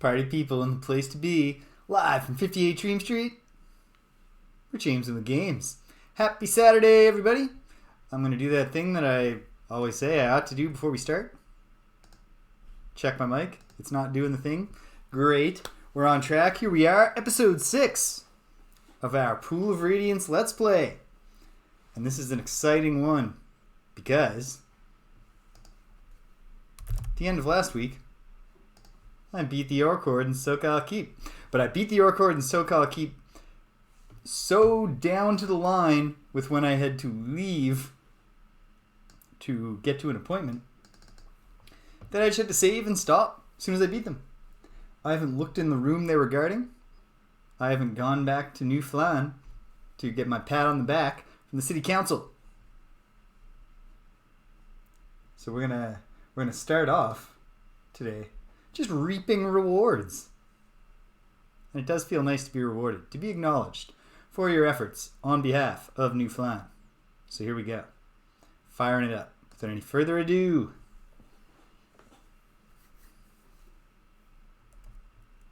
party people in the place to be, live from 58 Dream Street. We're James in the Games. Happy Saturday, everybody. I'm going to do that thing that I always say I ought to do before we start. Check my mic. It's not doing the thing. Great. We're on track. Here we are, episode 6 of our Pool of Radiance Let's Play. And this is an exciting one because at the end of last week, I beat the Orc Horde in Sokal Keep. But I beat the Orc Horde in Sokal Keep so down to the line with when I had to leave to get to an appointment that I just had to save and stop as soon as I beat them. I haven't looked in the room they were guarding. I haven't gone back to New Phlan to get my pat on the back from the city council. So we're gonna start off today just reaping rewards. And it does feel nice to be rewarded, to be acknowledged for your efforts on behalf of New Phlan. So here we go. Firing it up. Without any further ado.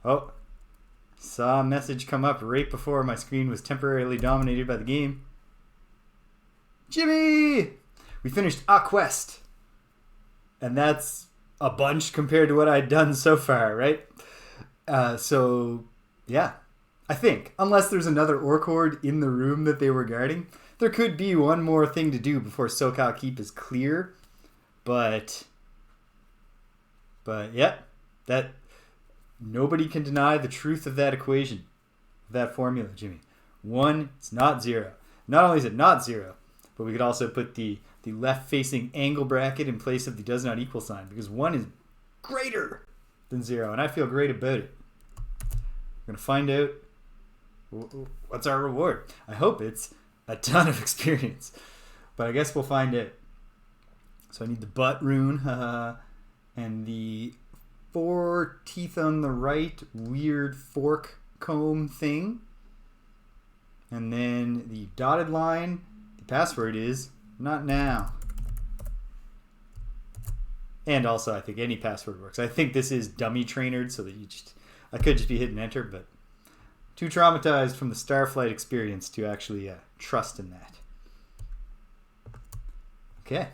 Oh, saw a message come up right before my screen was temporarily dominated by the game. Jimmy! We finished a quest. And that's a bunch compared to what I'd done so far, right? So, yeah. I think, unless there's another Orc Horde in the room that they were guarding, there could be one more thing to do before Sokal Keep is clear. But yeah, that nobody can deny the truth of that equation, that formula, Jimmy. 1, it's not 0. Not only is it not 0, but we could also put the left-facing angle bracket in place of the does not equal sign, because 1 is greater than 0, and I feel great about it. We're going to find out what's our reward. I hope it's a ton of experience, but I guess we'll find out. So I need the butt rune, and the 4 teeth on the right weird fork comb thing. And then the dotted line, the password is not now. And also I think any password works. I think this is dummy trainered so that I could just be hitting enter, but too traumatized from the Starflight experience to actually trust in that. Okay.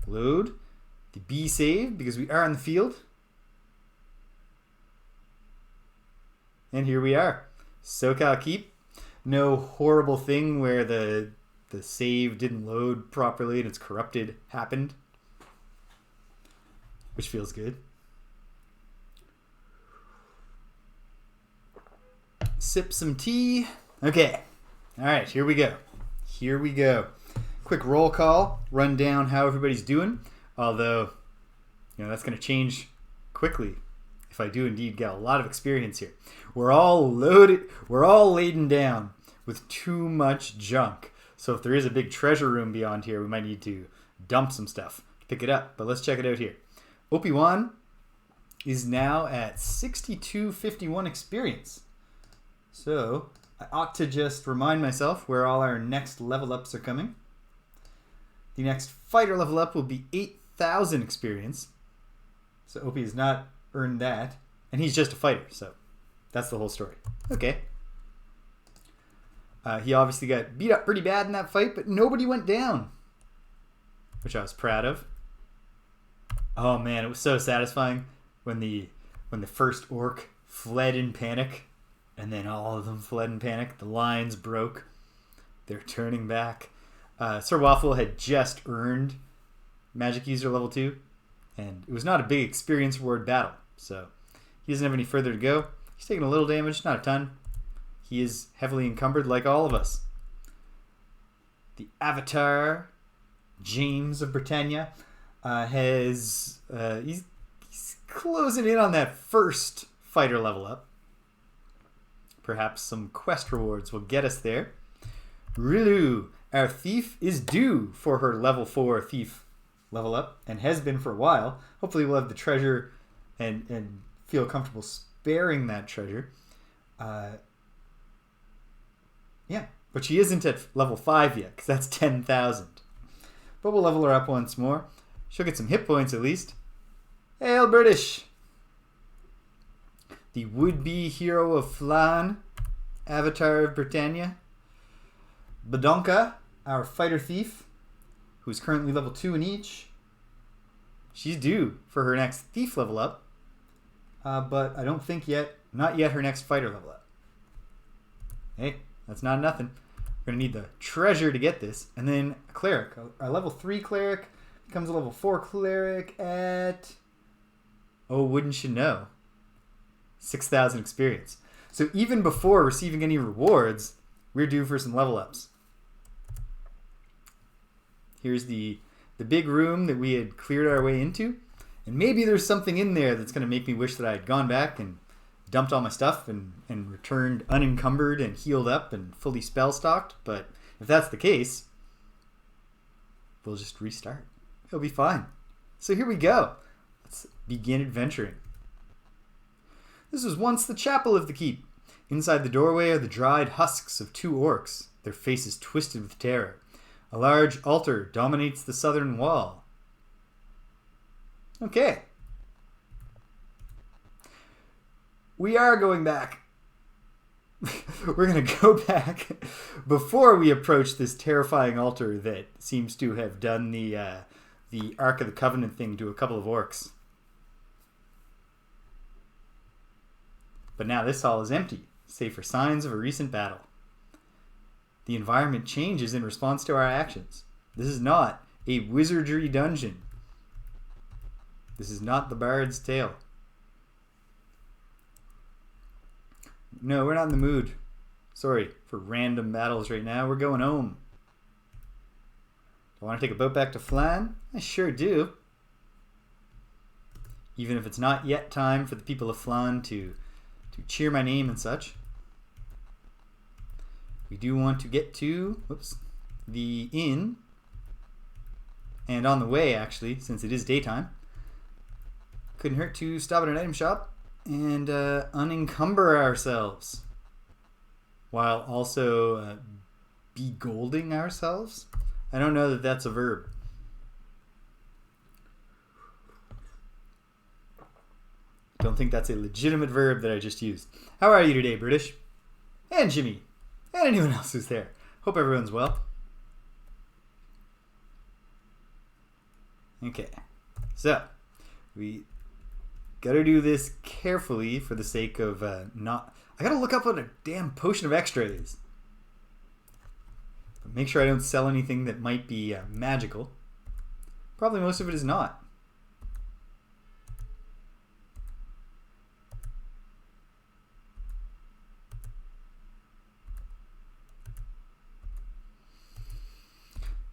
Load the B save because we are in the field. And here we are. Sokal Keep. No horrible thing where the save didn't load properly and it's corrupted happened. Which feels good. Sip some tea. Okay. Alright, here we go. Quick roll call. Run down how everybody's doing. Although, that's going to change quickly if I do indeed get a lot of experience here. We're all laden down with too much junk. So if there is a big treasure room beyond here, we might need to dump some stuff to pick it up. But let's check it out here. OP1 is now at 6251 experience. So I ought to just remind myself where all our next level ups are coming. The next fighter level up will be 8,000 experience. So OP has not earned that. And he's just a fighter, so that's the whole story. Okay. He obviously got beat up pretty bad in that fight, but nobody went down, which I was proud of. Oh man, it was so satisfying when the first orc fled in panic, and then all of them fled in panic. The lines broke. They're turning back. Sir Waffle had just earned Magic User level 2, and it was not a big experience reward battle, so he doesn't have any further to go. He's taking a little damage, not a ton. He is heavily encumbered like all of us. The Avatar, James of Britannia, he's closing in on that first fighter level up. Perhaps some quest rewards will get us there. Rilu, our thief, is due for her level 4 thief level up, and has been for a while. Hopefully we'll have the treasure and feel comfortable sparing that treasure. Yeah, but she isn't at level 5 yet, because that's 10,000. But we'll level her up once more. She'll get some hit points at least. Hail British! the would-be hero of Phlan, Avatar of Britannia. Badonka, our fighter thief, who's currently level 2 in each. She's due for her next thief level up, but I don't think not yet her next fighter level up. Hey, that's not nothing. We're going to need the treasure to get this. And then a cleric. Our level 3 cleric becomes a level 4 cleric at... Oh, wouldn't you know? 6,000 experience. So even before receiving any rewards, we're due for some level ups. Here's the big room that we had cleared our way into. And maybe there's something in there that's going to make me wish that I had gone back and dumped all my stuff and returned unencumbered and healed up and fully spell stocked. But if that's the case, we'll just restart. It'll be fine. So here we go. Let's begin adventuring. This was once the chapel of the keep. Inside the doorway are the dried husks of 2 orcs, their faces twisted with terror. A large altar dominates the southern wall. Okay. We are going back. We're going to go back before we approach this terrifying altar that seems to have done the Ark of the Covenant thing to a couple of orcs. But now this hall is empty, save for signs of a recent battle. The environment changes in response to our actions. This is not a wizardry dungeon. This is not the Bard's Tale. No, we're not in the mood. Sorry for random battles right now. We're going home. Do I want to take a boat back to Phlan? I sure do. Even if it's not yet time for the people of Phlan to cheer my name and such. We do want to get to the inn. And on the way, actually, since it is daytime, couldn't hurt to stop at an item shop and unencumber ourselves while also begolding ourselves. I don't know that that's a verb. Don't think that's a legitimate verb that I just used. How are you today, British? And Jimmy. And anyone else who's there. Hope everyone's well. Okay. So, we gotta do this carefully for the sake of not... I gotta look up what a damn potion of extra is. But make sure I don't sell anything that might be magical. Probably most of it is not.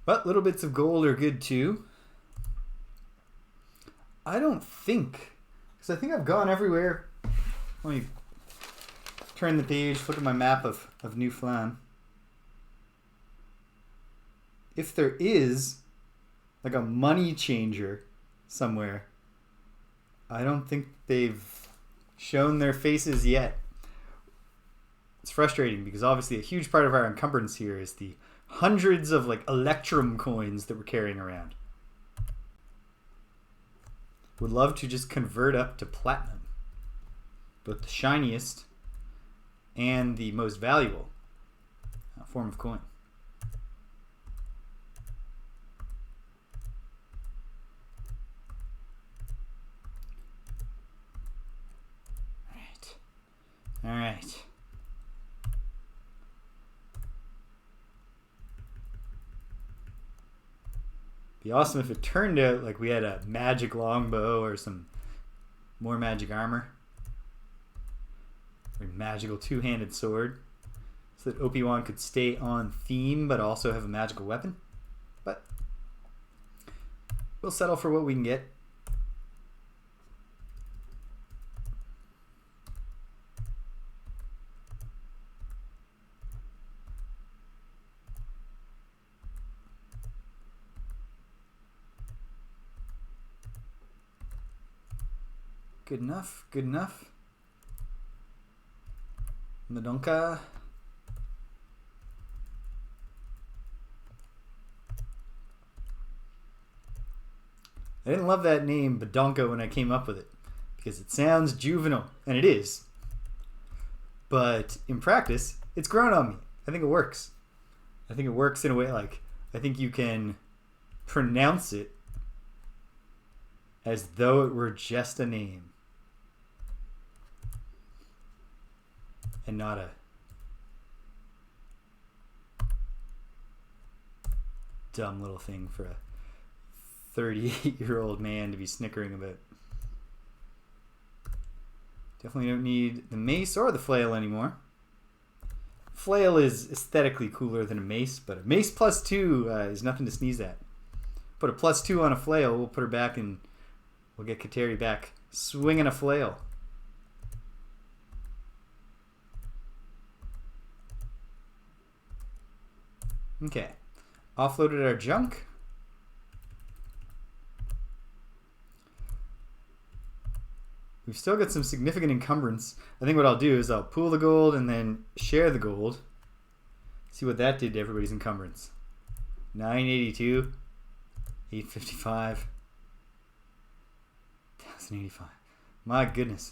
But little bits of gold are good too. I don't think, because I think I've gone everywhere. Let me turn the page, look at my map of New Phlan. If there is like a money changer somewhere, I don't think they've shown their faces yet. It's frustrating because obviously a huge part of our encumbrance here is the hundreds of like Electrum coins that we're carrying around. Would love to just convert up to platinum. Both the shiniest and the most valuable form of coin. All right. Be awesome if it turned out like we had a magic longbow or some more magic armor. Or magical two-handed sword. So that Obi-Wan could stay on theme but also have a magical weapon. But we'll settle for what we can get. Good enough, good enough. Madonka. I didn't love that name, Badonka, when I came up with it. because it sounds juvenile, and it is. But in practice, it's grown on me. I think it works. I think it works in a way like I think you can pronounce it as though it were just a name and not a dumb little thing for a 38-year-old man to be snickering about. Definitely don't need the mace or the flail anymore. Flail is aesthetically cooler than a mace, but a mace plus 2 is nothing to sneeze at. Put a plus 2 on a flail, we'll put her back and we'll get Kateri back swinging a flail. Okay. Offloaded our junk. We've still got some significant encumbrance. I think what I'll do is I'll pool the gold and then share the gold. See what that did to everybody's encumbrance. 982, 855, 1085. My goodness.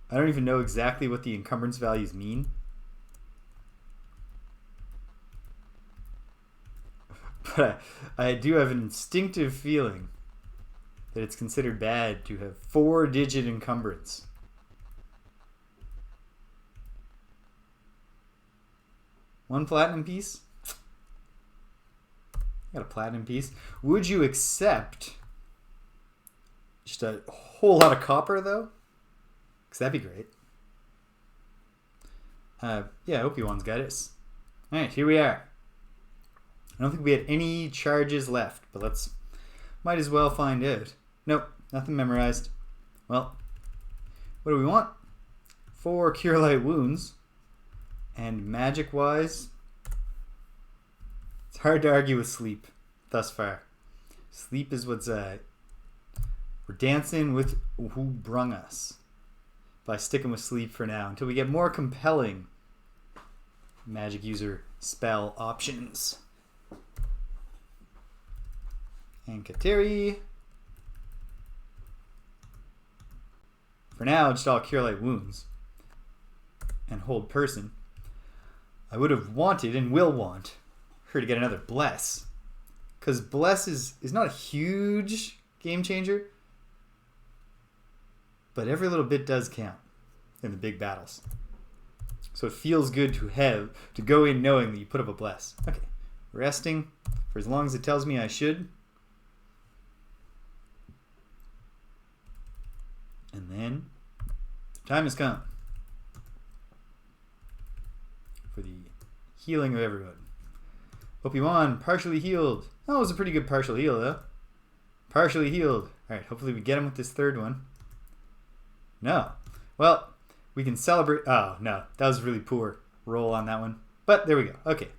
I don't even know exactly what the encumbrance values mean. But I do have an instinctive feeling that it's considered bad to have 4-digit encumbrance. One platinum piece? Got a platinum piece. Would you accept just a whole lot of copper, though? Because that'd be great. Yeah, Obi-Wan's got us. Alright, here we are. I don't think we had any charges left, but might as well find out. Nope, nothing memorized. Well, what do we want? 4 Cure Light Wounds. And magic-wise, it's hard to argue with sleep thus far. Sleep is what's... we're dancing with who brung us by sticking with sleep for now until we get more compelling magic user spell options. And Kateri. For now, just all Cure Light Wounds. And hold person. I would have wanted and will want her to get another Bless. Because Bless is not a huge game changer. But every little bit does count in the big battles. So it feels good to go in knowing that you put up a Bless. Okay. Resting for as long as it tells me I should. And then, time has come for the healing of everyone. Obi-Wan, partially healed. That was a pretty good partial heal, though. Partially healed. Alright, hopefully we get him with this third one. No. Well, we can celebrate. Oh, no. That was a really poor roll on that one. But there we go. Okay.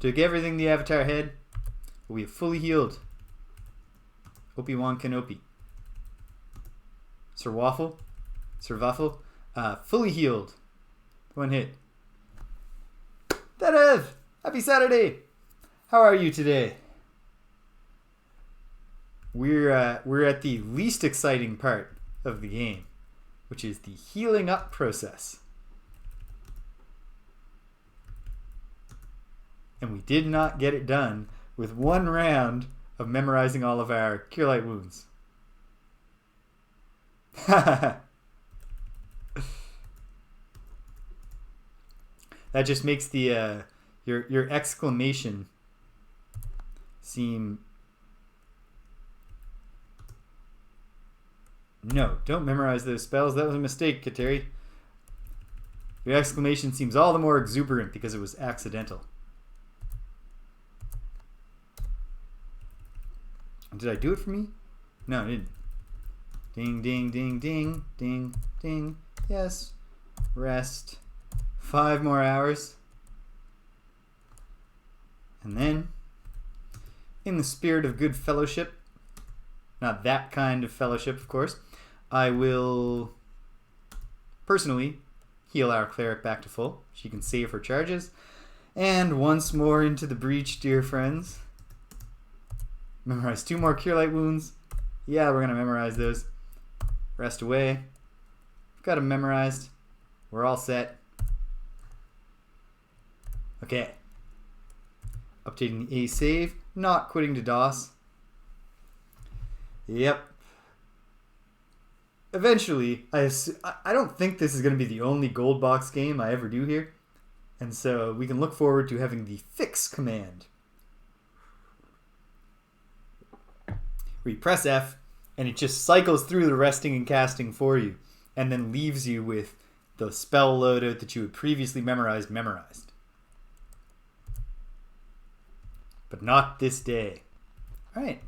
Took everything the Avatar had. We have fully healed. Obi-Wan Kenobi. Sir Waffle, fully healed. One hit. Dedev, happy Saturday. How are you today? We're at the least exciting part of the game, which is the healing up process. And we did not get it done with one round of memorizing all of our Cure Light Wounds. That just makes the your exclamation seem... No, don't memorize those spells. That was a mistake, Kateri. Your exclamation seems all the more exuberant because it was accidental. Did I do it for me? No, I didn't. Ding, ding, ding, ding, ding, ding. Yes. Rest. 5 more hours. And then, in the spirit of good fellowship, not that kind of fellowship, of course, I will personally heal our cleric back to full. She can save her charges. And once more into the breach, dear friends. Memorize 2 more Cure Light Wounds. Yeah, we're going to memorize those. Rest away. Got them memorized. We're all set. Okay. Updating the A save. Not quitting to DOS. Yep. Eventually, I don't think this is going to be the only gold box game I ever do here. And so we can look forward to having the fix command. Where you press F and it just cycles through the resting and casting for you. And then leaves you with the spell loadout that you had previously memorized. But not this day. Alright.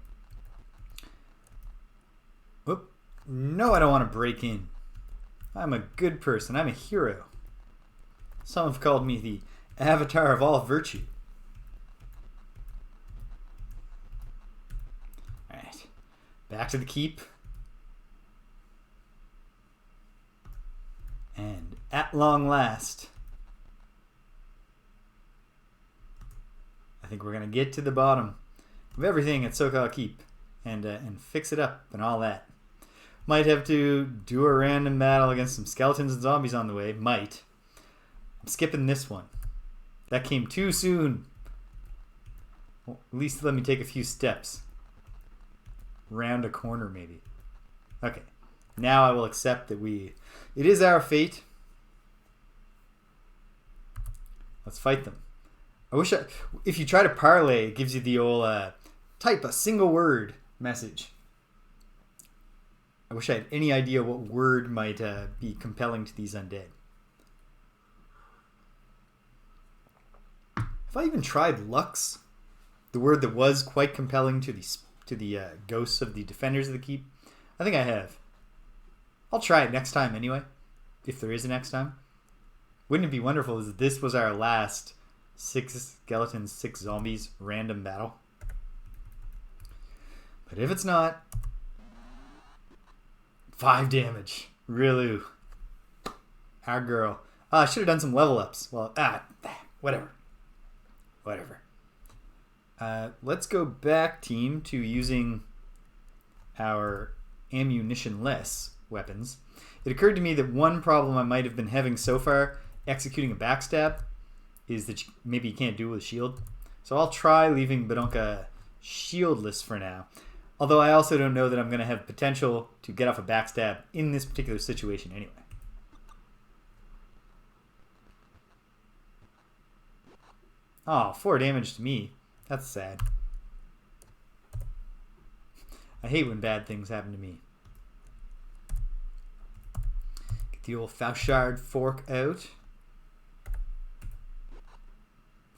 Whoop. No, I don't want to break in. I'm a good person. I'm a hero. Some have called me the avatar of all virtue. Alright. Back to the keep. And at long last, I think we're going to get to the bottom of everything at Sokal Keep and fix it up and all that. Might have to do a random battle against some skeletons and zombies on the way. Might. I'm skipping this one. That came too soon. Well, at least let me take a few steps. Round a corner, maybe. Okay. Now I will accept that it is our fate. Let's fight them. If you try to parlay, it gives you the old type a single word message. I wish I had any idea what word might be compelling to these undead. Have I even tried Lux? The word that was quite compelling to the ghosts of the defenders of the keep? I think I have. I'll try it next time anyway, if there is a next time. Wouldn't it be wonderful if this was our last 6 skeletons, 6 zombies random battle? But if it's not, 5 damage. Rilu. Our girl. I should have done some level ups. Well, whatever. Let's go back, team, to using our ammunition-less weapons. It occurred to me that one problem I might have been having so far executing a backstab is that maybe you can't do it with a shield. So I'll try leaving Badonka shieldless for now. Although I also don't know that I'm going to have potential to get off a backstab in this particular situation anyway. Oh, 4 damage to me. That's sad. I hate when bad things happen to me. Get the old Fauchard fork out.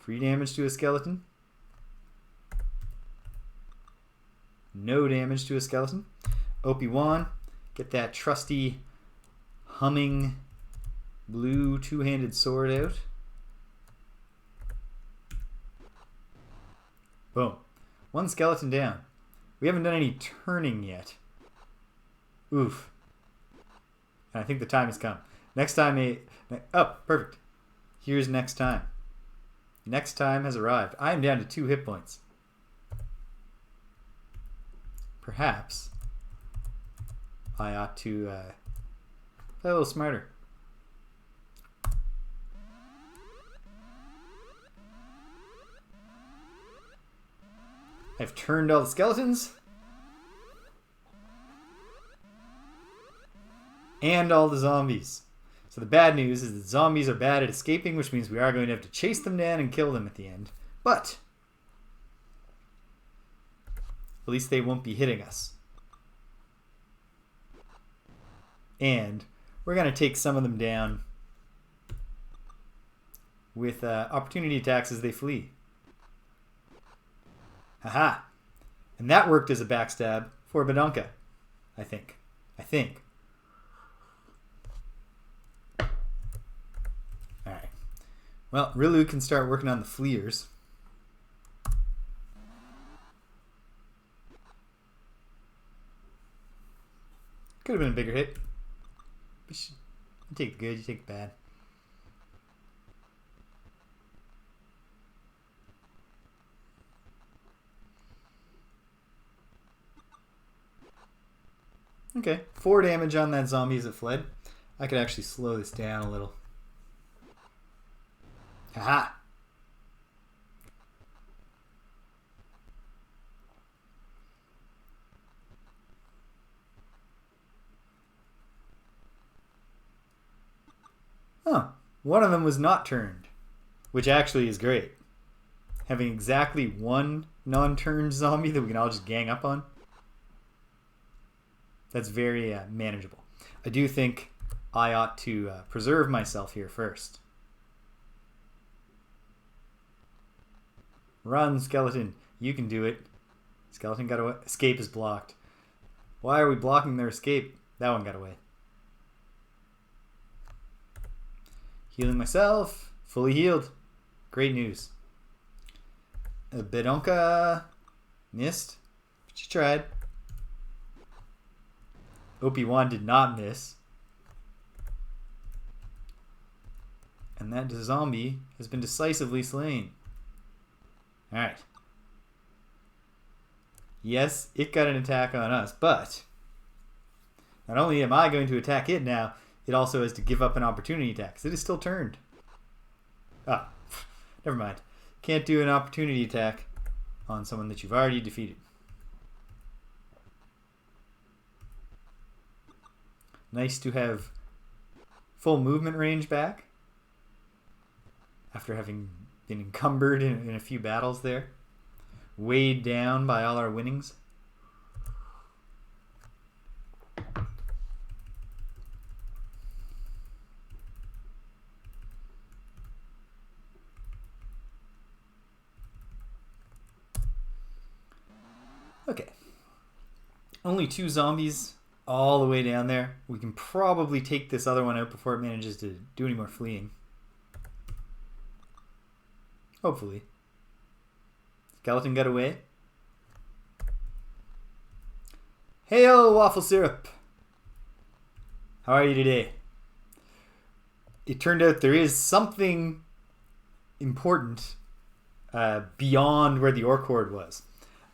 3 damage to a skeleton. No damage to a skeleton. Opie-Wan, get that trusty humming blue 2-handed sword out. Boom. 1 skeleton down. We haven't done any turning yet. Oof. And I think the time has come. Next time oh, perfect. Here's next time. Next time has arrived. I am down to 2 hit points. Perhaps I ought to play a little smarter. I've turned all the skeletons. And all the zombies. So the bad news is that zombies are bad at escaping, which means we are going to have to chase them down and kill them at the end. But at least they won't be hitting us. And we're going to take some of them down with opportunity attacks as they flee. Haha. And that worked as a backstab for Badonka, I think. Alright. Well, Rilu can start working on the fleers. Could have been a bigger hit. You take the good, you take the bad. Okay, 4 damage on that zombie as it fled. I could actually slow this down a little. Aha! Huh. One of them was not turned, which actually is great. Having exactly one non-turned zombie that we can all just gang up on. That's very manageable. I do think I ought to preserve myself here first. Run, skeleton. You can do it. Skeleton got away. Escape is blocked. Why are we blocking their escape? That one got away. Healing myself. Fully healed. Great news. Bedonka missed. But she tried. OP1 did not miss. And that zombie has been decisively slain. Alright. Yes, it got an attack on us, but not only am I going to attack it now, it also has to give up an opportunity attack, because it is still turned. Ah, never mind. Can't do an opportunity attack on someone that you've already defeated. Nice to have full movement range back after having been encumbered in a few battles there. Weighed down by all our winnings. Okay. Only 2 zombies all the way down there. We can probably take this other one out before it manages to do any more fleeing. Hopefully. Skeleton got away. Heyo, waffle syrup. How are you today? It turned out there is something important beyond where the orc horde was.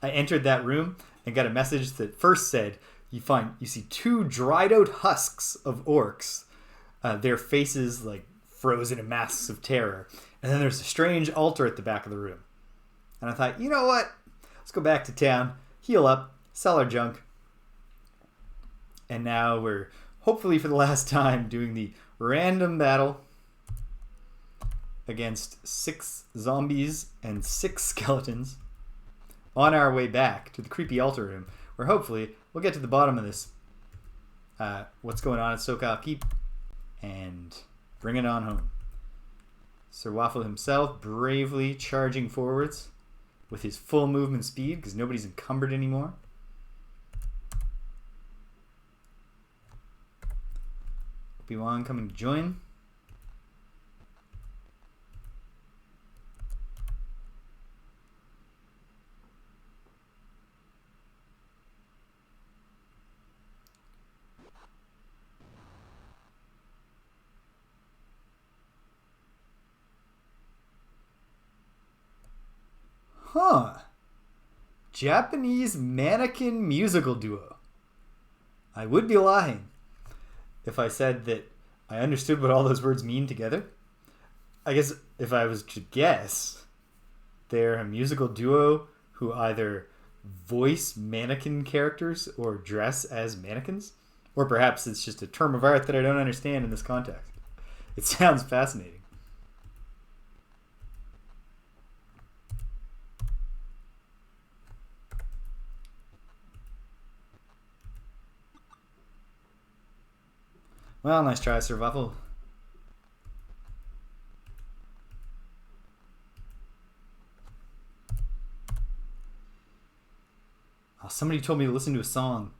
I entered that room and got a message that first said, you see 2 dried out husks of orcs, their faces like frozen in masks of terror, and then there's a strange altar at the back of the room. And I thought, you know what? Let's go back to town, heal up, sell our junk, and now we're hopefully for the last time doing the random battle against 6 zombies and 6 skeletons on our way back to the creepy altar room, where hopefully we'll get to the bottom of this, what's going on at Sokal Keep, and bring it on home. Sir Waffle himself bravely charging forwards with his full movement speed, because nobody's encumbered anymore. Obi-Wan coming to join. Huh. Japanese mannequin musical duo. I would be lying if I said that I understood what all those words mean together. I guess if I was to guess, they're a musical duo who either voice mannequin characters or dress as mannequins. Or perhaps it's just a term of art that I don't understand in this context. It sounds fascinating. Well, nice try, Sir Waffle. Oh, somebody told me to listen to a song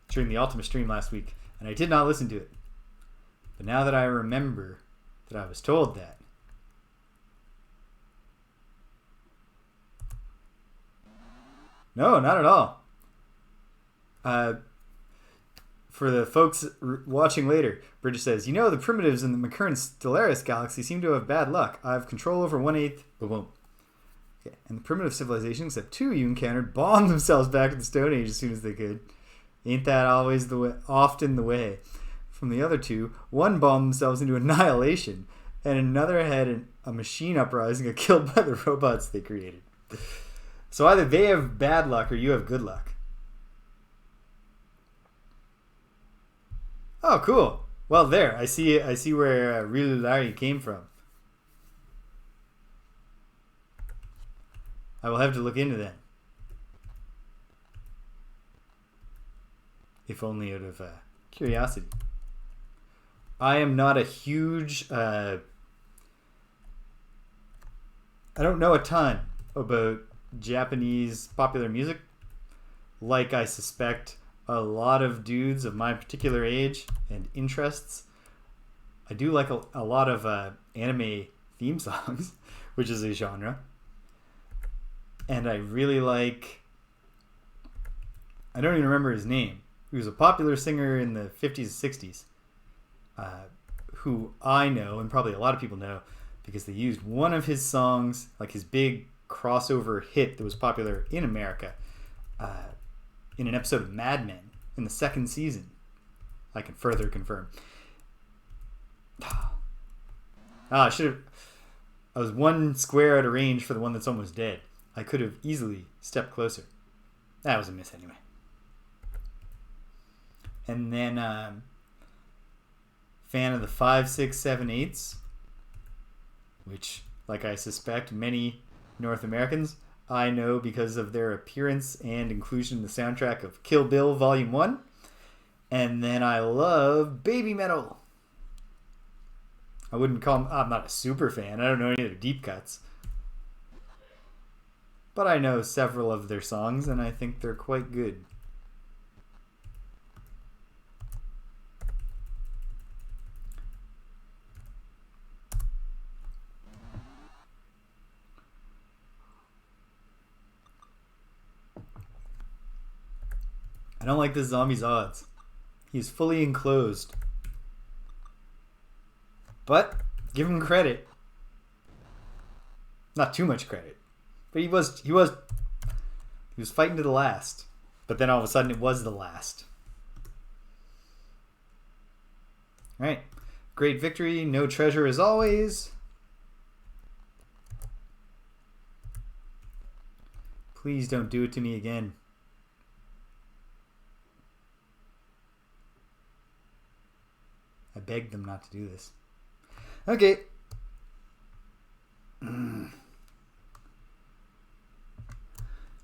during the Ultima stream last week, and I did not listen to it. But now that I remember that I was told that, no, not at all. For the folks watching later, Bridget says, you know, the primitives in the McKern Stellaris galaxy seem to have bad luck. I have control over 1/8, but won't. Okay. And the primitive civilizations, except 2 you encountered, bombed themselves back in the Stone Age as soon as they could. Ain't that always the way? Often the way. From the other two, one bombed themselves into annihilation, and another had a machine uprising and got killed by the robots they created. So either they have bad luck or you have good luck. Oh, cool. Well, there. I see where Rilulari came from. I will have to look into that. If only out of curiosity. I am not a huge... I don't know a ton about Japanese popular music. Like I suspect a lot of dudes of my particular age and interests. I do like a lot of anime theme songs, which is a genre. And I really like... I don't even remember his name. He was a popular singer in the 50s and 60s. Who I know, and probably a lot of people know, because they used one of his songs, like his big crossover hit that was popular in America, in an episode of Mad Men in the second season. I can further confirm. I was one square out of range for the one that's almost dead. I could have easily stepped closer. That was a miss anyway. And then fan of the 5, 6, 7, 8s, which, like I suspect many North Americans, I know because of their appearance and inclusion in the soundtrack of Kill Bill Volume 1. And then I love baby metal. I wouldn't call them... I'm not a super fan. I don't know any of their deep cuts. But I know several of their songs, and I think they're quite good. I don't like this zombie's odds. He's fully enclosed. But give him credit. Not too much credit. But he was fighting to the last. But then all of a sudden it was the last. Alright. Great victory. No treasure as always. Please don't do it to me again. I begged them not to do this. Okay. Do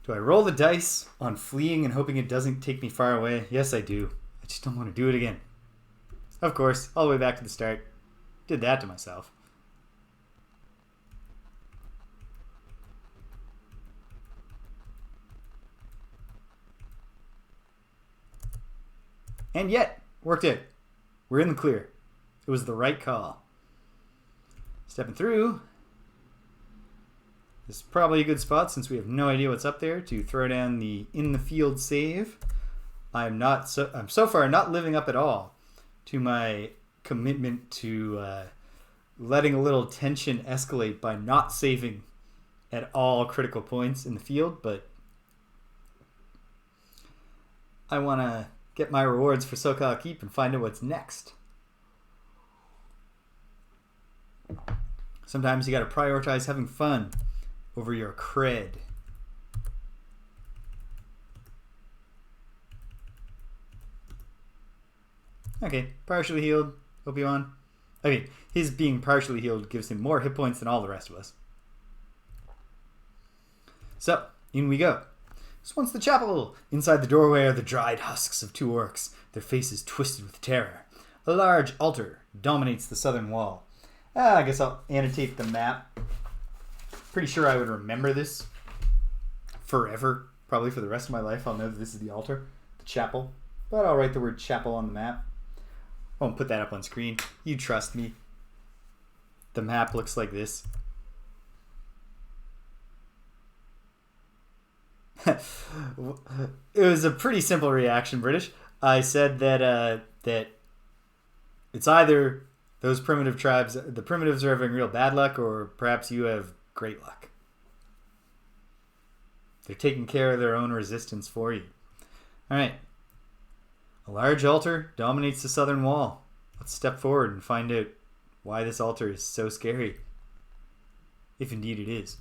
I roll the dice on fleeing and hoping it doesn't take me far away? Yes, I do. I just don't want to do it again. Of course, all the way back to the start. Did that to myself. And yet, worked out. We're in the clear. It was the right call. Stepping through. This is probably a good spot since we have no idea what's up there to throw down the in the field save. I'm so far not living up at all to my commitment to letting a little tension escalate by not saving at all critical points in the field, but I want to get my rewards for Sokal Keep and find out what's next. Sometimes you got to prioritize having fun over your cred. Okay, partially healed. Obi-Wan. Okay, his being partially healed gives him more hit points than all the rest of us. So, in we go. This one's the chapel. Inside the doorway are the dried husks of 2 orcs, their faces twisted with terror. A large altar dominates the southern wall. I guess I'll annotate the map. Pretty sure I would remember this forever. Probably for the rest of my life I'll know that this is the altar, the chapel. But I'll write the word chapel on the map. I won't put that up on screen. You trust me. The map looks like this. It was a pretty simple reaction, British. I said that that it's either those primitive tribes, the primitives are having real bad luck, or perhaps you have great luck. They're taking care of their own resistance for you. All right. A large altar dominates the southern wall. Let's step forward and find out why this altar is so scary. If indeed it is.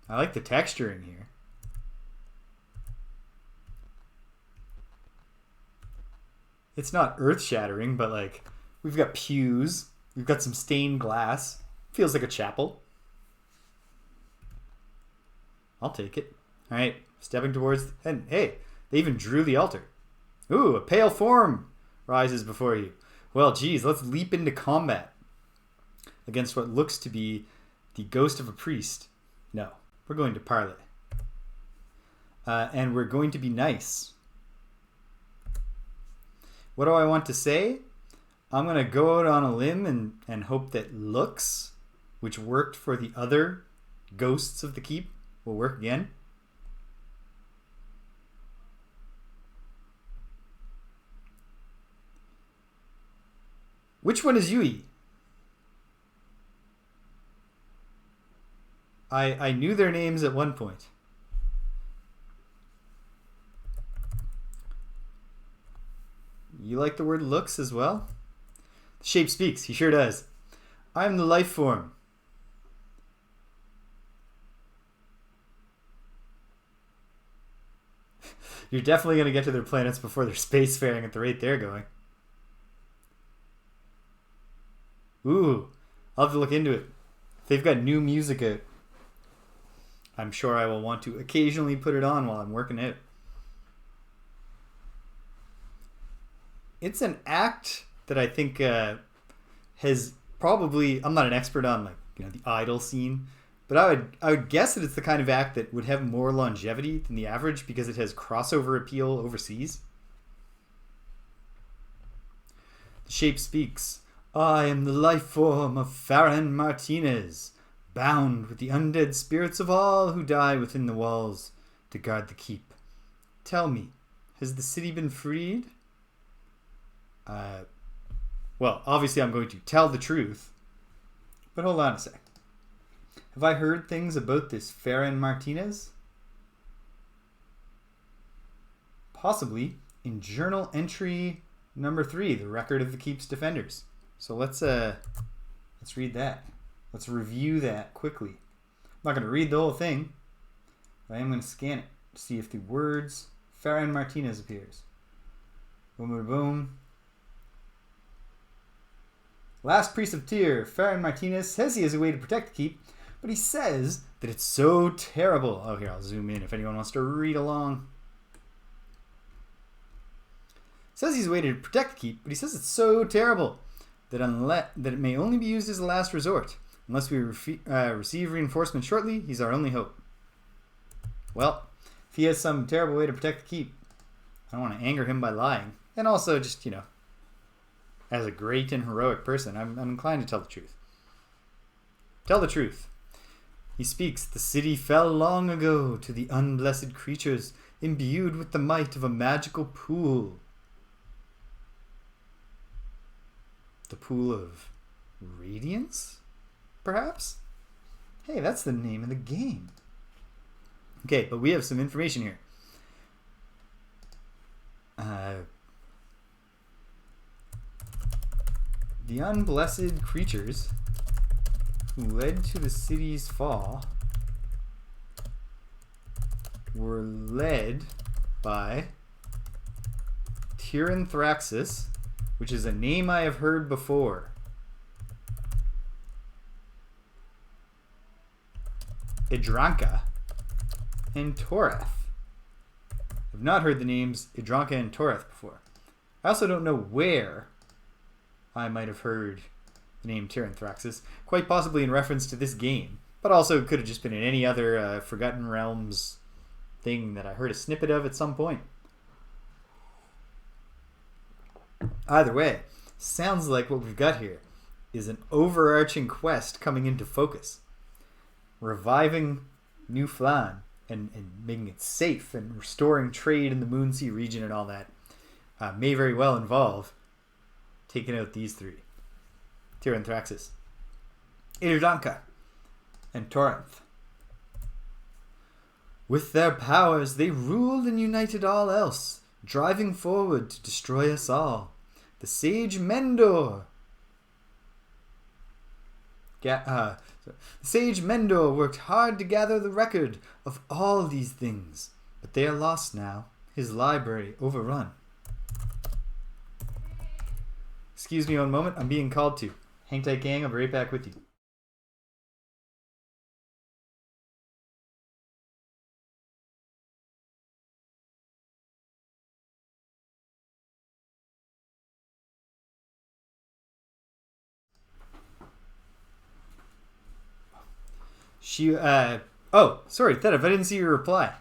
I like the texturing here. It's not earth-shattering, but like, we've got pews. We've got some stained glass. Feels like a chapel. I'll take it. All right, stepping towards... And hey, they even drew the altar. Ooh, a pale form rises before you. Well, geez, let's leap into combat against what looks to be the ghost of a priest. No, we're going to parley. And we're going to be nice. What do I want to say? I'm going to go out on a limb and hope that looks, which worked for the other ghosts of the keep, will work again. Which one is Yui? I knew their names at one point. You like the word looks as well? The shape speaks. He sure does. I'm the life form. You're definitely going to get to their planets before they're spacefaring at the rate they're going. Ooh, I'll have to look into it. If they've got new music out, I'm sure I will want to occasionally put it on while I'm working out. It's an act that I think has probably... I'm not an expert on the idol scene, but I would guess that it's the kind of act that would have more longevity than the average because it has crossover appeal overseas. The shape speaks. I am the life form of Farron Martinez, bound with the undead spirits of all who die within the walls to guard the keep. Tell me, has the city been freed? Well, obviously I'm going to tell the truth, but hold on a sec. Have I heard things about this Farron Martinez? Possibly in journal entry number 3, the record of the keep's defenders. So let's read that. Let's review that quickly. I'm not going to read the whole thing, but I am going to scan it to see if the words Farron Martinez appears. Boom, boom, boom. Last priest of Tyr, Farron Martinez, says he has a way to protect the keep, but he says that it's so terrible. Oh, here, I'll zoom in if anyone wants to read along. Says he's a way to protect the keep, but he says it's so terrible that it may only be used as a last resort. Unless we receive reinforcement shortly, he's our only hope. Well, if he has some terrible way to protect the keep, I don't want to anger him by lying. And also just, as a great and heroic person, I'm inclined to tell the truth. Tell the truth. He speaks, the city fell long ago to the unblessed creatures, imbued with the might of a magical pool. The pool of Radiance? Perhaps? Hey, that's the name of the game. Okay, but we have some information here. The unblessed creatures who led to the city's fall were led by Ataraxia, which is a name I have heard before. Idranka and Toreth. I've not heard the names Idranka and Toreth before. I also don't know where I might have heard the name Ataraxia, quite possibly in reference to this game, but also could have just been in any other Forgotten Realms thing that I heard a snippet of at some point. Either way, sounds like what we've got here is an overarching quest coming into focus. Reviving New Phlan and making it safe and restoring trade in the Moonsea region and all that may very well involve taking out these 3. Ataraxia, Idranka, and Toreth. With their powers, they ruled and united all else, driving forward to destroy us all. The sage Mendor. The sage Mendor worked hard to gather the record of all these things, but they are lost now. His library overrun. Excuse me one moment, I'm being called to. Hang tight, gang, I'll be right back with you. Oh, sorry, Thedif, I didn't see your reply.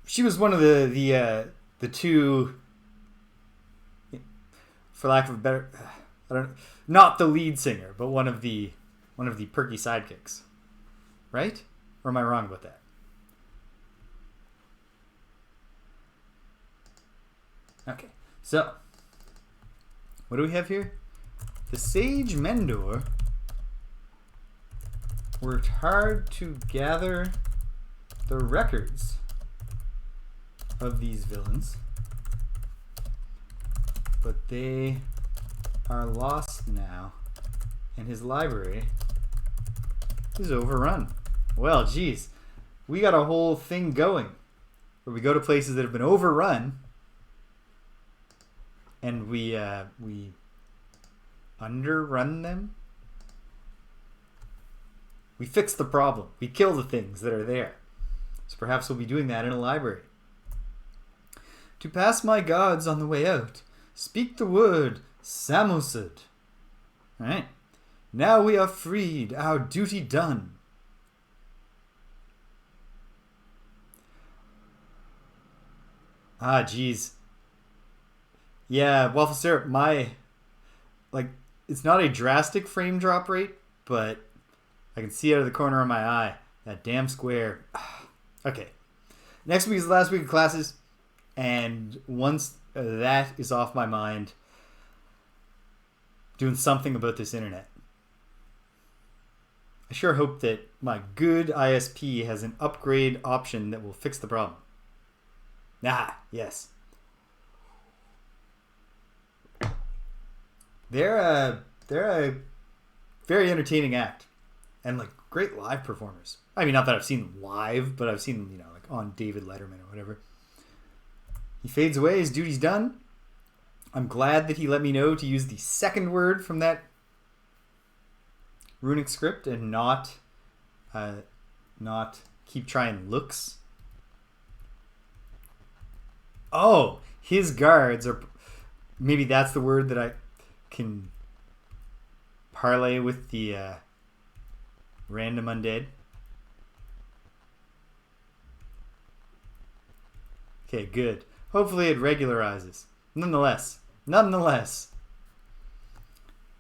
She was one of the two, for lack of a better, not the lead singer, but one of the perky sidekicks, right? Or am I wrong about that? Okay, so what do we have here? The sage Mendor worked hard to gather the records of these villains, but they are lost now, and his library is overrun. Well, geez, we got a whole thing going where we go to places that have been overrun, and we underrun them. We fix the problem. We kill the things that are there. So perhaps we'll be doing that in a library. To pass my guards on the way out, speak the word Samosud. Alright. Now we are freed, our duty done. Ah, geez. Yeah, waffle syrup, it's not a drastic frame drop rate, but I can see out of the corner of my eye that damn square. Okay. Next week is the last week of classes, and once that is off my mind, doing something about this internet. I sure hope that my good ISP has an upgrade option that will fix the problem. Yes. They're a very entertaining act, and great live performers. I mean, not that I've seen them live, but I've seen them, on David Letterman or whatever. He fades away. His duty's done. I'm glad that he let me know to use the second word from that runic script and not keep trying looks. Oh, his guards are. Maybe that's the word that I can parlay with the random undead. Okay, good. Hopefully it regularizes. Nonetheless,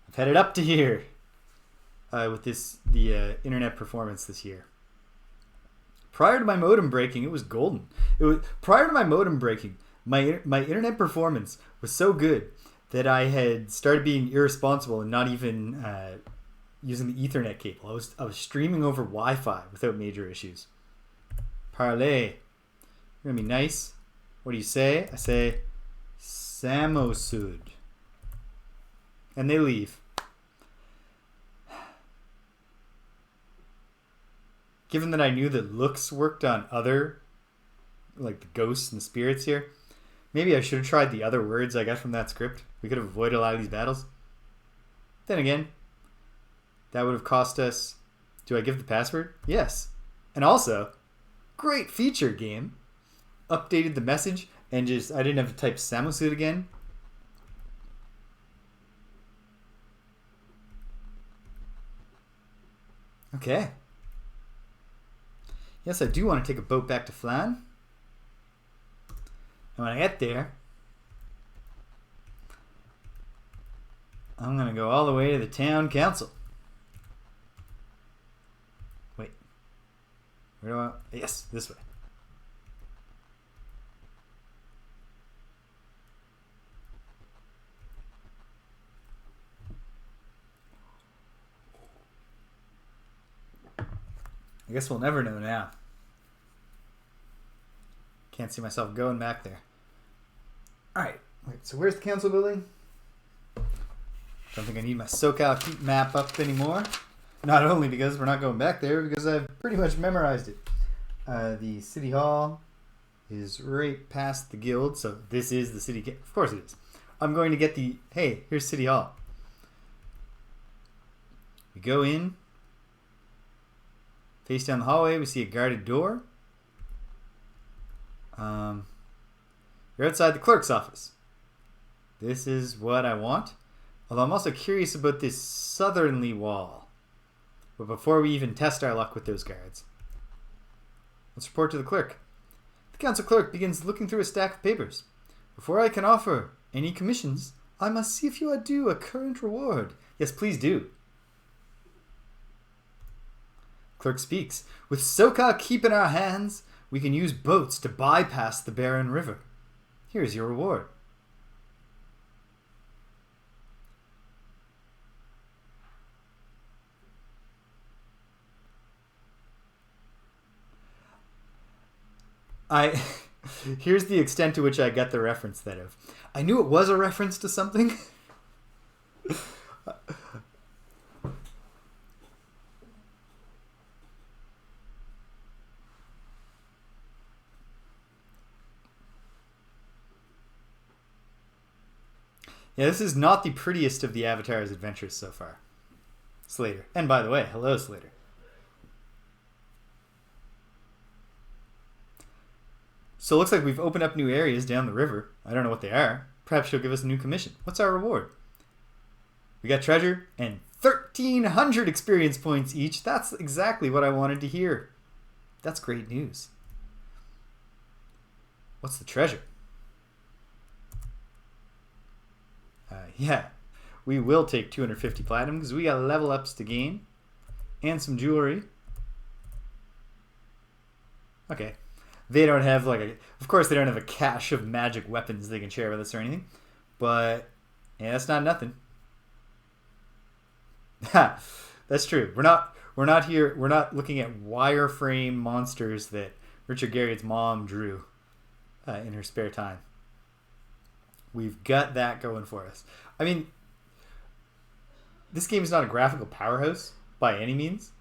I've headed up to here with the internet performance this year. Prior to my modem breaking, it was golden. Prior to my modem breaking, my internet performance was so good that I had started being irresponsible and not even using the Ethernet cable. I was streaming over Wi-Fi without major issues. Parlay. You're gonna be nice. What do you say? I say Samosud. And they leave. Given that I knew that looks worked on other, the ghosts and the spirits here, maybe I should have tried the other words I got from that script. We could have avoided a lot of these battles. Then again, that would have cost us... Do I give the password? Yes. And also, great feature, game. Updated the message and I didn't have to type Samosud again. Okay. Yes, I do want to take a boat back to Phlan. And when I get there, I'm going to go all the way to the town council. Wait. Where do I... Yes, this way. I guess we'll never know now. Can't see myself going back there. Alright, wait, so where's the council building? Don't think I need my Sokal Keep map up anymore. Not only because we're not going back there, because I've pretty much memorized it. The city hall is right past the guild, so this is the city. Of course it is. I'm going to get the... Hey, here's city hall. We go in. Face down the hallway, we see a guarded door. You're outside the clerk's office. This is what I want. Although I'm also curious about this southerly wall. But before we even test our luck with those guards, let's report to the clerk. The council clerk begins looking through a stack of papers. Before I can offer any commissions, I must see if you are due a current reward. Yes, please do. Clerk speaks. With Sokal Keep in our hands, we can use boats to bypass the barren river. Here is your reward. Here's the extent to which I get the reference that of. I knew it was a reference to something. Yeah, this is not the prettiest of the Avatar's adventures so far. Slater. And by the way, hello, Slater. So it looks like we've opened up new areas down the river. I don't know what they are. Perhaps she'll give us a new commission. What's our reward? We got treasure and 1,300 experience points each. That's exactly what I wanted to hear. That's great news. What's the treasure? Yeah, we will take 250 platinum because we got level ups to gain and some jewelry. Okay. They don't have of course they don't have a cache of magic weapons they can share with us or anything. But yeah, that's not nothing. That's true. We're not looking at wireframe monsters that Richard Garriott's mom drew in her spare time. We've got that going for us. I mean, this game is not a graphical powerhouse by any means,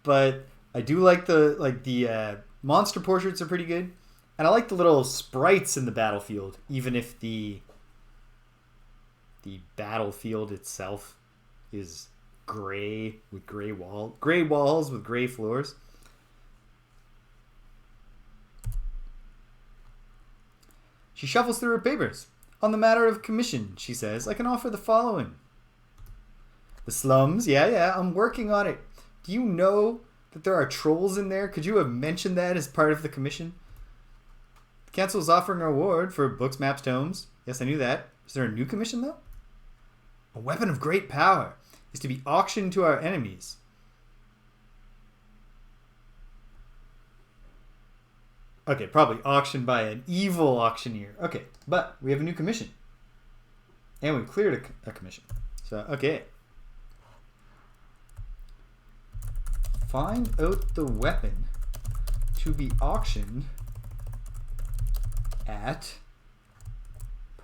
but I do like the monster portraits are pretty good, and I like the little sprites in the battlefield, even if the battlefield itself is gray with gray walls with gray floors. She shuffles through her papers. On the matter of commission, she says, I can offer the following. The slums? Yeah, I'm working on it. Do you know that there are trolls in there? Could you have mentioned that as part of the commission? The council is offering a reward for books, maps, tomes. Yes, I knew that. Is there a new commission, though? A weapon of great power is to be auctioned to our enemies. Okay, probably auctioned by an evil auctioneer. Okay, but we have a new commission. And we've cleared a commission. So, okay. Find out the weapon to be auctioned at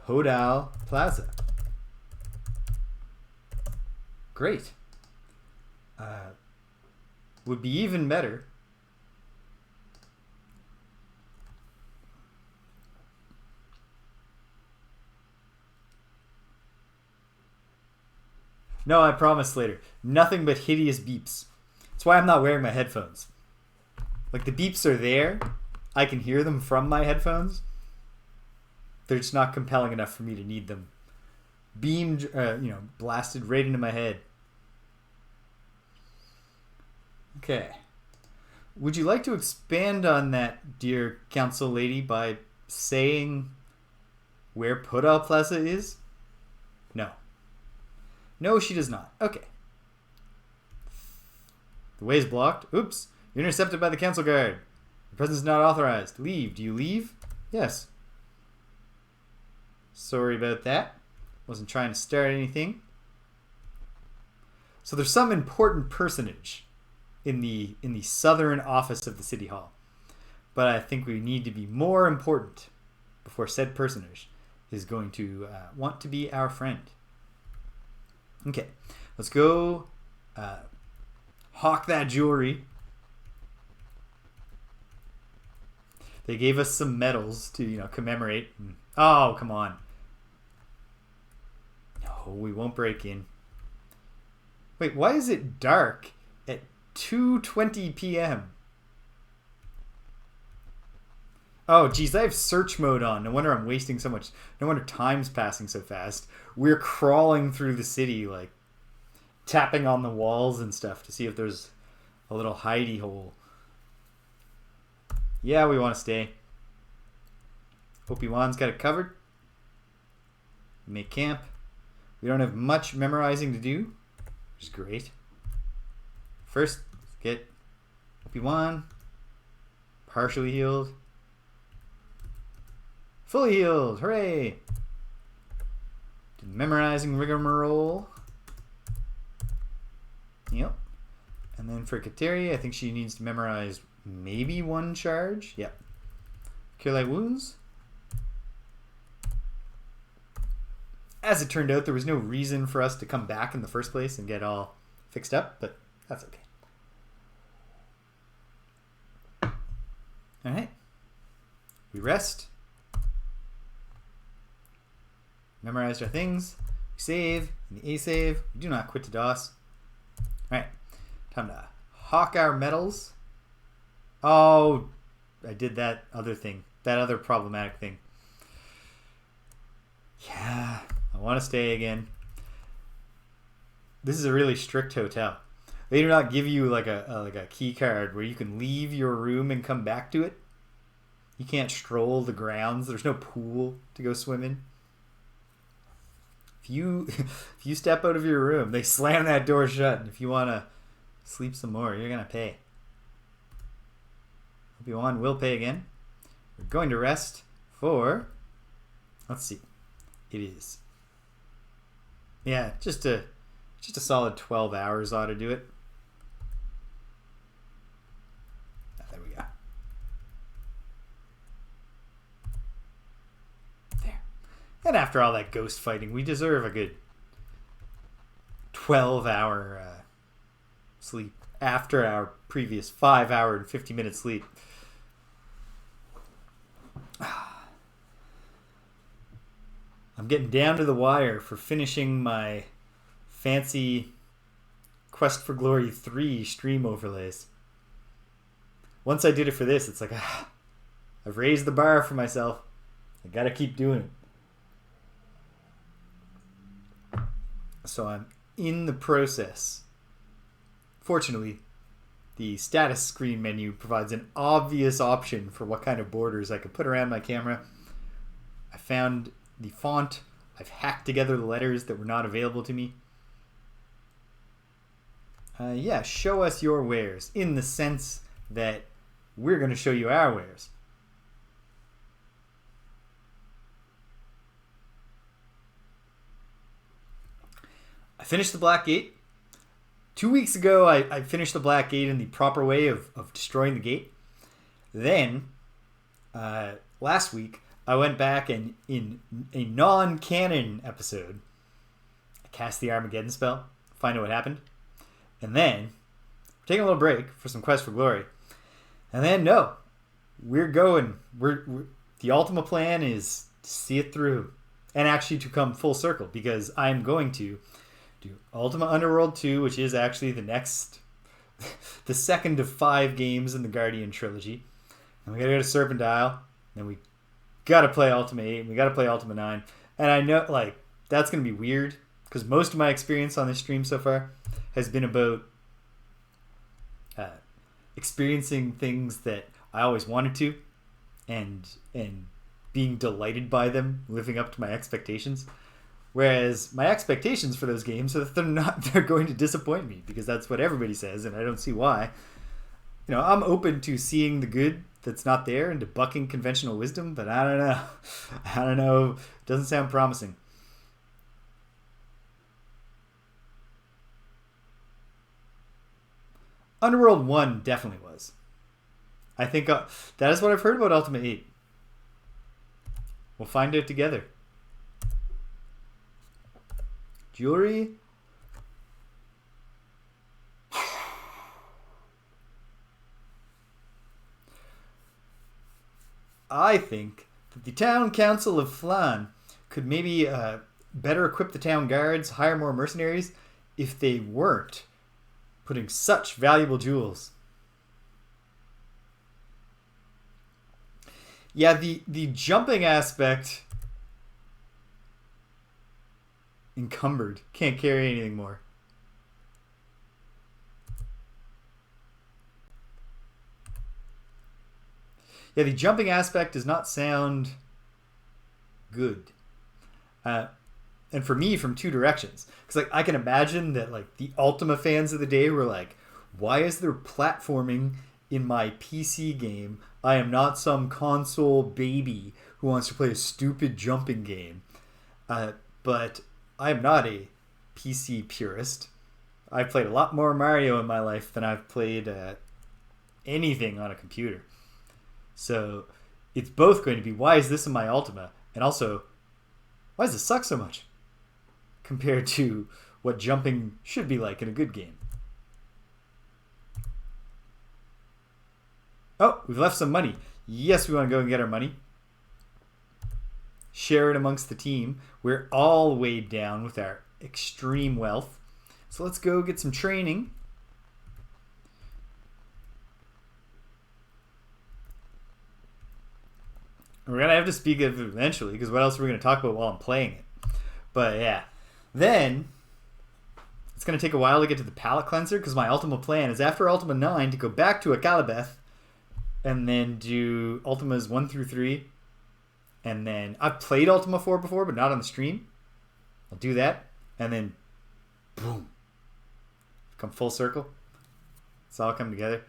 Podal Plaza. Great. Would be even better. No, I promise, Slater. Nothing but hideous beeps. That's why I'm not wearing my headphones. Like, the beeps are there. I can hear them from my headphones. They're just not compelling enough for me to need them beamed, blasted right into my head. Okay. Would you like to expand on that, dear council lady, by saying where Podal Plaza is? No. No, she does not. Okay. The way is blocked. Oops. You're intercepted by the council guard. Your presence is not authorized. Leave. Do you leave? Yes. Sorry about that. Wasn't trying to start anything. So there's some important personage in the southern office of the city hall. But I think we need to be more important before said personage is going to want to be our friend. Okay, let's go hawk that jewelry. They gave us some medals to, commemorate. Oh, come on. No, we won't break in. Wait, why is it dark at 2:20 p.m.? Oh, geez, I have search mode on. No wonder I'm wasting so much. No wonder time's passing so fast. We're crawling through the city, like, tapping on the walls and stuff to see if there's a little hidey hole. Yeah, we want to stay. Obi-Wan's got it covered. Make camp. We don't have much memorizing to do, which is great. First, let's get Obi-Wan partially healed. Fully healed. Hooray! Do memorizing rigmarole. Yep. And then for Kateri, I think she needs to memorize maybe one charge. Yep. Cure light wounds. As it turned out, there was no reason for us to come back in the first place and get all fixed up, but that's okay. Alright. We rest. Memorized our things. We save. In the A save. We do not quit to DOS. Alright. Time to hawk our medals. Oh, I did that other thing. That other problematic thing. Yeah, I want to stay again. This is a really strict hotel. They do not give you like a key card where you can leave your room and come back to it. You can't stroll the grounds. There's no pool to go swim in. If you step out of your room, they slam that door shut. And if you want to sleep some more, you're going to pay. Obi-Wan will pay again. We're going to rest for, let's see, it is, yeah, just a solid 12 hours ought to do it. There we go. There. And after all that ghost fighting, we deserve a good 12-hour sleep after our previous 5-hour and 50-minute sleep. I'm getting down to the wire for finishing my fancy Quest for Glory 3 stream overlays. Once I did it for this, it's like, I've raised the bar for myself. I gotta keep doing it. So I'm in the process. Fortunately, the status screen menu provides an obvious option for what kind of borders I could put around my camera. I found the font. I've hacked together the letters that were not available to me. Yeah, show us your wares in the sense that we're going to show you our wares. I finished the Black Gate. 2 weeks ago, I finished the Black Gate in the proper way of destroying the gate. Then, last week, I went back and in a non-canon episode, I cast the Armageddon spell, find out what happened. And then, we're taking a little break for some Quest for Glory. And then, no, we're going. The ultimate plan is to see it through. And actually to come full circle, because I'm going to do Ultima Underworld 2, which is actually the second of 5 games in the Guardian trilogy. And we gotta go to Serpentile. Then we gotta play Ultima 8. And we gotta play Ultima 9. And I know, like, that's gonna be weird, because most of my experience on this stream so far has been about experiencing things that I always wanted to, and being delighted by them, living up to my expectations. Whereas my expectations for those games are that they're going to disappoint me, because that's what everybody says, and I don't see why. You know, I'm open to seeing the good that's not there and to bucking conventional wisdom, but I don't know. I don't know. It doesn't sound promising. Underworld 1 definitely was. I think that is what I've heard about Ultima 8. We'll find out together. Jewelry. I think that the town council of Phlan could maybe better equip the town guards, hire more mercenaries, if they weren't putting such valuable jewels. Yeah, the jumping aspect encumbered. Can't carry anything more. Yeah, the jumping aspect does not sound good. And for me, from two directions. Because like I can imagine that like the Ultima fans of the day were like, why is there platforming in my PC game? I am not some console baby who wants to play a stupid jumping game. But I am not a PC purist. I've played a lot more Mario in my life than I've played anything on a computer. So it's both going to be, why is this in my Ultima? And also, why does it suck so much compared to what jumping should be like in a good game? Oh, we've left some money. Yes, we want to go and get our money. Share it amongst the team. We're all weighed down with our extreme wealth. So let's go get some training. We're going to have to speak of it eventually, because what else are we going to talk about while I'm playing it? But yeah. Then, it's going to take a while to get to the palate cleanser, because my Ultima plan is after Ultima 9 to go back to Akalabeth, and then do Ultimas 1 through 3. And then, I've played Ultima 4 before, but not on the stream. I'll do that. And then, boom. Come full circle. It's all come together.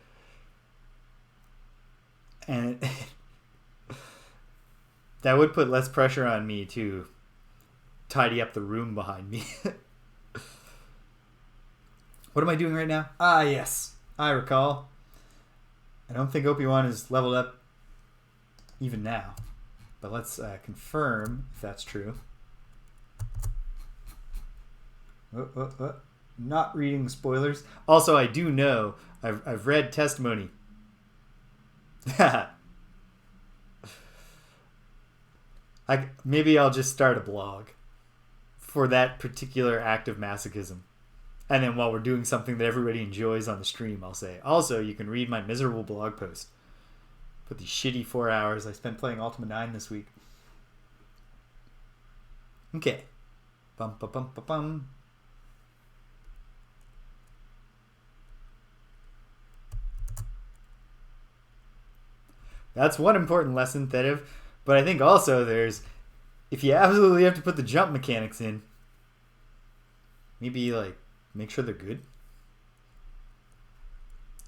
And that would put less pressure on me to tidy up the room behind me. What am I doing right now? Ah, yes. I recall. I don't think Obi-Wan is leveled up even now. But let's confirm if that's true. Not reading spoilers. Also, I do know, I've read testimony. Maybe I'll just start a blog for that particular act of masochism. And then while we're doing something that everybody enjoys on the stream, I'll say, also, you can read my miserable blog post. Put the shitty 4 hours I spent playing Ultima 9 this week. Okay. Bum, bum, bum, bum, bum. That's one important lesson, Thedev. But I think also there's, if you absolutely have to put the jump mechanics in, maybe like make sure they're good.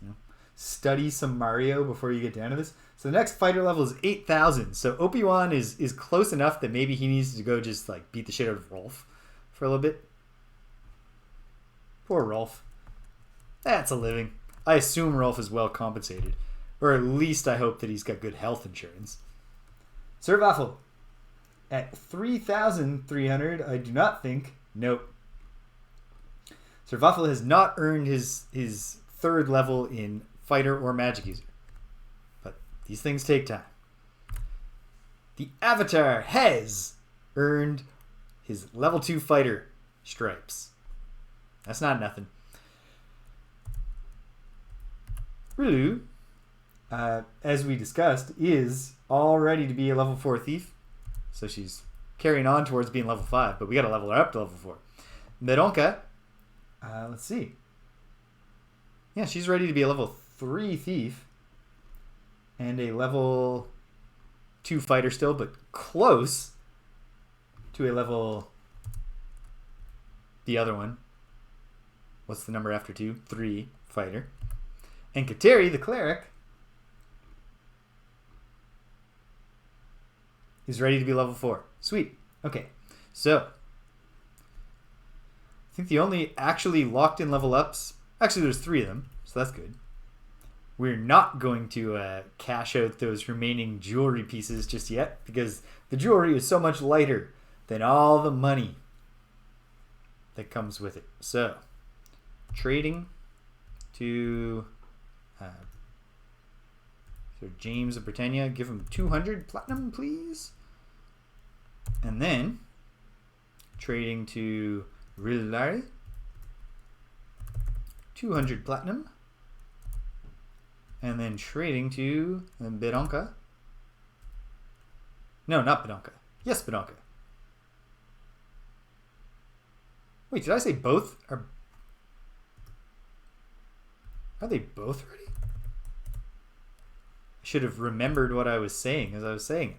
You know, study some Mario before you get down to this. So the next fighter level is 8,000. So Obi-Wan is close enough that maybe he needs to go just like beat the shit out of Rolf for a little bit. Poor Rolf. That's a living. I assume Rolf is well compensated. Or at least I hope that he's got good health insurance. Sir Waffle. At 3,300, I do not think. Nope. Sir Waffle has not earned his third level in fighter or magic user. But these things take time. The Avatar has earned his level 2 fighter stripes. That's not nothing. Rilu, as we discussed, is all ready to be a level 4 thief. So she's carrying on towards being level 5, but we got to level her up to level 4. Meronka, let's see. Yeah, she's ready to be a level 3 thief and a level 2 fighter still, but close to a level, the other one. What's the number after 2? 3 fighter. And Kateri, the cleric, is ready to be level 4. Sweet. Okay. So, I think the only actually locked in level ups, actually there's 3 of them. So so that's good. We're not going to cash out those remaining jewelry pieces just yet because the jewelry is so much lighter than all the money that comes with it. So, trading to Sir James of Britannia. Give him 200 platinum, please. And then trading to Rilulari. 200 platinum. And then trading to Bedonka. No, not Bedonka. Yes, Bedonka. Wait, did I say both? Are they both ready? I should have remembered what I was saying as I was saying it.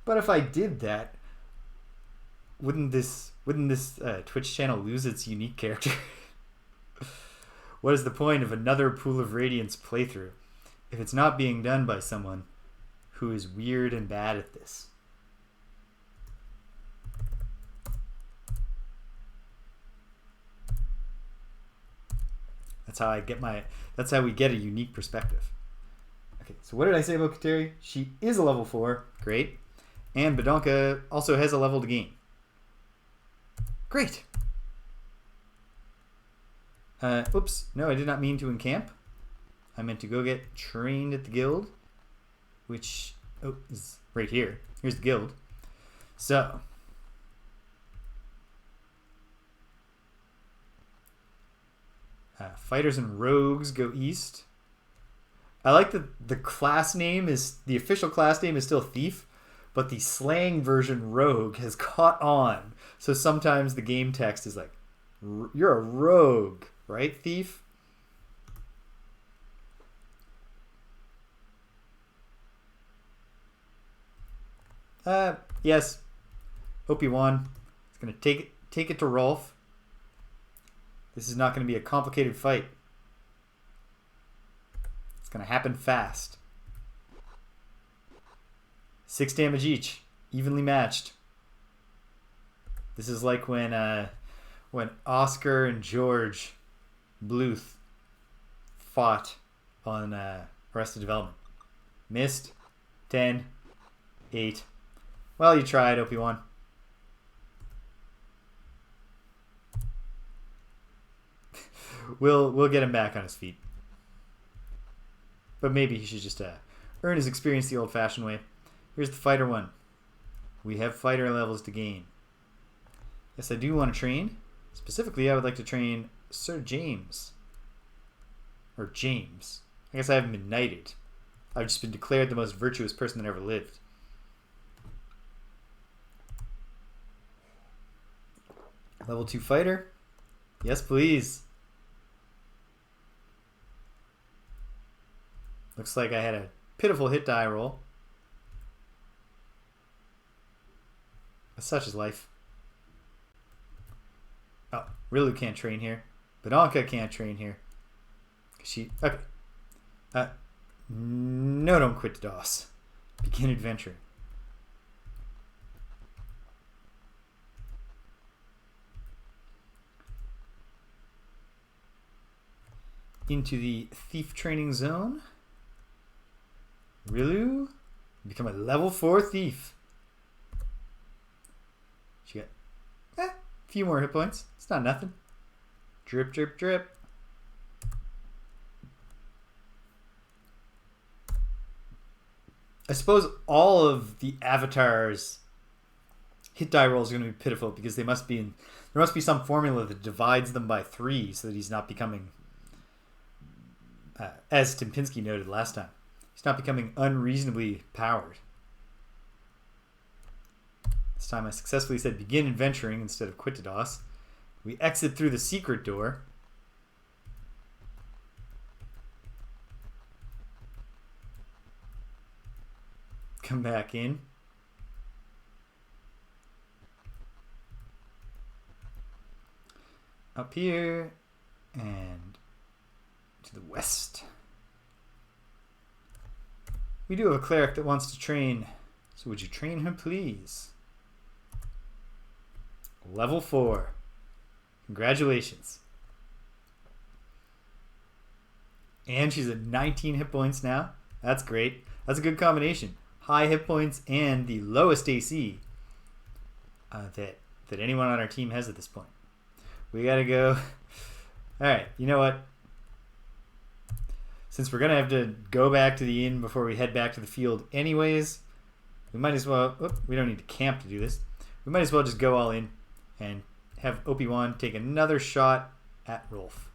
But if I did that, wouldn't this Twitch channel lose its unique character? What is the point of another Pool of Radiance playthrough if it's not being done by someone who is weird and bad at this? That's how we get a unique perspective. Okay, so what did I say about Kateri? She is a level 4. Great. And Bedonka also has a level to gain. Great. Oops. No, I did not mean to encamp. I meant to go get trained at the guild, which is right here. Here's the guild. So, fighters and rogues go east. I like that the class name is, the official class name is still Thief, but the slang version Rogue has caught on. So sometimes the game text is like, you're a rogue, right, Thief? Yes. Hope you won. It's gonna take it to Rolf. This is not gonna be a complicated fight. It's gonna happen fast. 6 damage each, evenly matched. This is like when Oscar and George Bluth fought on Arrested Development. Missed. 10. 8. Well, you tried, hope you won. We'll get him back on his feet. But maybe he should just earn his experience the old-fashioned way. Here's the fighter one. We have fighter levels to gain. Yes, I do want to train. Specifically, I would like to train Sir James. Or James. I guess I haven't been knighted. I've just been declared the most virtuous person that ever lived. Level 2 fighter. Yes, please. Looks like I had a pitiful hit die roll. But such is life. Oh, Rilu can't train here. Bedonka can't train here. Okay. No, don't quit DOS. Begin adventure. Into the thief training zone. Rilu, become a level 4 thief. She got a few more hit points. It's not nothing. Drip, drip, drip. I suppose all of the avatars' hit die rolls are going to be pitiful because there must be some formula that divides them by 3 so that he's not becoming, as Tim Pinsky noted last time, he's not becoming unreasonably powered. This time I successfully said begin adventuring instead of quit to DOS. We exit through the secret door. Come back in. Up here and to the west. We do have a cleric that wants to train, so would you train her, please? Level 4. Congratulations. And she's at 19 hit points now. That's great. That's a good combination. High hit points and the lowest AC that anyone on our team has at this point. We gotta go. Alright, you know what? Since we're gonna have to go back to the inn before we head back to the field anyways, we might as well... we don't need to camp to do this. We might as well just go all in and have Obi-Wan take another shot at Rolf.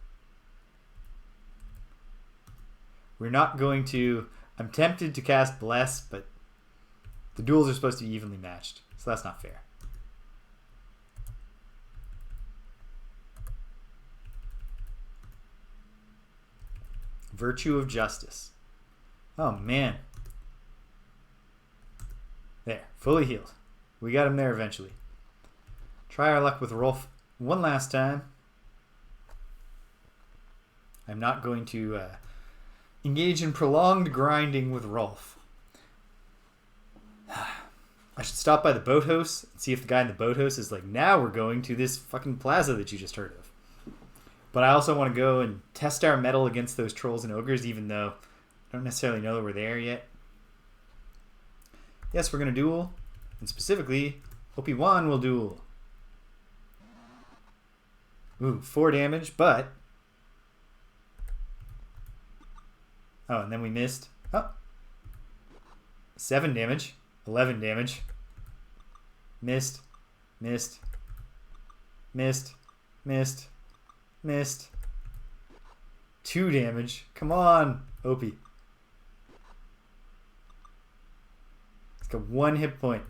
We're not going to... I'm tempted to cast Bless, but the duels are supposed to be evenly matched, so that's not fair. Virtue of Justice. Oh, man. There. Fully healed. We got him there eventually. Try our luck with Rolf one last time. I'm not going to engage in prolonged grinding with Rolf. I should stop by the boathouse and see if the guy in the boathouse is like, now we're going to this fucking plaza that you just heard of. But I also want to go and test our mettle against those trolls and ogres, even though I don't necessarily know that we're there yet. Yes, we're going to duel. And specifically, Obi-Wan will duel. Ooh, 4 damage, but... Oh, and then we missed. Oh. 7 damage. 11 damage. Missed. Missed. Missed. Missed. Missed. 2 damage. Come on, Opie. It's got 1 hit point.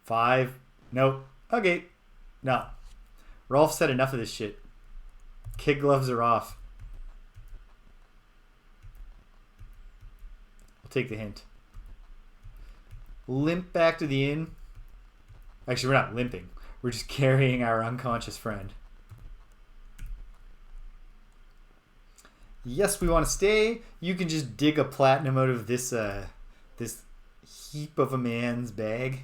5. Nope. Okay. No. Rolf said enough of this shit. Kid gloves are off. We'll take the hint. Limp back to the inn. Actually, we're not limping. We're just carrying our unconscious friend. Yes, we want to stay. You can just dig a platinum out of this this heap of a man's bag.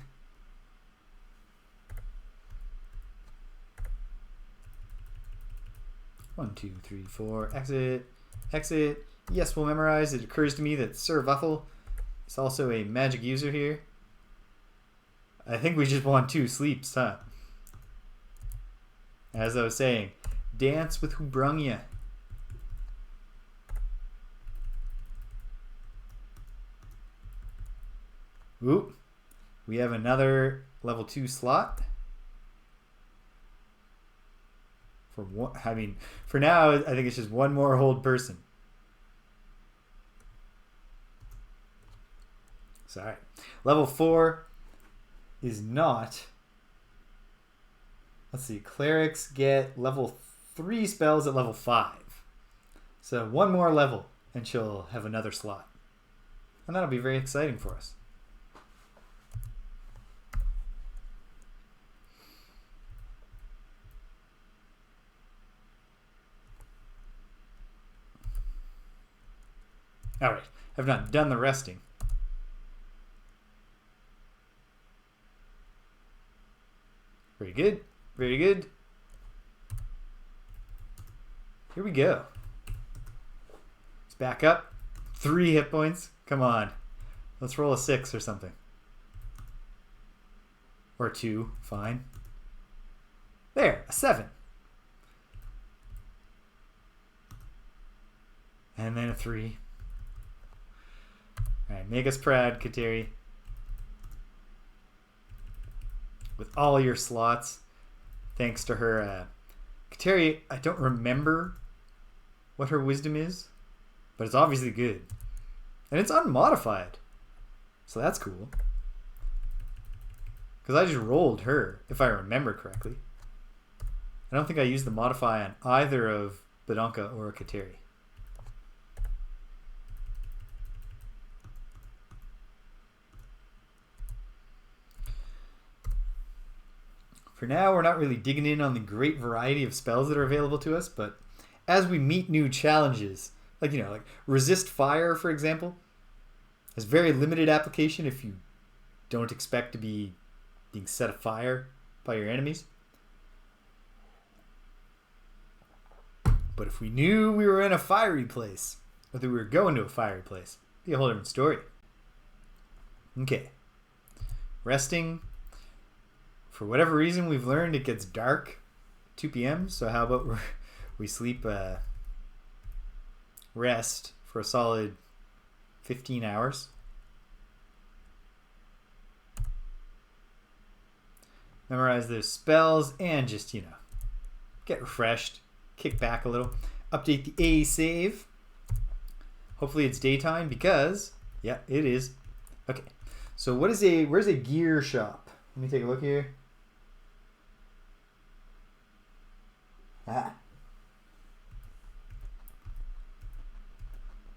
One, two, three, four. Exit. Exit. Yes, we'll memorize. It occurs to me that Sir Vuffle is also a magic user here. I think we just want 2 sleeps, huh? As I was saying, dance with who brung ya. Oop. We have another level 2 slot. For one, I mean, for now, I think it's just one more hold person. Sorry. Level 4 is not... Let's see. Clerics get level 3 spells at level 5. So one more level and she'll have another slot. And that'll be very exciting for us. Alright. I've not done the resting. Very good. Very good. Here we go. Let's back up. 3 hit points. Come on. Let's roll a 6 or something. Or 2. Fine. There. A 7. And then a 3. Alright. Make us proud, Kateri. With all your slots. Thanks to her. Kateri, I don't remember what her wisdom is, but it's obviously good. And it's unmodified. So that's cool. Because I just rolled her, if I remember correctly. I don't think I used the modify on either of Badonka or Kateri. For now, we're not really digging in on the great variety of spells that are available to us, but as we meet new challenges, like, you know, like resist fire, for example, has very limited application if you don't expect to be being set afire by your enemies. But if we knew we were in a fiery place, or that we were going to a fiery place, it'd be a whole different story. Okay. Resting. For whatever reason, we've learned it gets dark 2 p.m. So how about we sleep rest for a solid 15 hours. Memorize those spells and just, get refreshed, kick back a little. Update the A save. Hopefully it's daytime because, yeah, it is. Okay, so where's a gear shop? Let me take a look here.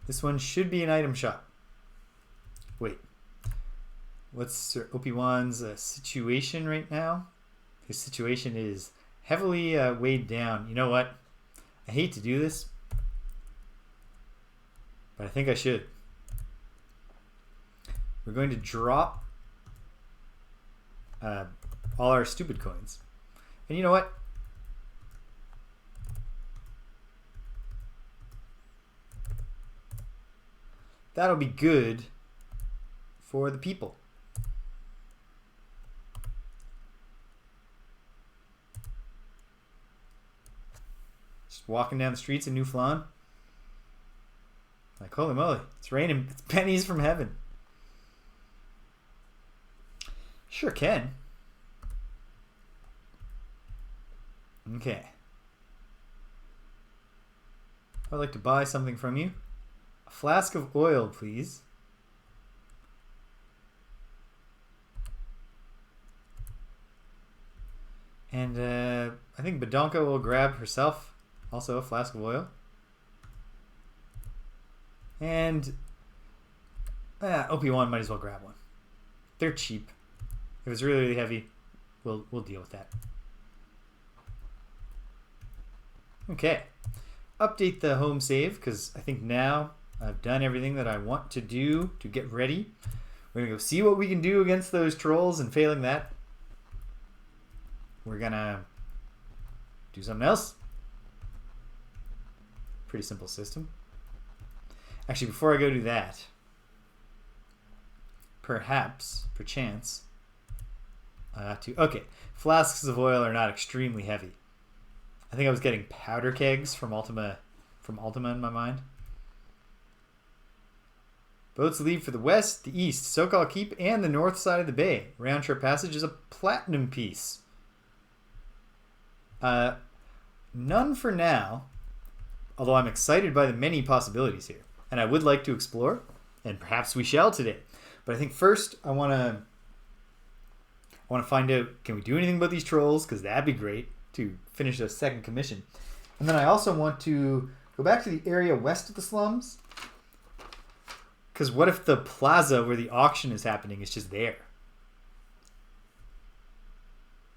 This one should be an item shop. Wait. What's Sir Obi-Wan's situation right now? His situation is heavily weighed down. You know what? I hate to do this, but I think I should. We're going to drop all our stupid coins. And you know what? That'll be good for the people. Just walking down the streets of New Phlan. Like, holy moly, it's raining. It's pennies from heaven. Sure can. Okay. I'd like to buy something from you. A flask of oil, please. And I think Badonka will grab herself also a flask of oil. And Obi-Wan might as well grab one. They're cheap. If it's really, really heavy, we'll deal with that. Okay. Update the home save because I think now I've done everything that I want to do to get ready. We're going to go see what we can do against those trolls, and failing that, we're going to do something else. Pretty simple system. Actually, before I go do that, perchance, okay, flasks of oil are not extremely heavy. I think I was getting powder kegs from Ultima in my mind. Boats leave for the west, the east, Sokal Keep, and the north side of the bay. Round trip passage is a platinum piece. None for now, although I'm excited by the many possibilities here. And I would like to explore, and perhaps we shall today. But I think first I want to find out, can we do anything about these trolls? Because that'd be great to finish a second commission. And then I also want to go back to the area west of the slums. Because what if the plaza where the auction is happening is just there?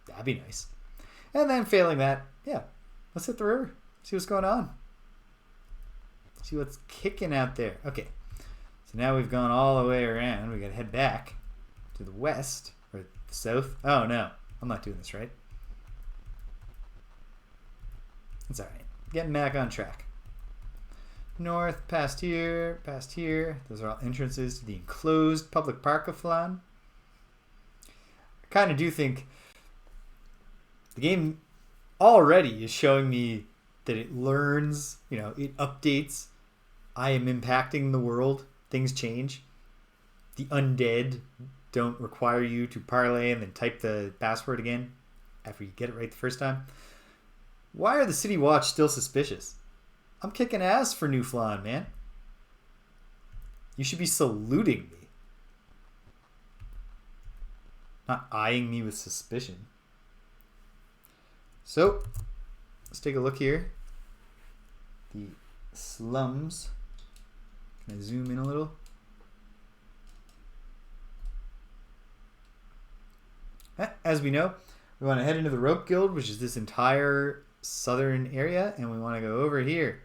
That'd be nice. And then failing that, yeah, let's hit the river. See what's going on. See what's kicking out there. Okay, so now we've gone all the way around. We got to head back to the west or the south. Oh no, I'm not doing this right. It's all right. Getting back on track. North, past here, past here. Those are all entrances to the enclosed public park of Phlan. I kind of do think the game already is showing me that it learns, it updates. I am impacting the world. Things change. The undead don't require you to parlay and then type the password again after you get it right the first time. Why are the City Watch still suspicious? I'm kicking ass for New Phlan, man. You should be saluting me. Not eyeing me with suspicion. So, let's take a look here. The slums. Can I zoom in a little? As we know, we want to head into the Rope Guild, which is this entire southern area, and we want to go over here.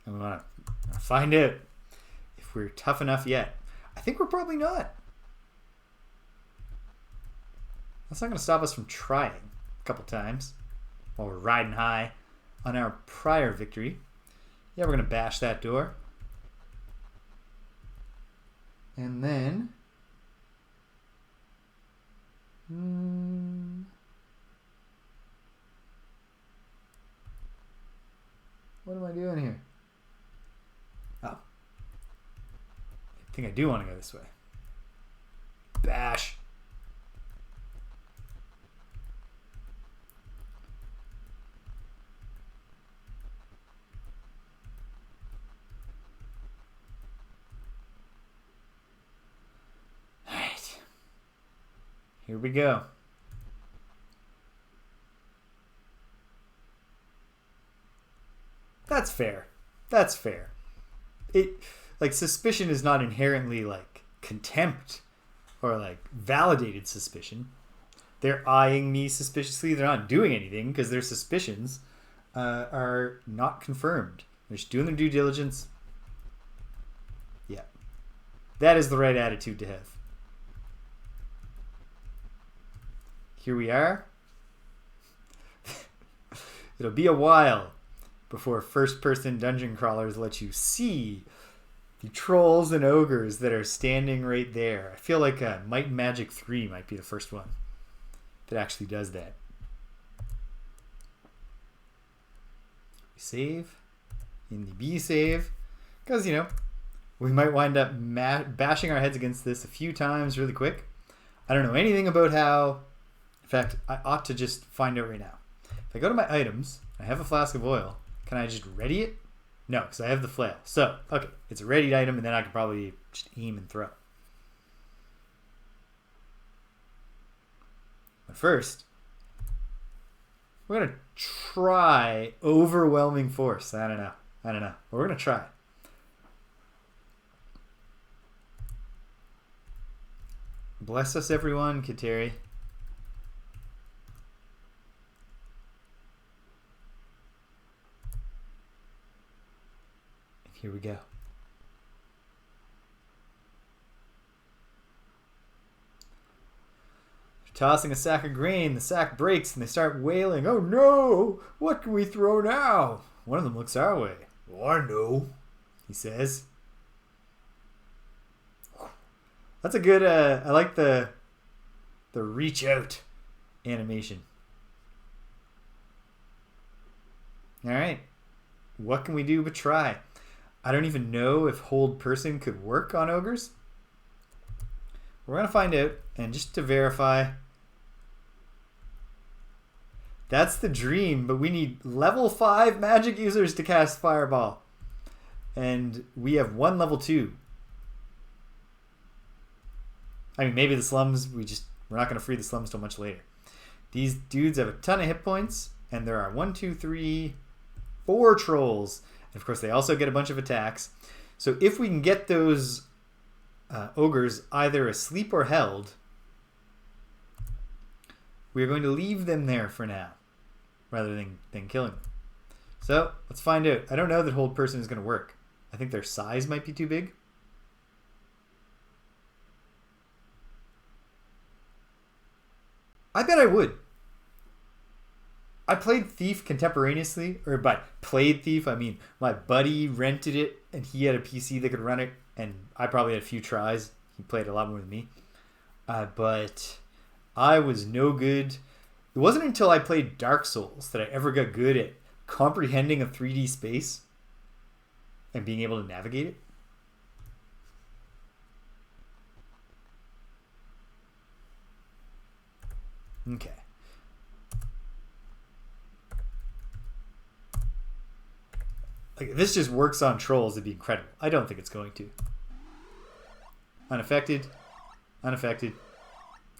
And we want to find out if we're tough enough yet. I think we're probably not. That's not going to stop us from trying a couple times while we're riding high on our prior victory. Yeah, we're going to bash that door. And then... what am I doing here? Oh. I think I do want to go this way. Bash. Alright. Here we go. That's fair. That's fair. Like, suspicion is not inherently like contempt or like validated suspicion. They're eyeing me suspiciously. They're not doing anything because their suspicions are not confirmed. They're just doing their due diligence. Yeah. That is the right attitude to have. Here we are. It'll be a while before first-person dungeon crawlers let you see the trolls and ogres that are standing right there. I feel like Might and Magic 3 might be the first one that actually does that. We save in the B save because, you know, we might wind up bashing our heads against this a few times really quick. I don't know anything about how... In fact, I ought to just find out right now. If I go to my items, I have a flask of oil. Can I just ready it? No, because I have the flail. So, okay, it's a readied item, and then I can probably just aim and throw. But first, we're going to try overwhelming force. I don't know. But we're going to try. Bless us, everyone, Kateri. Here we go. Tossing a sack of grain, the sack breaks and they start wailing. Oh no! What can we throw now? One of them looks our way. Oh, I know, he says. That's a good, I like the reach out animation. Alright. What can we do but try? I don't even know if hold person could work on ogres. We're going to find out, and just to verify, that's the dream, but we need level 5 magic users to cast Fireball. And we have one level 2. I mean, maybe the slums, we're not going to free the slums till much later. These dudes have a ton of hit points, and there are 1, 2, 3, 4 trolls. And of course, they also get a bunch of attacks. So if we can get those ogres either asleep or held, we're going to leave them there for now, rather than killing them. So let's find out. I don't know that hold person is going to work. I think their size might be too big. I bet I would. I played Thief contemporaneously, or by played Thief, I mean my buddy rented it and he had a PC that could run it, and I probably had a few tries. He played a lot more than me. But I was no good. It wasn't until I played Dark Souls that I ever got good at comprehending a 3D space and being able to navigate it. Okay. Like, if this just works on trolls, it'd be incredible. I don't think it's going to. Unaffected. Unaffected.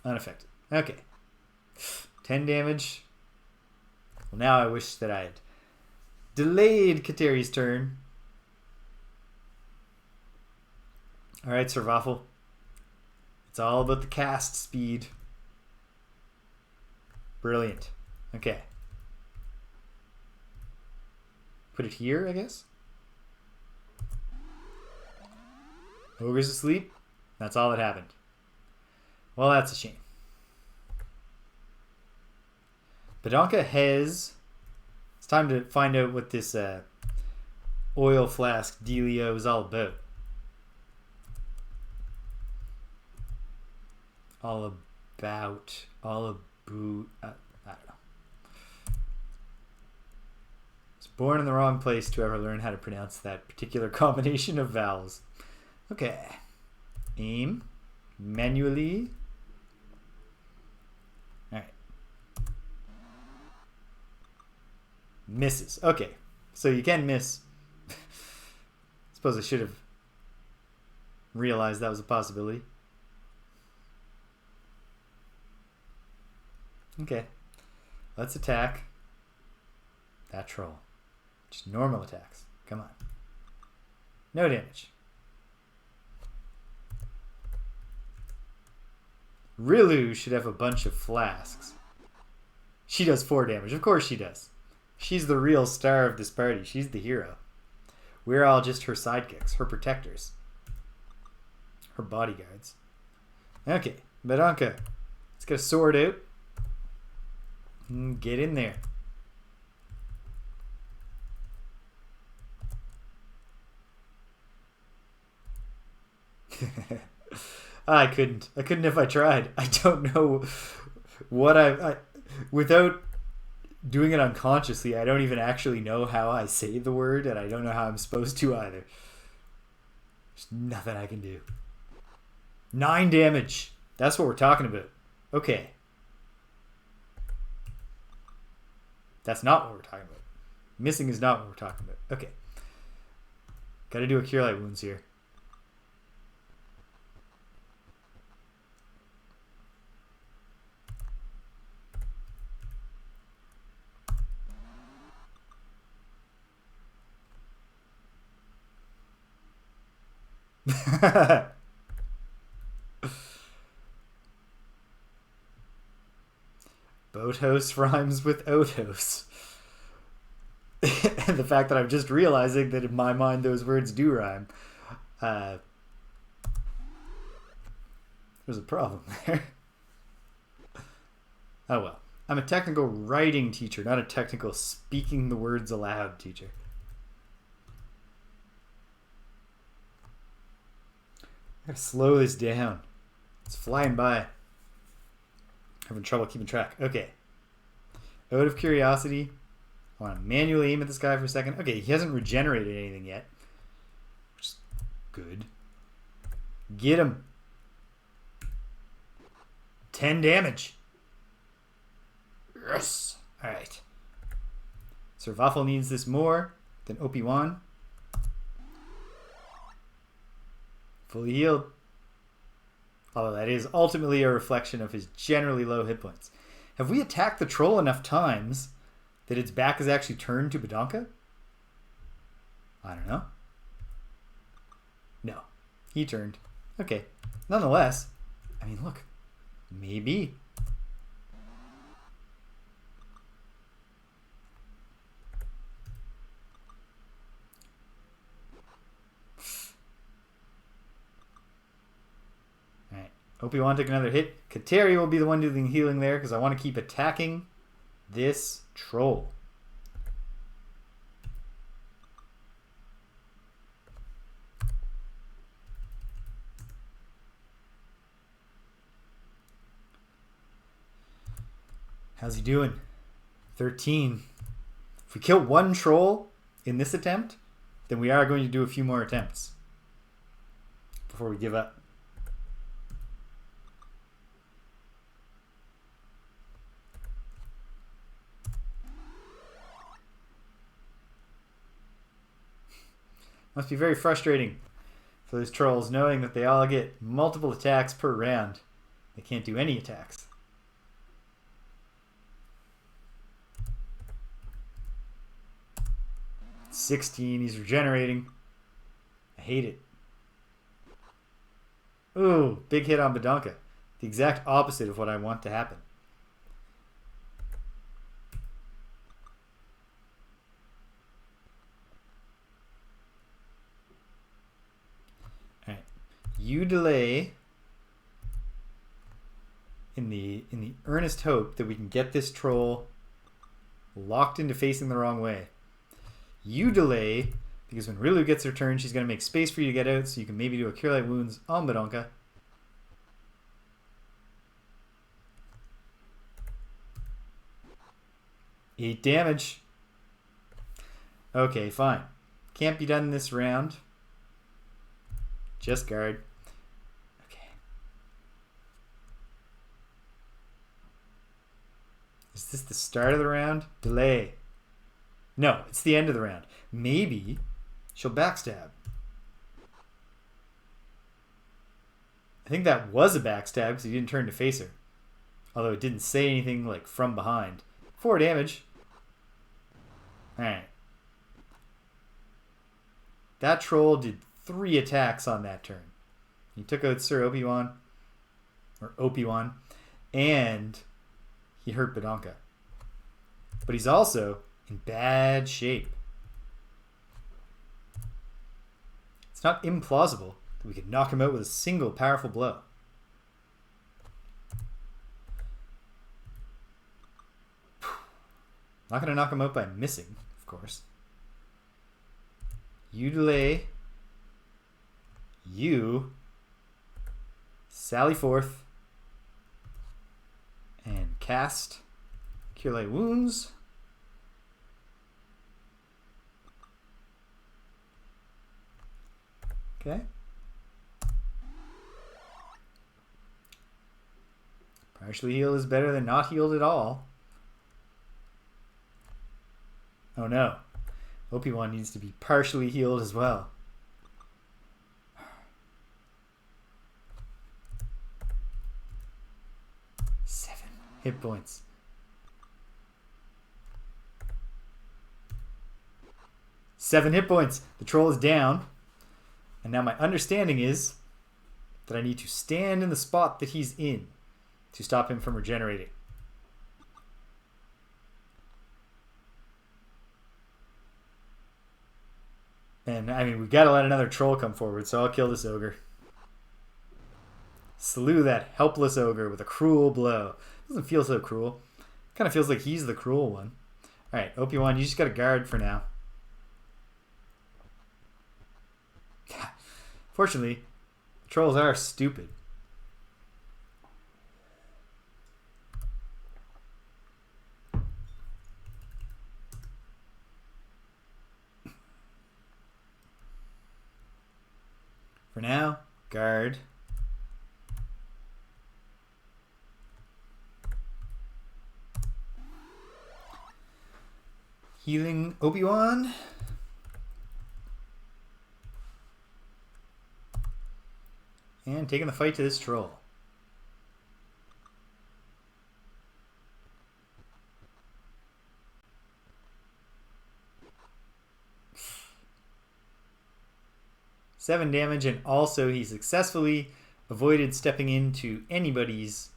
Unaffected. Okay. 10 damage. Well, now I wish that I had delayed Kateri's turn. Alright, Servaffle. It's all about the cast speed. Brilliant. Okay. Put it here, I guess. Ogre's asleep. That's all that happened. Well, that's a shame. Badonka has... It's time to find out what this oil flask dealio is all about. All about. I don't know. Was born in the wrong place to ever learn how to pronounce that particular combination of vowels. Okay. Aim. Manually. Alright. Misses. Okay. So you can miss. Suppose I should have realized that was a possibility. Okay. Let's attack that troll. Just normal attacks. Come on. No damage. Rilu should have a bunch of flasks. She does 4 damage. Of course she does. She's the real star of this party. She's the hero. We're all just her sidekicks, her protectors, her bodyguards. Okay, Bedanka. Let's get a sword out. Get in there. I couldn't if I tried. I don't know what I without doing it unconsciously, I don't even actually know how I say the word, and I don't know how I'm supposed to either. There's nothing I can do. 9 damage. That's what we're talking about. Okay. That's not what we're talking about. Missing is not what we're talking about. Okay. Gotta do a Cure Light Wounds here. Boathouse rhymes with outhouse. And the fact that I'm just realizing that in my mind those words do rhyme. There's a problem there. Oh well. I'm a technical writing teacher, not a technical speaking the words aloud teacher. I gotta slow this down. It's flying by. Having trouble keeping track. Okay. Out of curiosity, I want to manually aim at this guy for a second. Okay, he hasn't regenerated anything yet. Which is good. Get him. 10 damage. Yes. Alright. Sir Waffle needs this more than OP1. Fully healed. Although that is ultimately a reflection of his generally low hit points. Have we attacked the troll enough times that its back is actually turned to Bedanka? I don't know. No. He turned. Okay. Nonetheless, I mean, look. Maybe. OP1 took another hit. Kateri will be the one doing healing there because I want to keep attacking this troll. How's he doing? 13. If we kill one troll in this attempt, then we are going to do a few more attempts before we give up. Must be very frustrating for those trolls knowing that they all get multiple attacks per round. They can't do any attacks. $16, he's regenerating. I hate it. Ooh, big hit on Bedanka. The exact opposite of what I want to happen. You delay in the earnest hope that we can get this troll locked into facing the wrong way. You delay, because when Rilu gets her turn, she's going to make space for you to get out, so you can maybe do a Cure Light Wounds on Badonka. Eight damage. Okay, fine. Can't be done this round. Just guard. Okay. Is this the start of the round? Delay. No, it's the end of the round. Maybe she'll backstab. I think that was a backstab because he didn't turn to face her. Although it didn't say anything like from behind. 4 damage. Alright. That troll did 3 attacks on that turn. He took out Sir Obi-Wan. Or Obi-Wan. And he hurt Badonka. But he's also in bad shape. It's not implausible that we could knock him out with a single powerful blow. Not going to knock him out by missing, of course. You delay. You sally forth and cast Cure Light Wounds. Okay. Partially healed is better than not healed at all. Oh no. Obi-Wan needs to be partially healed as well. Seven hit points. Seven hit points. The troll is down. And now my understanding is that I need to stand in the spot that he's in to stop him from regenerating. And, I mean, we've got to let another troll come forward, so I'll kill this ogre. Slew that helpless ogre with a cruel blow. Doesn't feel so cruel. Kind of feels like he's the cruel one. Alright, Obi-Wan, you just got to guard for now. Fortunately, trolls are stupid. For now, guard. Healing Obi-Wan. And taking the fight to this troll. Seven damage, and also he successfully avoided stepping into anybody's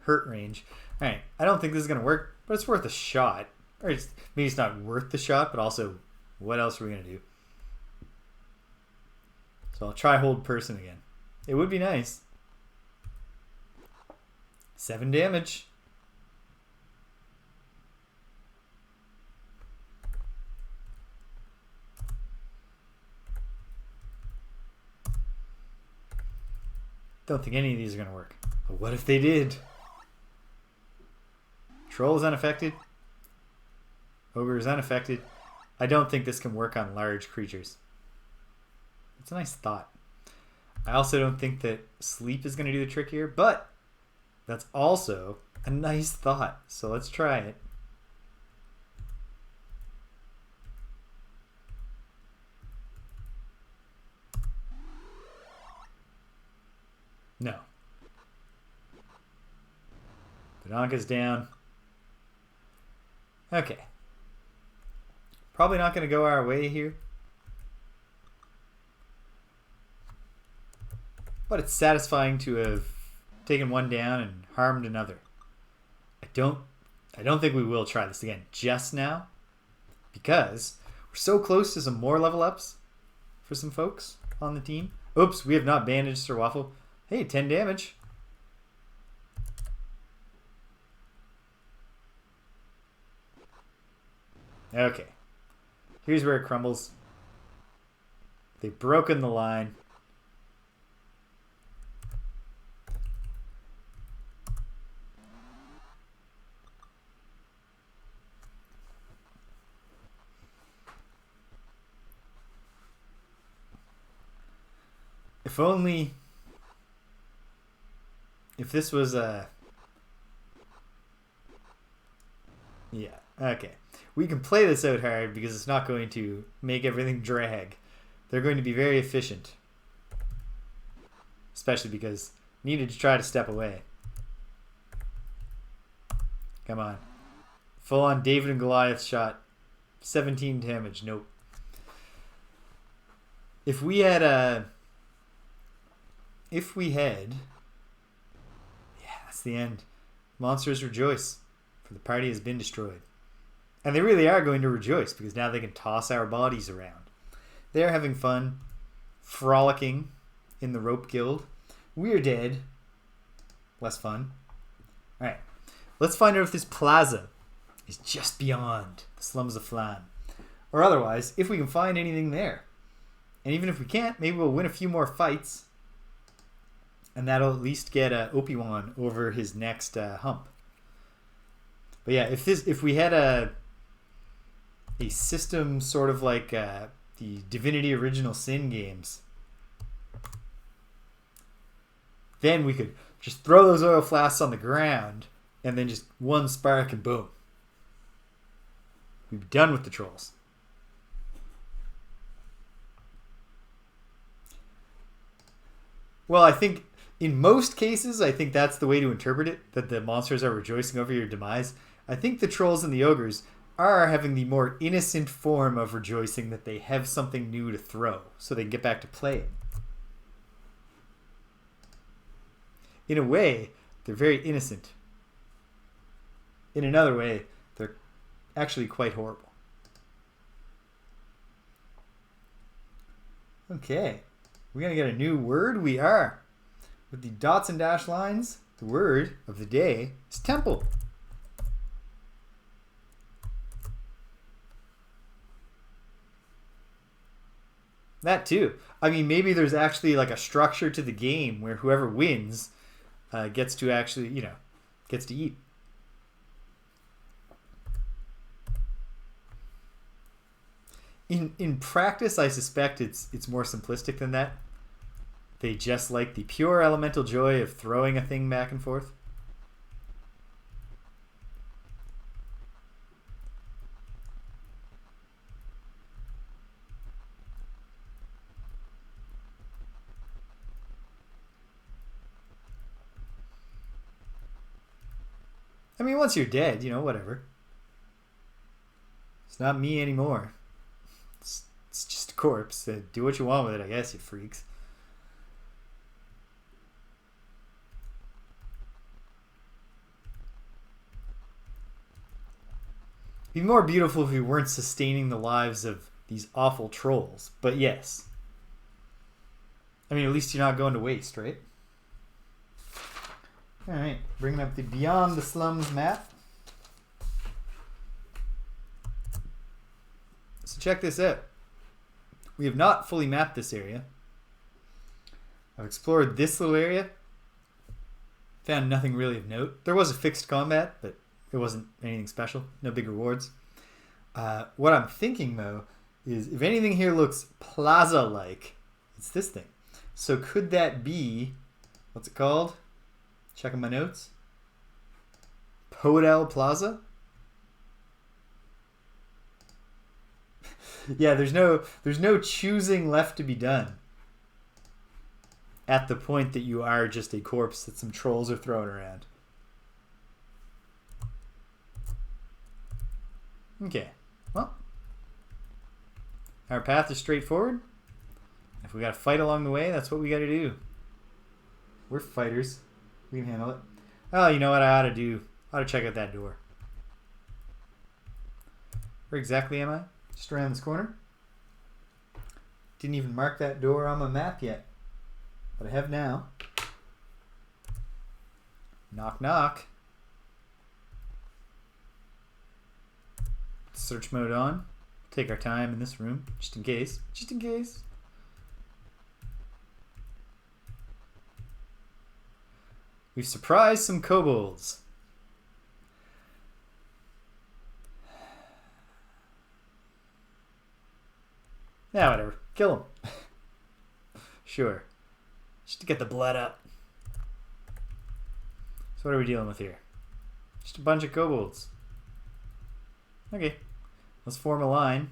hurt range. Alright, I don't think this is going to work, but it's worth a shot. Or maybe it's not worth the shot, but also, what else are we going to do? So I'll try hold person again. It would be nice. 7 damage. Don't think any of these are going to work. But what if they did? Troll is unaffected. Ogre is unaffected. I don't think this can work on large creatures. It's a nice thought. I also don't think that sleep is going to do the trick here, but that's also a nice thought. So let's try it. No. Badonka's down. Okay. Probably not going to go our way here. But it's satisfying to have taken one down and harmed another. I don't think we will try this again just now, because we're so close to some more level ups for some folks on the team. Oops, we have not bandaged Sir Waffle. Hey, 10 damage. Okay. Here's where it crumbles. They've broken the line. If only... If this was a... Yeah, okay. We can play this out hard because it's not going to make everything drag. They're going to be very efficient. Especially because needed to try to step away. Come on. Full on David and Goliath shot. 17 damage. Nope. If we had a... If we had... Yeah, that's the end. Monsters rejoice, for the party has been destroyed. And they really are going to rejoice, because now they can toss our bodies around. They're having fun, frolicking in the rope guild. We're dead. Less fun. Alright, let's find out if this plaza is just beyond the slums of Phlan. Or otherwise, if we can find anything there. And even if we can't, maybe we'll win a few more fights. And that'll at least get Obi-Wan over his next hump. But yeah, if we had a system sort of like the Divinity Original Sin games, then we could just throw those oil flasks on the ground and then just one spark and boom. We'd be done with the trolls. Well, I think in most cases, I think that's the way to interpret it, that the monsters are rejoicing over your demise. I think the trolls and the ogres are having the more innocent form of rejoicing that they have something new to throw, so they can get back to playing. In a way, they're very innocent. In another way, they're actually quite horrible. Okay, we're going to get a new word. We are. With the dots and dash lines, the word of the day is temple. That too. I mean, maybe there's actually like a structure to the game where whoever wins gets to actually, gets to eat. In practice, I suspect it's more simplistic than that. They just like the pure elemental joy of throwing a thing back and forth. I mean, once you're dead, whatever. It's not me anymore. It's just a corpse. Do what you want with it, I guess, you freaks. It'd be more beautiful if we weren't sustaining the lives of these awful trolls. But yes. I mean, at least you're not going to waste, right? Alright, bringing up the Beyond the Slums map. So check this out. We have not fully mapped this area. I've explored this little area. Found nothing really of note. There was a fixed combat, but it wasn't anything special. No big rewards. What I'm thinking, though, is if anything here looks plaza-like, it's this thing. So could that be... What's it called? Checking my notes. Podel Plaza? Yeah, there's no choosing left to be done. At the point that you are just a corpse that some trolls are throwing around. Okay, well, our path is straightforward. If we got to fight along the way, that's what we got to do. We're fighters. We can handle it. Oh, you know what I ought to do? I ought to check out that door. Where exactly am I? Just around this corner. Didn't even mark that door on my map yet. But I have now. Knock, knock. search mode on. Take our time in this room, just in case. Just in case. We've surprised some kobolds. Yeah, whatever. Kill them. Sure. Just to get the blood up. So what are we dealing with here? Just a bunch of kobolds. Okay. Let's form a line.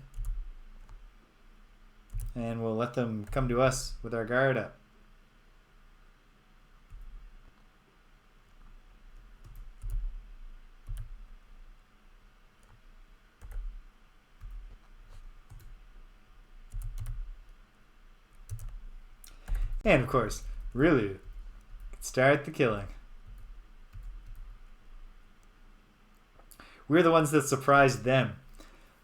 And we'll let them come to us with our guard up. And of course, Rilu can start the killing. We're the ones that surprised them.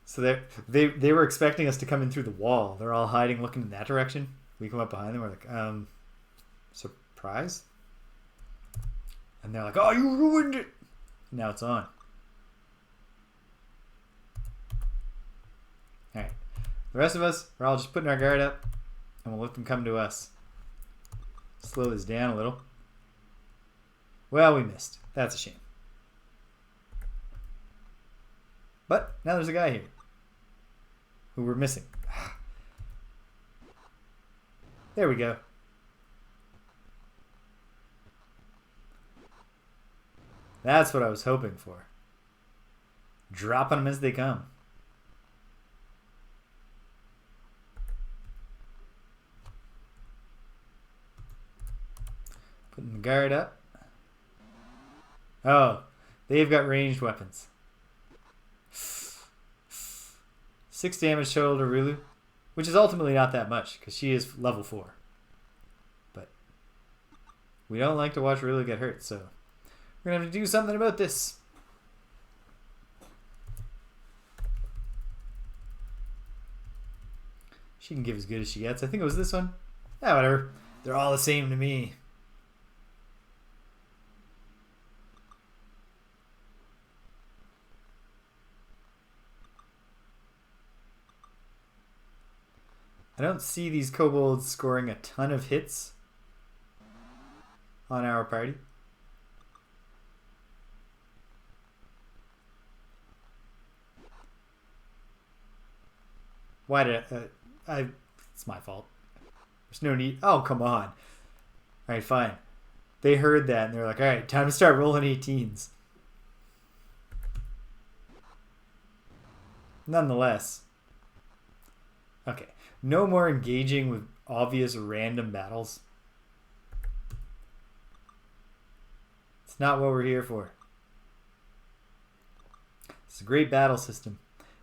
So they were expecting us to come in through the wall. They're all hiding, looking in that direction. We come up behind them. We're like, surprise? And they're like, oh, you ruined it. Now it's on. All right. The rest of us, we're all just putting our guard up, and we'll let them come to us. Slow this down a little. Well, we missed. That's a shame. But now there's a guy here who we're missing. There we go. That's what I was hoping for. Dropping them as they come. Putting the guard up. Oh, they've got ranged weapons. 6 damage total to Rilu, which is ultimately not that much because she is level 4. But we don't like to watch Rilu get hurt, so we're going to have to do something about this. She can give as good as she gets. I think it was this one. Ah, whatever. They're all the same to me. I don't see these kobolds scoring a ton of hits on our party. Why did it's my fault. There's no need. Oh, come on. All right, fine. They heard that and they're like, all right, time to start rolling 18s. Nonetheless. Okay. No more engaging with obvious random battles. It's not what we're here for. It's a great battle system,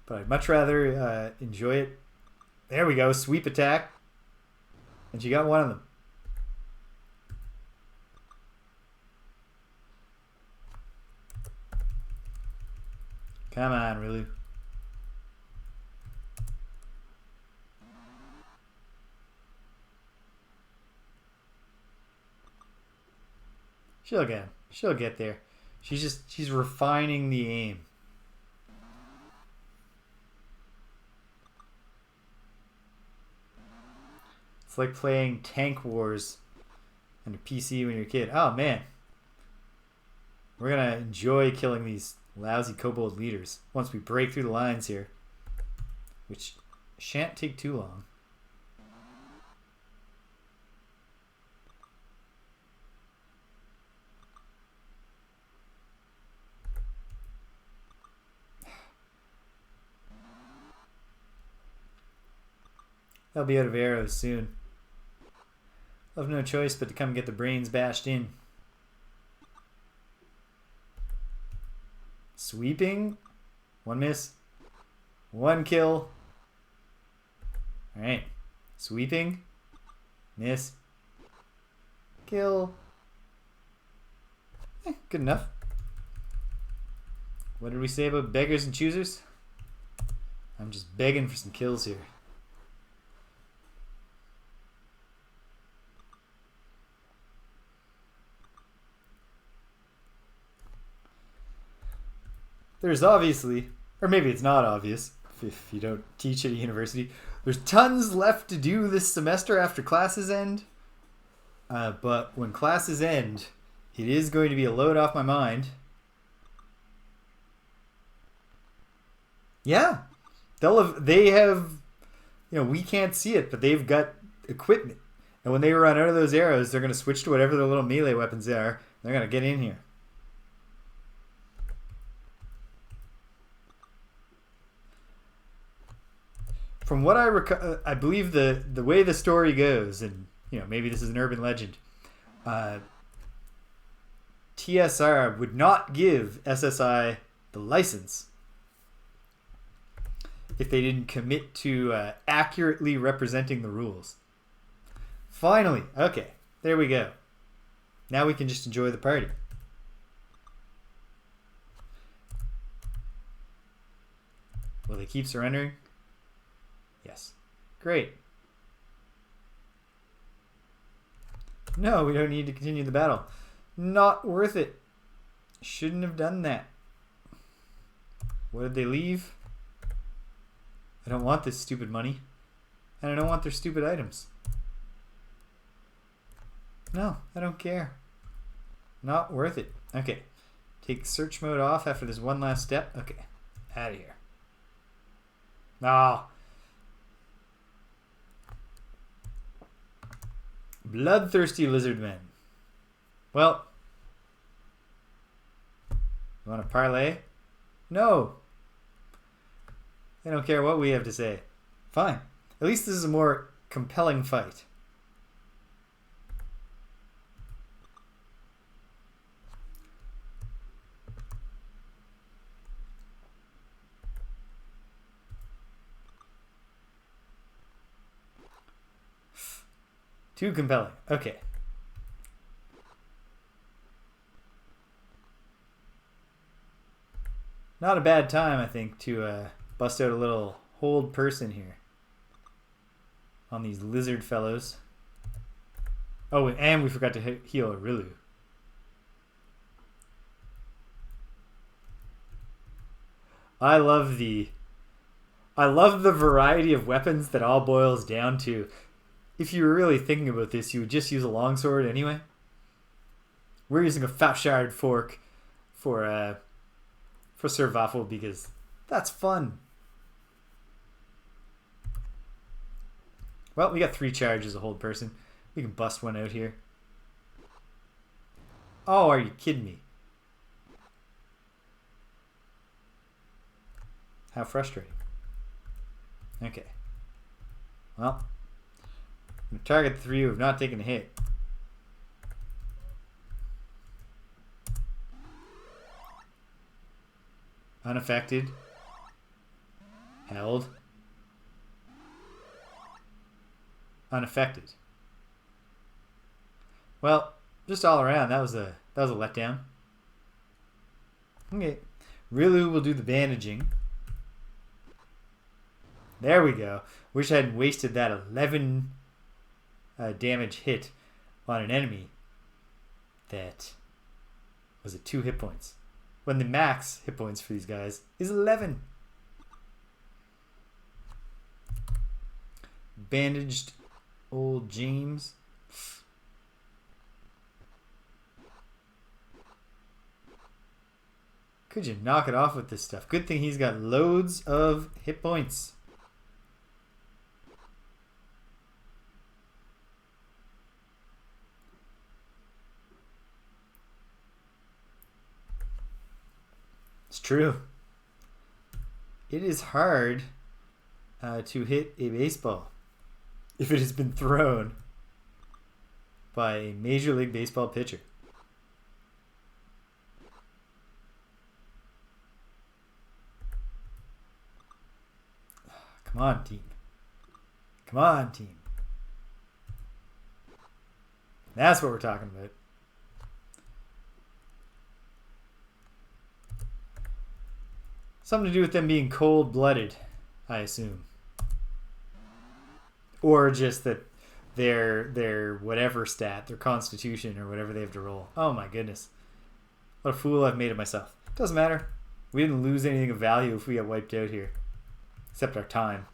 but I'd much rather enjoy it. There we go, sweep attack. And she got one of them. Come on, really. She'll get him. She'll get there. She's refining the aim. It's like playing Tank Wars on a PC when you're a kid. Oh man. We're gonna enjoy killing these lousy kobold leaders once we break through the lines here. Which shan't take too long. They'll be out of arrows soon. I'll have no choice but to come get the brains bashed in. Sweeping. 1 miss. 1 kill. Alright. Sweeping. Miss. Kill. Good enough. What did we say about beggars and choosers? I'm just begging for some kills here. There's obviously Or maybe it's not obvious if you don't teach at a university. There's tons left to do this semester after classes end. But when classes end, it is going to be a load off my mind. Yeah. They have, we can't see it, but they've got equipment. And when they run out of those arrows, they're going to switch to whatever their little melee weapons are. They're going to get in here. From what I believe the way the story goes, and maybe this is an urban legend, TSR would not give SSI the license if they didn't commit to accurately representing the rules. Finally, okay, there we go. Now we can just enjoy the party. Will they keep surrendering? Yes. Great. No, we don't need to continue the battle. Not worth it. Shouldn't have done that. What did they leave? I don't want this stupid money. And I don't want their stupid items. No, I don't care. Not worth it. Okay. Take search mode off after this one last step. Okay. Out of here. Ah. Bloodthirsty Lizardmen. Well. You want to parlay? No. They don't care what we have to say. Fine. At least this is a more compelling fight. Too compelling. Okay. Not a bad time, I think, to bust out a little hold person here on these lizard fellows. Oh, and we forgot to heal Rilu. I love the variety of weapons that all boils down to. If you were really thinking about this, you would just use a longsword anyway. We're using a Fafshard fork for Survival because that's fun. Well, we got 3 charges a hold person. We can bust one out here. Oh, are you kidding me? How frustrating. Okay. Well, I'm going to target the 3 who have not taken a hit. Unaffected. Held. Unaffected. Well, just all around, that was a letdown. Okay. Rilu will do the bandaging. There we go. Wish I hadn't wasted that 11 damage hit on an enemy that was at 2 hit points. When the max hit points for these guys is 11. Bandaged old James. Could you knock it off with this stuff? Good thing he's got loads of hit points. It's true. It is hard to hit a baseball if it has been thrown by a Major League Baseball pitcher. Come on, team. Come on, team. That's what we're talking about. Something to do with them being cold-blooded, I assume. Or just that their whatever stat, their constitution or whatever they have to roll. Oh my goodness. What a fool I've made of myself. Doesn't matter. We didn't lose anything of value if we got wiped out here. Except our time.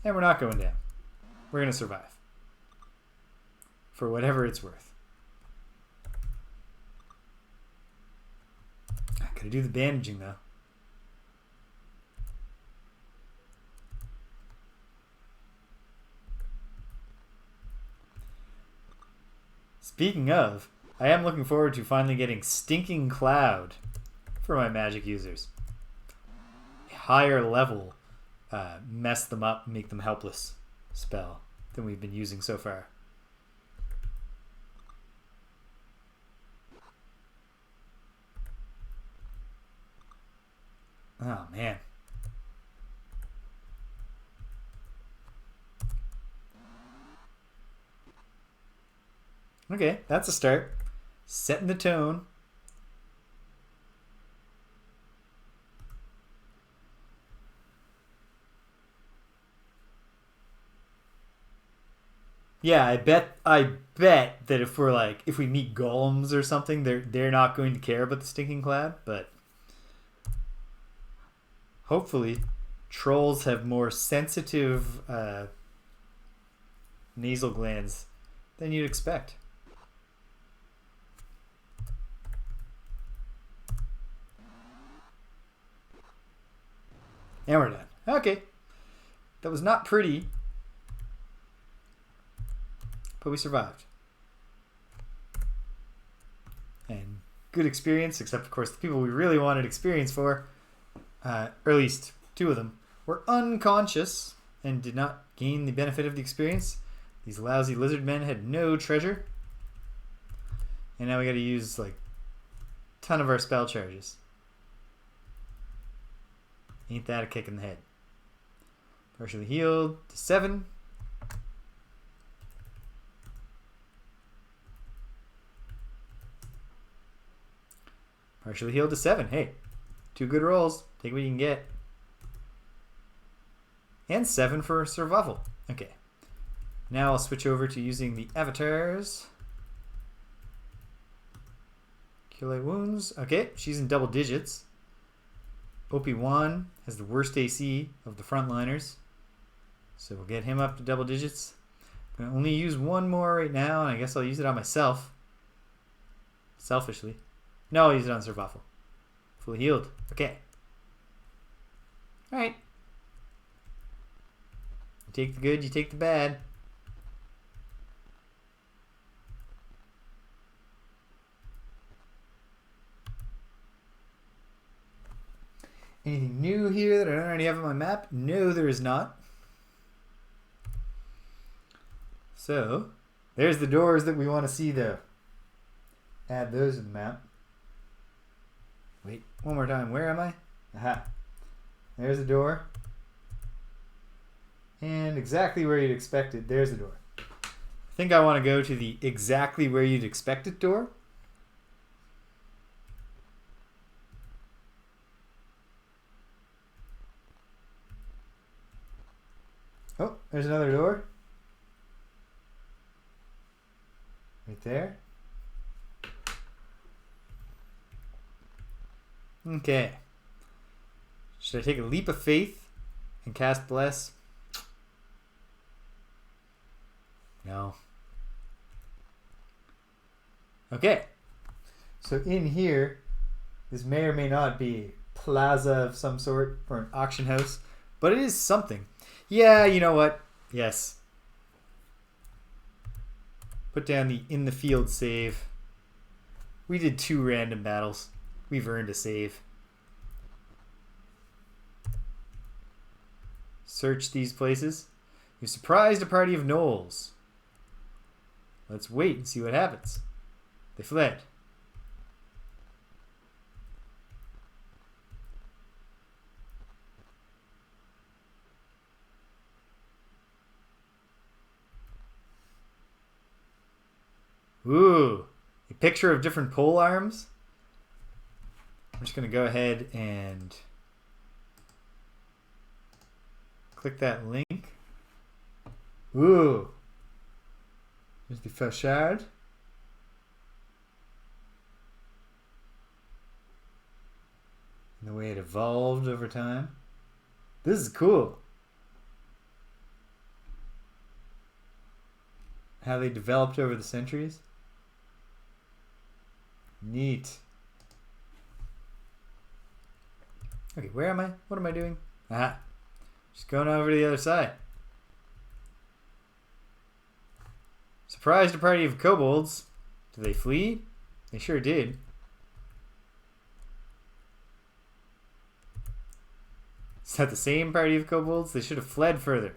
And we're not going down. We're going to survive. For whatever it's worth. I gotta do the bandaging though. Speaking of, I am looking forward to finally getting Stinking Cloud for my magic users. A higher level mess them up, make them helpless spell than we've been using so far. Oh man. Okay, that's a start. Setting the tone. Yeah, I bet that if we meet golems or something, they're not going to care about the Stinking Cloud, but hopefully trolls have more sensitive nasal glands than you'd expect. And we're done. Okay. That was not pretty, but we survived. And good experience, except of course the people we really wanted experience for, or at least two of them, were unconscious and did not gain the benefit of the experience. These lousy Lizardmen had no treasure. And now we gotta use like a ton of our spell charges. Ain't that a kick in the head? Partially healed to 7. Partially healed to 7. Hey, 2 good rolls. Take what you can get. And 7 for survival. Okay. Now I'll switch over to using the avatars. Kill 8 wounds. Okay, she's in double digits. OP1 has the worst AC of the frontliners. So we'll get him up to double digits. I'm going to only use 1 more right now, and I guess I'll use it on myself. Selfishly. No, I'll use it on survival. Fully healed. Okay. Alright. You take the good, you take the bad. Anything new here that I don't already have on my map? No, there is not. So, there's the doors that we want to see though. Add those to the map. Wait, one more time. Where am I? Aha. There's the door. And exactly where you'd expect it. There's the door. I think I want to go to the exactly where you'd expect it door. Oh, there's another door. Right there. Okay. Should I take a leap of faith and cast Bless? No. Okay. So in here, this may or may not be a plaza of some sort or an auction house, but it is something. Yeah, you know what? Yes. Put down the in the field save. We did 2 random battles. We've earned a save. Search these places. You surprised a party of gnolls. Let's wait and see what happens. They fled. Ooh, a picture of different pole arms. I'm just going to go ahead and click that link. Ooh. There's the facade. And the way it evolved over time. This is cool. How they developed over the centuries. Neat. Okay, where am I? What am I doing? Aha. Just going over to the other side. Surprised a party of kobolds. Did they flee? They sure did. Is that the same party of kobolds? They should have fled further.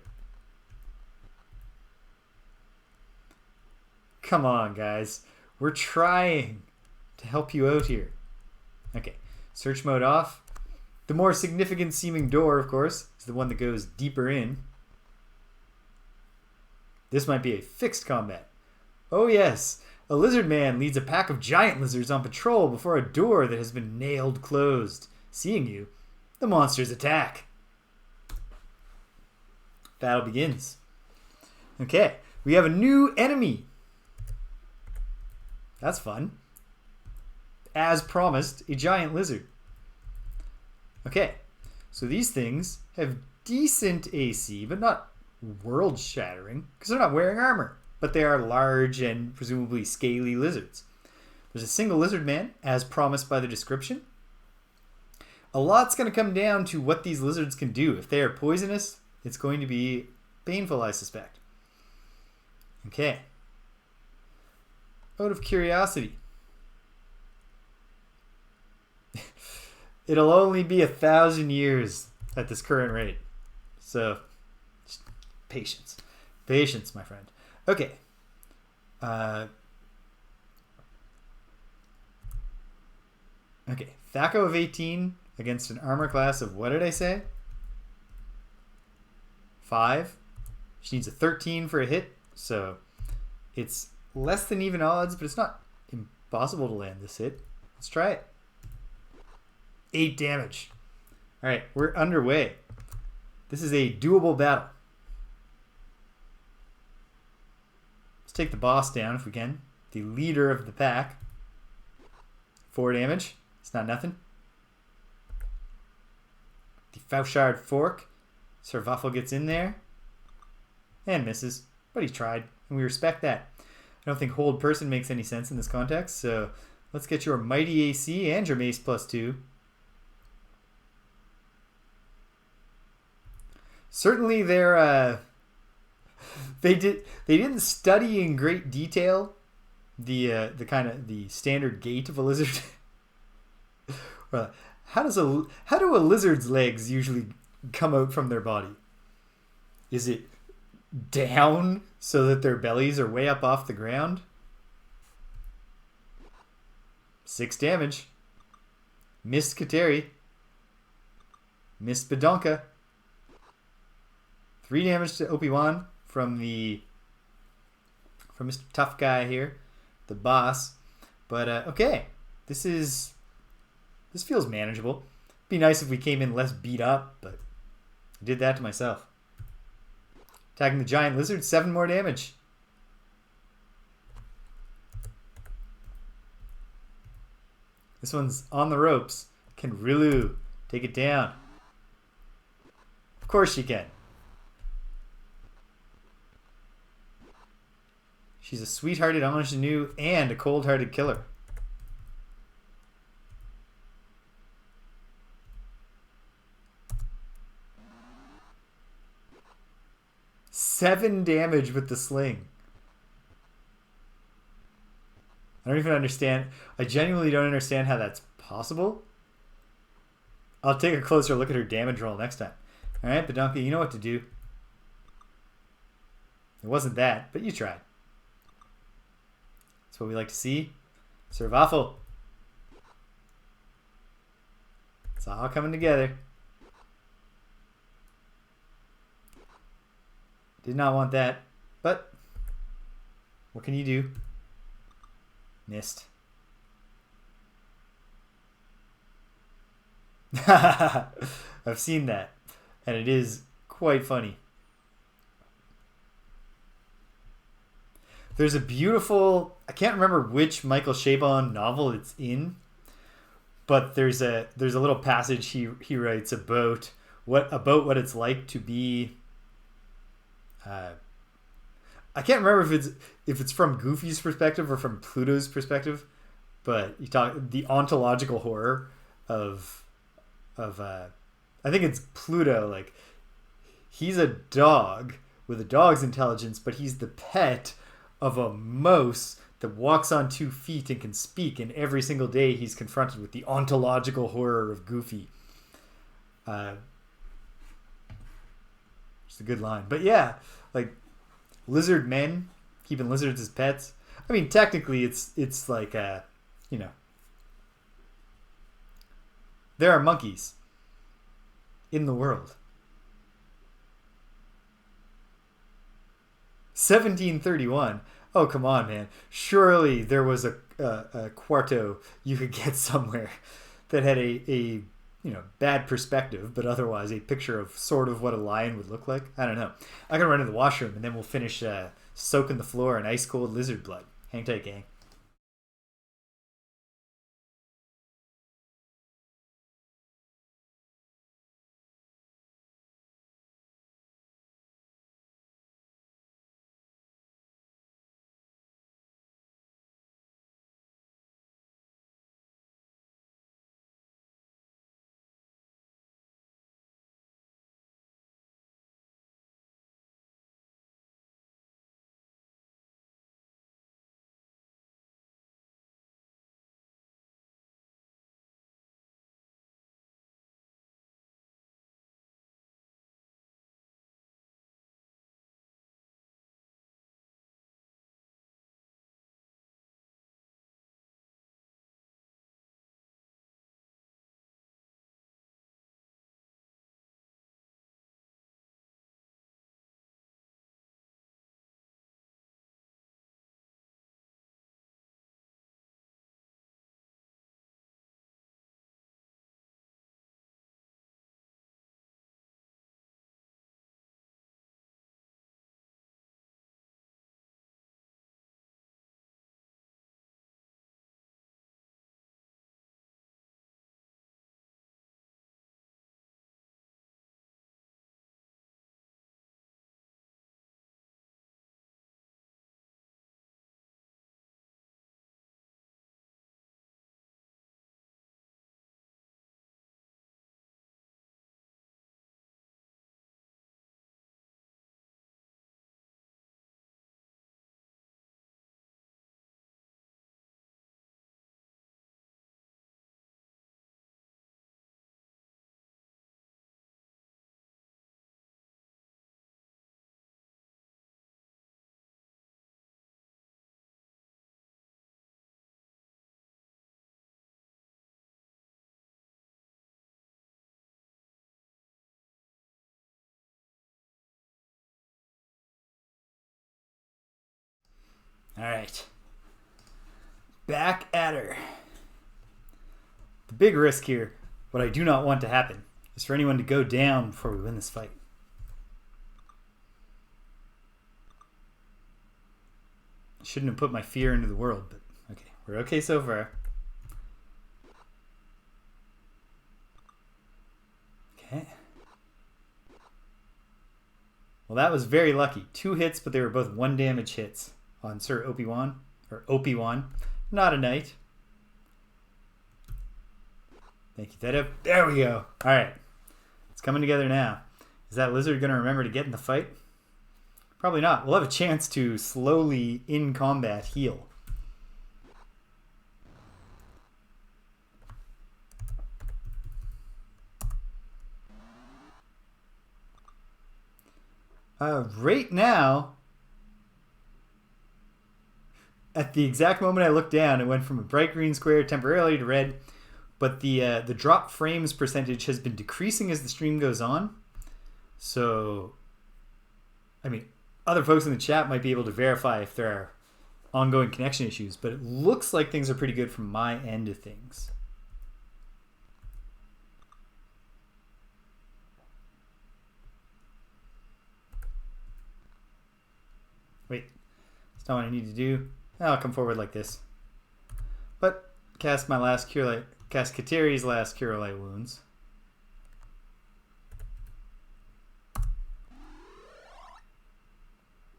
Come on, guys. We're trying to help you out here. Okay, search mode off. The more significant seeming door, of course, is the one that goes deeper in. This might be a fixed combat. Oh yes, a Lizardman leads a pack of giant lizards on patrol before a door that has been nailed closed. Seeing you, the monsters attack. Battle begins. Okay, we have a new enemy. That's fun. As promised, a giant lizard. Okay, so these things have decent AC, but not world-shattering, because they're not wearing armor. But they are large and presumably scaly lizards. There's a single lizard man, as promised by the description. A lot's going to come down to what these lizards can do. If they are poisonous, it's going to be painful, I suspect. Okay. Out of curiosity. It'll only be 1,000 years at this current rate. So, just patience. Patience, my friend. Okay. Okay. Thaco of 18 against an armor class of, what did I say? 5. She needs a 13 for a hit. So, it's less than even odds, but it's not impossible to land this hit. Let's try it. 8 damage. Alright, we're underway. This is a doable battle. Let's take the boss down if we can. The leader of the pack. 4 damage. It's not nothing. The Fauchard Fork. Sir Waffle gets in there. And misses. But he tried. And we respect that. I don't think hold person makes any sense in this context. So let's get your mighty AC and your mace +2. Certainly they're they didn't study in great detail the kind of the standard gait of a lizard. How do a lizard's legs usually come out from their body? Is it down so that their bellies are way up off the ground? 6 damage. Missed Kateri. Missed Badonka. 3 damage to Obi-Wan from Mr. Tough Guy here, the boss. But okay, this feels manageable. Be nice if we came in less beat up, but I did that to myself. Attacking the giant lizard, 7 more damage. This one's on the ropes. Can Rilu take it down? Of course she can. She's a sweet-hearted ingenue and a cold-hearted killer. Seven damage with the sling. I don't even understand. I genuinely don't understand how that's possible. I'll take a closer look at her damage roll next time. Alright, Badonka, you know what to do. It wasn't that, but you tried. That's what we like to see. Sir Waffle. It's all coming together. Did not want that, but what can you do? Missed. I've seen that, and it is quite funny. There's a beautiful, I can't remember which Michael Chabon novel it's in, but there's a little passage he writes about what it's like to be. I can't remember if it's from Goofy's perspective or from Pluto's perspective, but you talk the ontological horror of I think it's Pluto. Like, he's a dog with a dog's intelligence, but he's the pet of a mouse that walks on 2 feet and can speak, and every single day he's confronted with the ontological horror of Goofy. It's a good line. But yeah, like, lizard men keeping lizards as pets. I mean, technically it's like you know, there are monkeys in the world. 1731. Oh, come on, man. Surely there was a quarto you could get somewhere that had a bad perspective, but otherwise a picture of sort of what a lion would look like. I don't know. I'm going to run to the washroom, and then we'll finish soaking the floor in ice cold lizard blood. Hang tight, gang. All right. Back at her. The big risk here, what I do not want to happen, is for anyone to go down before we win this fight. Shouldn't have put my fear into the world, but okay. We're okay so far. Okay. Well, that was very lucky. 2 hits, but they were both 1 damage hits on Sir Obi-Wan. Or Obi-Wan. Not a knight. Thank you, Theta. There we go. Alright. It's coming together now. Is that lizard going to remember to get in the fight? Probably not. We'll have a chance to slowly, in combat, heal. Right now, at the exact moment I looked down, it went from a bright green square temporarily to red, but the drop frames percentage has been decreasing as the stream goes on. So, I mean, other folks in the chat might be able to verify if there are ongoing connection issues, but it looks like things are pretty good from my end of things. Wait, It's not what I need to do. I'll come forward like this. But cast my last Cure Light. Cast Kateri's last Cure Light Wounds.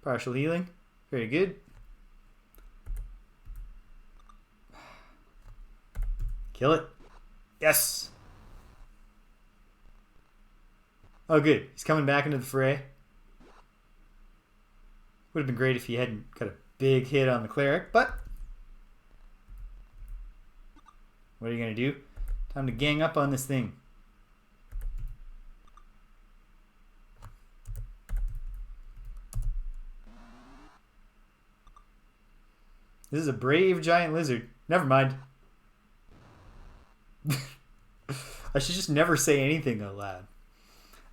Partial healing. Very good. Kill it. Yes! Oh, good. He's coming back into the fray. Would have been great if he hadn't got a big hit on the cleric, but what are you going to do? Time to gang up on this thing. This is a brave giant lizard. Never mind. I should just never say anything out loud.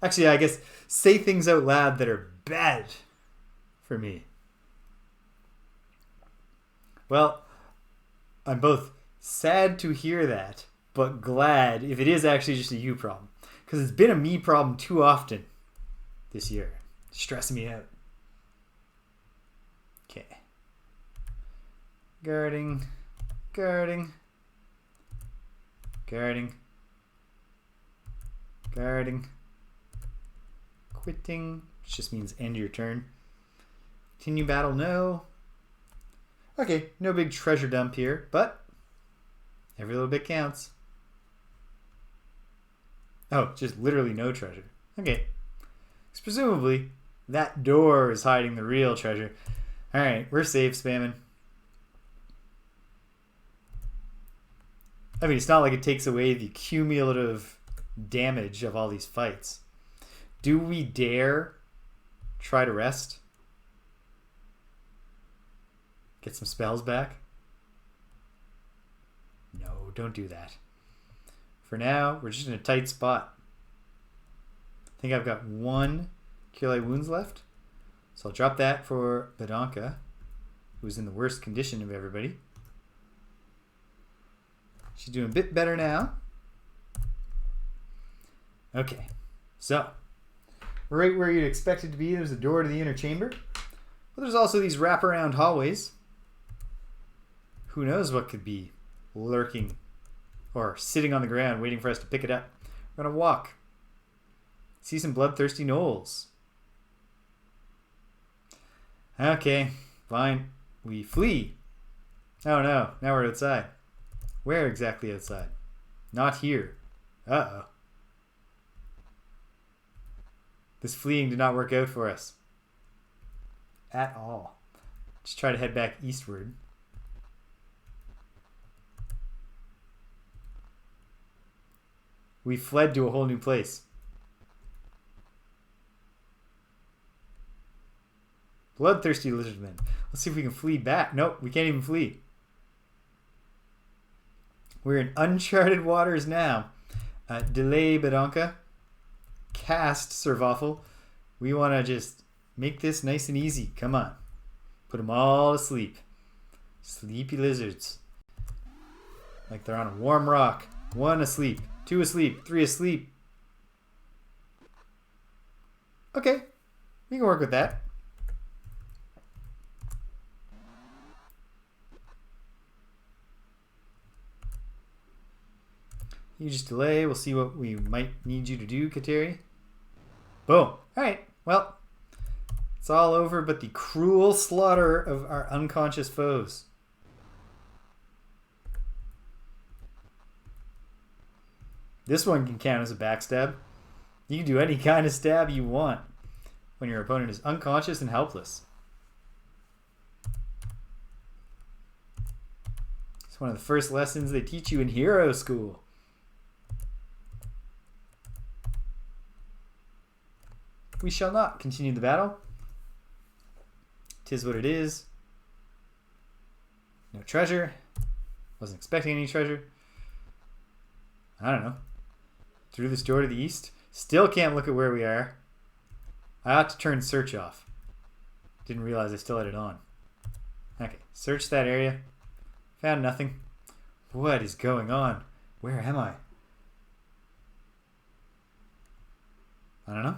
Actually, I guess say things out loud that are bad for me. Well, I'm both sad to hear that, but glad if it is actually just a you problem. Because it's been a me problem too often this year. Stressing me out. Okay. Guarding. Guarding. Guarding. Guarding. Quitting, which just means end your turn. Continue battle, no. Okay, no big treasure dump here, but every little bit counts. Oh, just literally no treasure. Okay. Because presumably, that door is hiding the real treasure. Alright, we're save spamming. I mean, it's not like it takes away the cumulative damage of all these fights. Do we dare try to rest? Get some spells back? No, don't do that. For now, we're just in a tight spot. I think I've got 1 Cure Light Wounds left. So I'll drop that for Badanka, who's in the worst condition of everybody. She's doing a bit better now. Okay, so right where you'd expect it to be, there's a door to the inner chamber. But there's also these wraparound hallways. Who knows what could be lurking or sitting on the ground waiting for us to pick it up. We're going to walk. See some bloodthirsty gnolls. Okay, fine. We flee. Oh no, now we're outside. Where exactly outside? Not here. Uh-oh. This fleeing did not work out for us. At all. Just try to head back eastward. We fled to a whole new place. Bloodthirsty Lizardman. Let's see if we can flee back. Nope, we can't even flee. We're in uncharted waters now. Delay Badanka. Cast Servaffle. We want to just make this nice and easy. Come on. Put them all to sleep. Sleepy lizards. Like they're on a warm rock. 1 asleep. 2 asleep. 3 asleep. Okay. We can work with that. You just delay. We'll see what we might need you to do, Kateri. Boom. Alright. Well, it's all over but the cruel slaughter of our unconscious foes. This one can count as a backstab. You can do any kind of stab you want when your opponent is unconscious and helpless. It's one of the first lessons they teach you in hero school. We shall not continue the battle. 'Tis what it is. No treasure. Wasn't expecting any treasure. I don't know. Through this door to the east. Still can't look at where we are. I ought to turn search off. Didn't realize I still had it on. Okay, search that area. Found nothing. What is going on? Where am I? I don't know.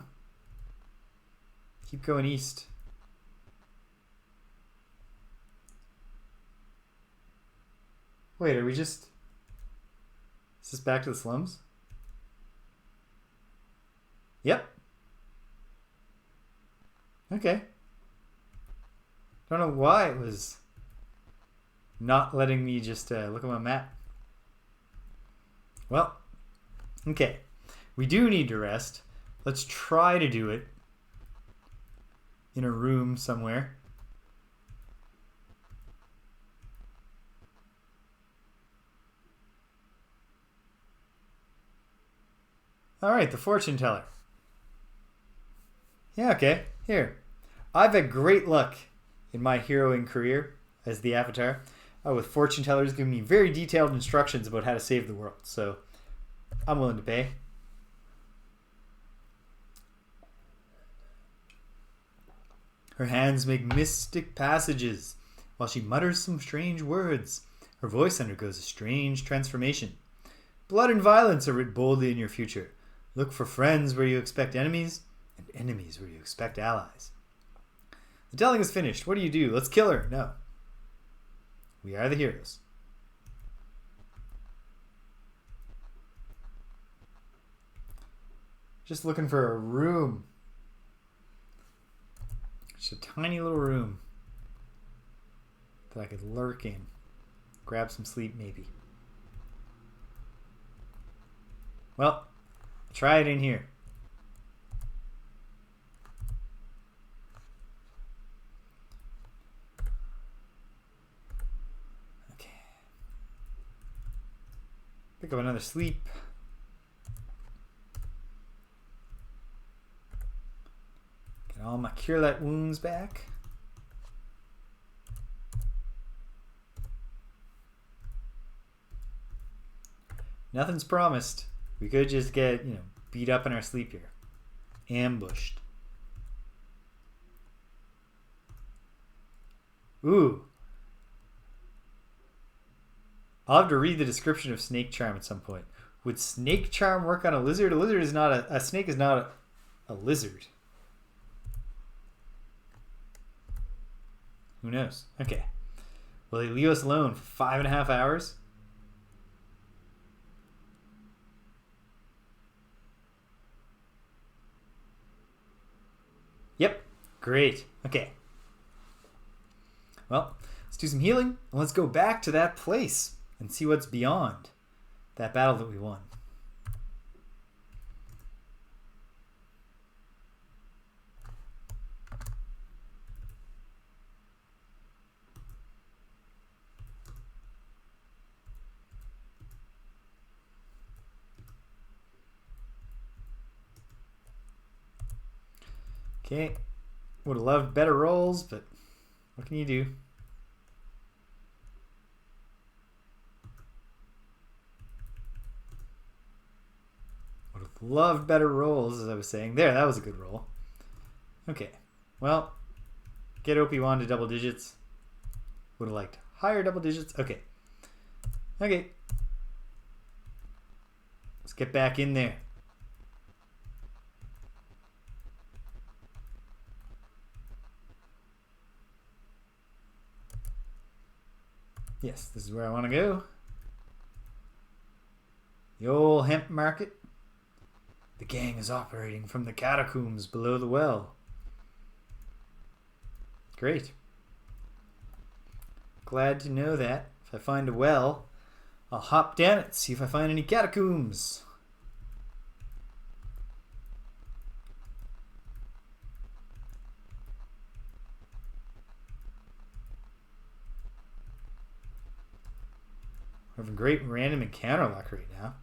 Keep going east. Wait, are we just... Is this back to the slums? Yep. Okay. Don't know why it was not letting me just look at my map. Well, okay. We do need to rest. Let's try to do it in a room somewhere. All right, the fortune teller. Yeah, okay. Here. I've had great luck in my heroing career as the Avatar, with fortune tellers giving me very detailed instructions about how to save the world. So I'm willing to pay. Her hands make mystic passages while she mutters some strange words. Her voice undergoes a strange transformation. Blood and violence are written boldly in your future. Look for friends where you expect enemies, and enemies where you expect allies. The telling is finished. What do? Let's kill her. No. We are the heroes. Just looking for a room. Just a tiny little room that I could lurk in. Grab some sleep, maybe. Well, try it in here. Okay. Pick up another sleep. Get all my cure light wounds back. Nothing's promised. We could just get, beat up in our sleep here. Ambushed. Ooh. I'll have to read the description of snake charm at some point. Would snake charm work on a lizard? A lizard is not a snake is not a lizard. Who knows? Okay. Will they leave us alone for 5.5 hours? Yep. Great. Okay. Well, let's do some healing and let's go back to that place and see what's beyond that battle that we won. Okay, would have loved better rolls, but what can you do? Would have loved better rolls, as I was saying. There, that was a good roll. Okay, well, get OP1 to double digits. Would have liked higher double digits. Okay. Okay. Let's get back in there. Yes, this is where I want to go. The old hemp market. The gang is operating from the catacombs below the well. Great. Glad to know that. If I find a well, I'll hop down it, see if I find any catacombs. We're having great random encounter luck right now.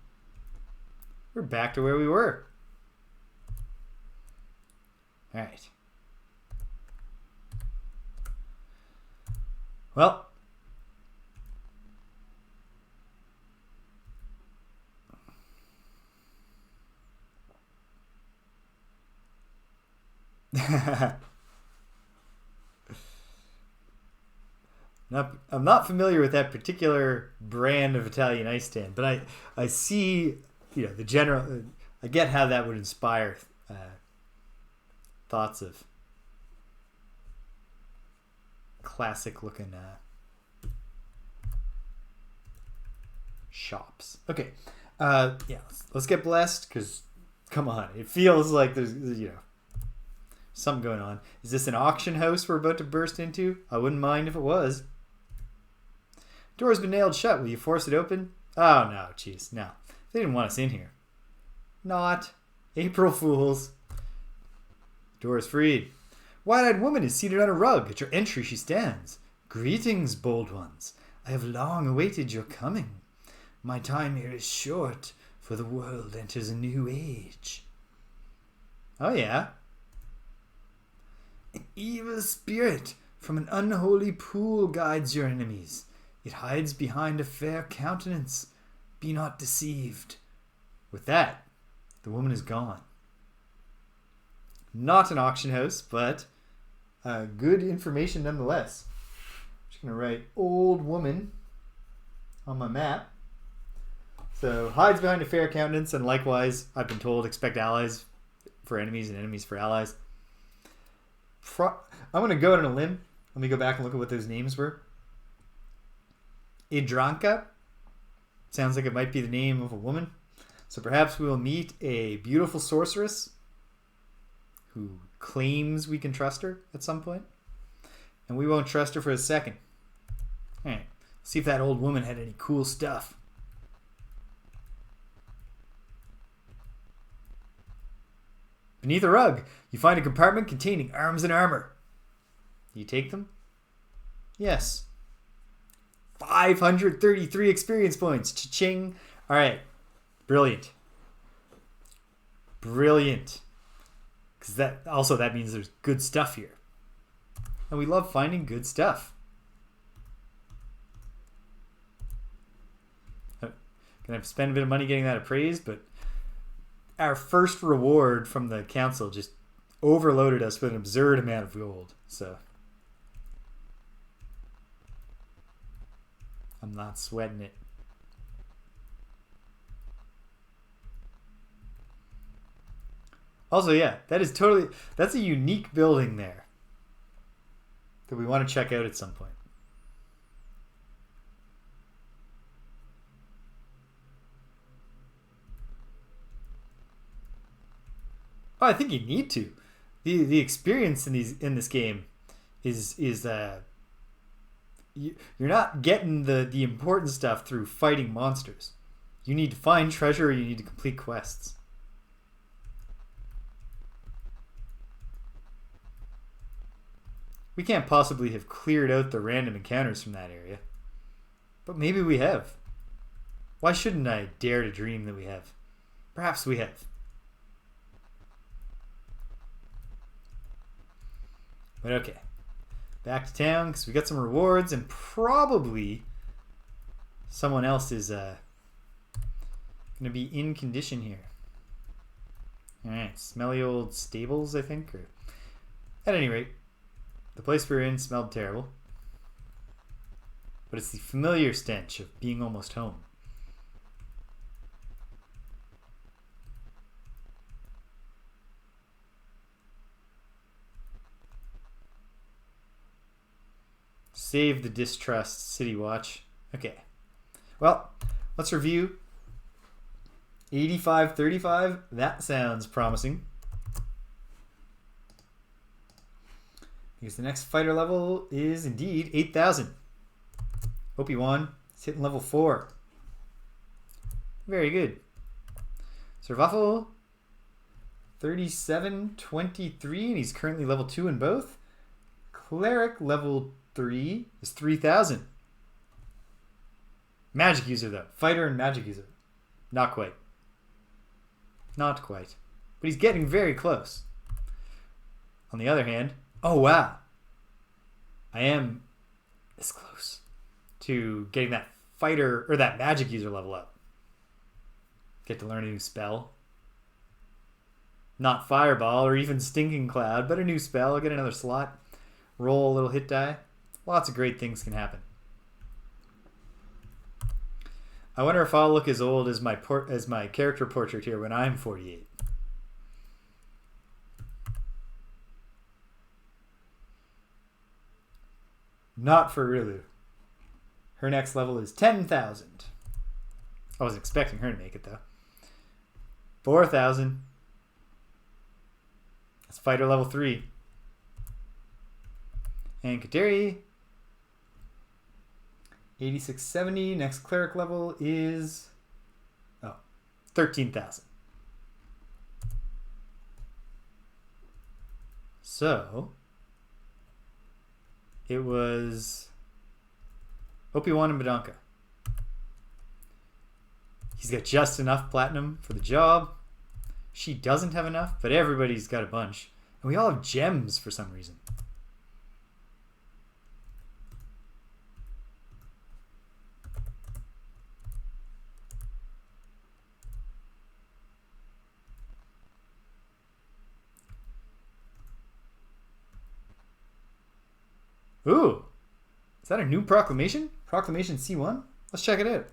We're back to where we were. Alright. Well. I'm not familiar with that particular brand of Italian ice stand, but I see, the general. I get how that would inspire thoughts of classic looking shops. Okay. Yeah, let's get blessed, because, come on, it feels like there's, something going on. Is this an auction house we're about to burst into? I wouldn't mind if it was. Door's been nailed shut. Will you force it open? Oh, no, jeez, no. They didn't want us in here. Not. April Fools. Door is freed. Wide-eyed woman is seated on a rug. At your entry she stands. Greetings, bold ones. I have long awaited your coming. My time here is short, for the world enters a new age. Oh, yeah. An evil spirit from an unholy pool guides your enemies. It hides behind a fair countenance. Be not deceived. With that, the woman is gone. Not an auction house, but good information nonetheless. I'm just going to write old woman on my map. So, hides behind a fair countenance, and likewise, I've been told, expect allies for enemies and enemies for allies. I'm going to go out on a limb. Let me go back and look at what those names were. Idranka. Sounds like it might be the name of a woman. So perhaps we will meet a beautiful sorceress who claims we can trust her at some point. And we won't trust her for a second. Alright, see if that old woman had any cool stuff. Beneath a rug, you find a compartment containing arms and armor. You take them? Yes. 533 experience points. Cha-ching. Alright. Brilliant. Brilliant. Because that means there's good stuff here. And we love finding good stuff. Gonna have to spend a bit of money getting that appraised, but our first reward from the council just overloaded us with an absurd amount of gold. So I'm not sweating it. Also, yeah, that's a unique building there that we want to check out at some point. Oh, I think you need to. The experience in this game is you're not getting the important stuff through fighting monsters. You need to find treasure, or you need to complete quests. We can't possibly have cleared out the random encounters from that area. But maybe we have. Why shouldn't I dare to dream that we have? Perhaps we have. But okay. Back to town, because we got some rewards, and probably someone else is going to be in condition here. Alright, smelly old stables, I think. Or at any rate, the place we were in smelled terrible. But it's the familiar stench of being almost home. Save the distrust, City Watch. Okay. Well, let's review. 8535. That sounds promising. Because the next fighter level is indeed 8,000. Obi-Wan is hitting level 4. Very good. Servaffel, 3723, and he's currently level 2 in both. Cleric, level 3 is 3,000. Magic user, though. Fighter and magic user. Not quite. Not quite. But he's getting very close. On the other hand, oh wow, I am this close to getting that fighter or that magic user level up. Get to learn a new spell. Not Fireball or even Stinking Cloud, but a new spell. I'll get another slot. Roll a little hit die. Lots of great things can happen. I wonder if I'll look as old as my character portrait here when I'm 48. Not for Rilu. Her next level is 10,000. I wasn't expecting her to make it, though. 4,000. That's fighter level 3. And Kateri. 8670. Next cleric level is 13,000. So it was Obi-Wan and Badonka. He's got just enough platinum for the job. She doesn't have enough, but everybody's got a bunch. And we all have gems for some reason. Ooh, is that a new proclamation? Proclamation C1? Let's check it out.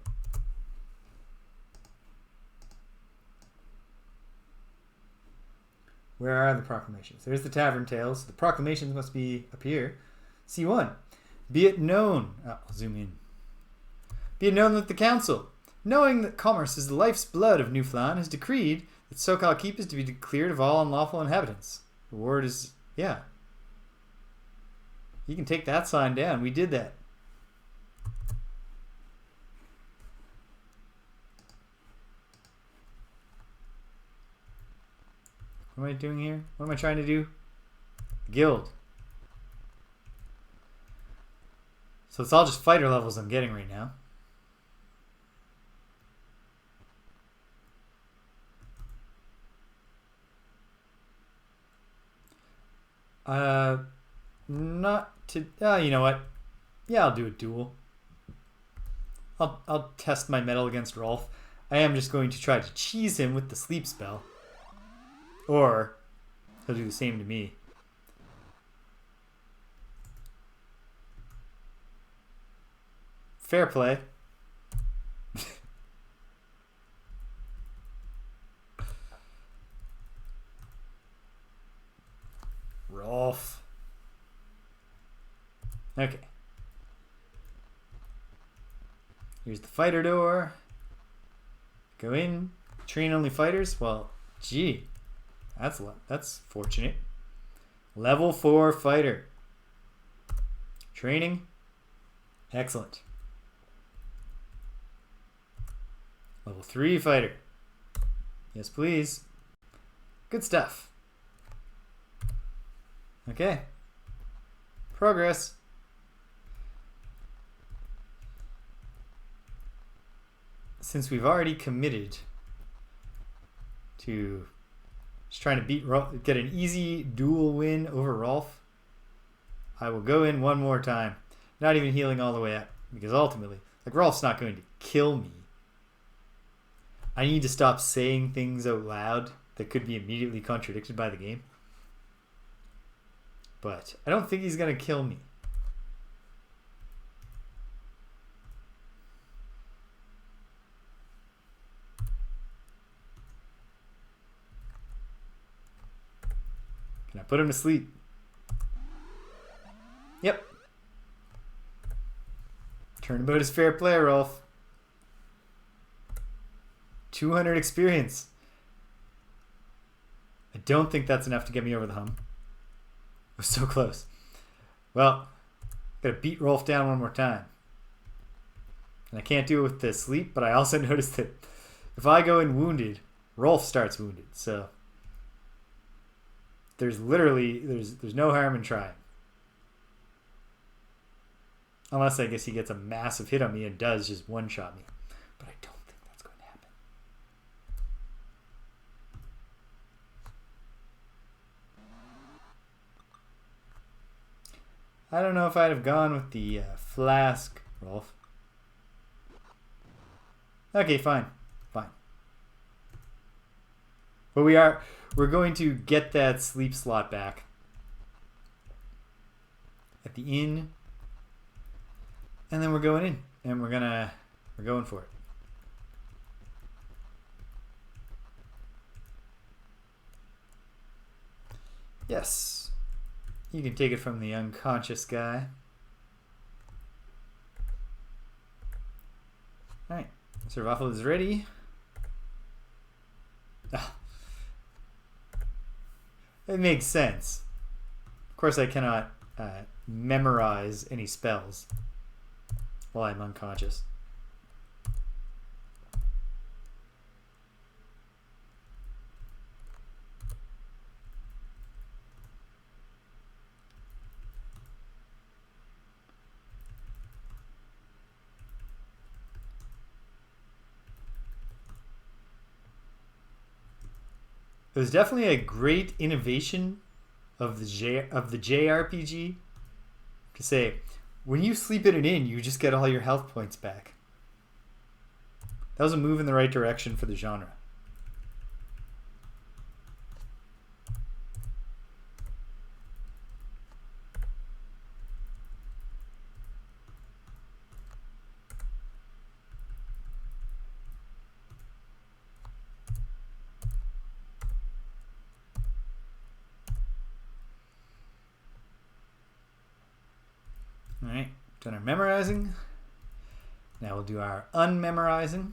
Where are the proclamations? There's the tavern tales. The proclamations must be up here. C1. Be it known. I'll zoom in. Be it known that the council, knowing that commerce is the life's blood of New Phlan, has decreed that Sokal Keep is to be cleared of all unlawful inhabitants. The word is, yeah. You can take that sign down. We did that. What am I doing here? What am I trying to do? Guild. So it's all just fighter levels I'm getting right now. Not to... you know what? Yeah, I'll do a duel. I'll test my mettle against Rolf. I am just going to try to cheese him with the sleep spell. Or he'll do the same to me. Fair play. Rolf. Okay. Here's the fighter door. Go in. Train only fighters? Well, gee. That's fortunate. Level 4 fighter. Training. Excellent. Level 3 fighter. Yes, please. Good stuff. Okay. Progress. Since we've already committed to just trying to get an easy duel win over Rolf, I will go in one more time. Not even healing all the way up. Because ultimately, Rolf's not going to kill me. I need to stop saying things out loud that could be immediately contradicted by the game. But I don't think he's going to kill me. Can I put him to sleep? Yep. Turnabout is fair play, Rolf. 200 experience. I don't think that's enough to get me over the hump. It was so close. Well, gotta beat Rolf down one more time. And I can't do it with the sleep, but I also noticed that if I go in wounded, Rolf starts wounded. So there's no harm in trying. Unless I guess he gets a massive hit on me and does just one-shot me. But I don't think that's going to happen. I don't know if I'd have gone with the flask, Rolf. Okay, fine. Fine. But we're going to get that sleep slot back. At the inn. And then we're going in. And we're going for it. Yes. You can take it from the unconscious guy. Alright. Survival is ready. Ah. It makes sense. Of course, I cannot memorize any spells while I'm unconscious. It was definitely a great innovation of the JRPG to say, when you sleep in an inn, you just get all your health points back. That was a move in the right direction for the genre. Alright, done our memorizing. Now we'll do our unmemorizing.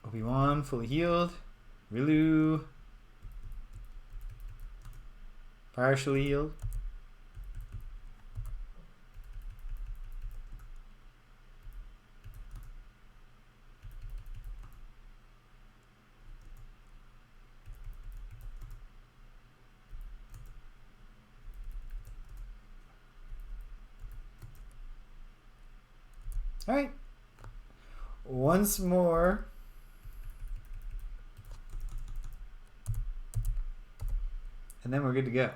Obi-Wan, fully healed. Rilu, partially healed. All right. Once more. And then we're good to go.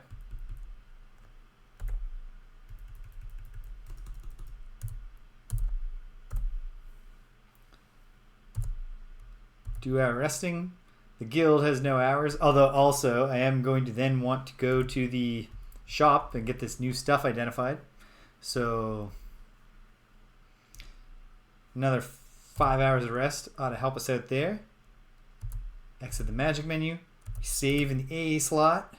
Do our resting. The guild has no hours, although also I am going to then want to go to the shop and get this new stuff identified. So another 5 hours of rest ought to help us out there. Exit the magic menu. Save in the A slot.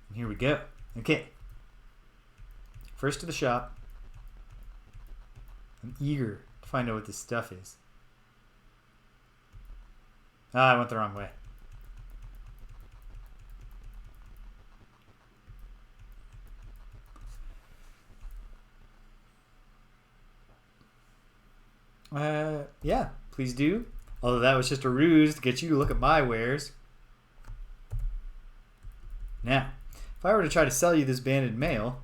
And here we go. Okay. First to the shop. I'm eager to find out what this stuff is. Ah, I went the wrong way. Yeah, please do. Although that was just a ruse to get you to look at my wares. Now, if I were to try to sell you this banded mail,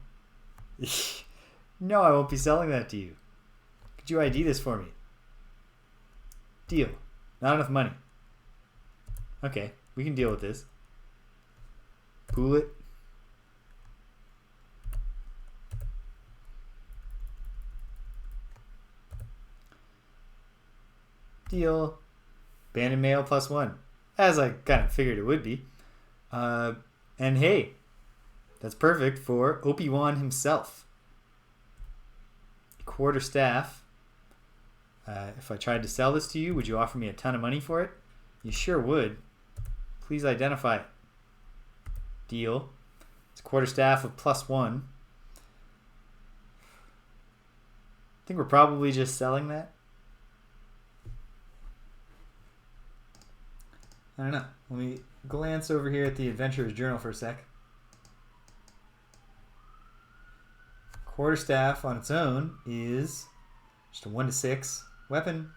no, I won't be selling that to you. Could you ID this for me? Deal. Not enough money. Okay, we can deal with this. Pool it. Deal. Banded mail +1. As I kind of figured it would be. And hey, that's perfect for Obi-Wan himself. Quarterstaff. If I tried to sell this to you, would you offer me a ton of money for it? You sure would. Please identify it. Deal. It's a quarterstaff of +1. I think we're probably just selling that. I don't know. Let me glance over here at the Adventurer's Journal for a sec. Quarterstaff on its own is just a 1-6 weapon.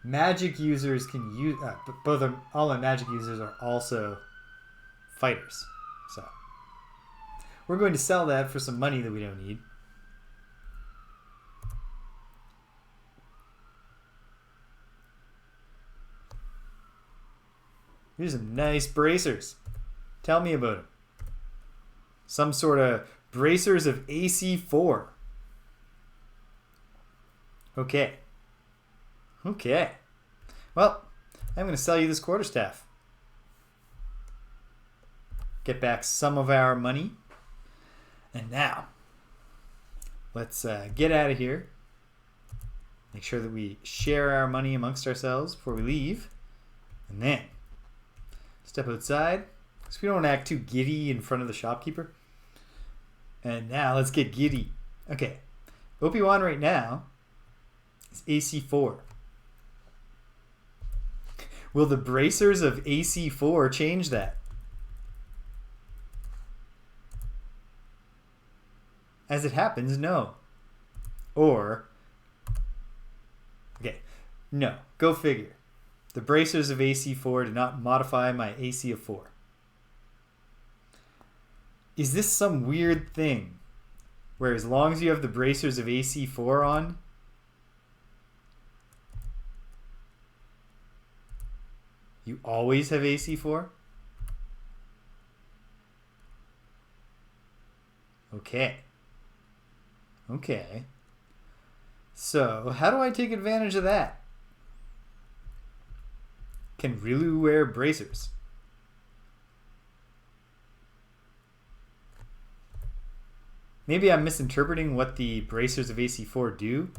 Magic users can use all the magic users are also fighters. So we're going to sell that for some money that we don't need. Here's some nice bracers. Tell me about them. Some sort of bracers of AC4. Okay. Okay. Well, I'm going to sell you this quarterstaff. Get back some of our money. And now, let's get out of here. Make sure that we share our money amongst ourselves before we leave. And then, step outside. So we don't act too giddy in front of the shopkeeper. And now let's get giddy. Okay. OP1 right now is AC4. Will the bracers of AC4 change that? As it happens, no. Or, okay, no. Go figure. The bracers of AC4 do not modify my AC of 4. Is this some weird thing where as long as you have the bracers of AC4 on, you always have AC4? Okay. Okay. So, how do I take advantage of that? Can Rilu wear bracers? Maybe I'm misinterpreting what the bracers of AC4 do,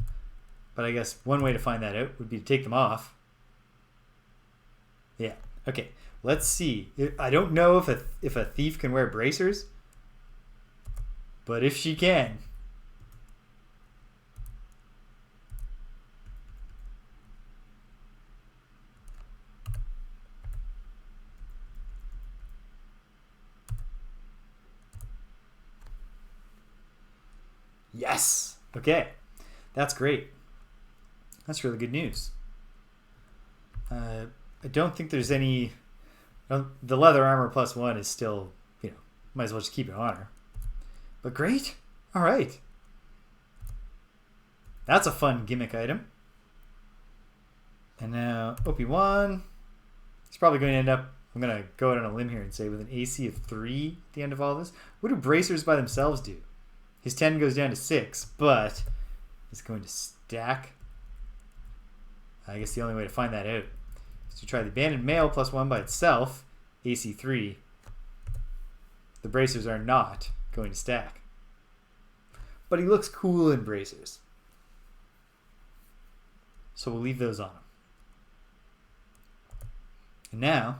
but I guess one way to find that out would be to take them off. Yeah, okay. Let's see. I don't know if a thief can wear bracers, but if she can... Yes! Okay. That's great. That's really good news. I don't think there's any... The leather armor +1 is still, might as well just keep it on her. But great. All right. That's a fun gimmick item. And now OP1. It's probably going to end up... I'm going to go out on a limb here and say with an AC of 3 at the end of all this. What do bracers by themselves do? His 10 goes down to 6, but it's going to stack. I guess the only way to find that out is to try the banded male +1 by itself, AC 3. The bracers are not going to stack. But he looks cool in bracers. So we'll leave those on him. And now,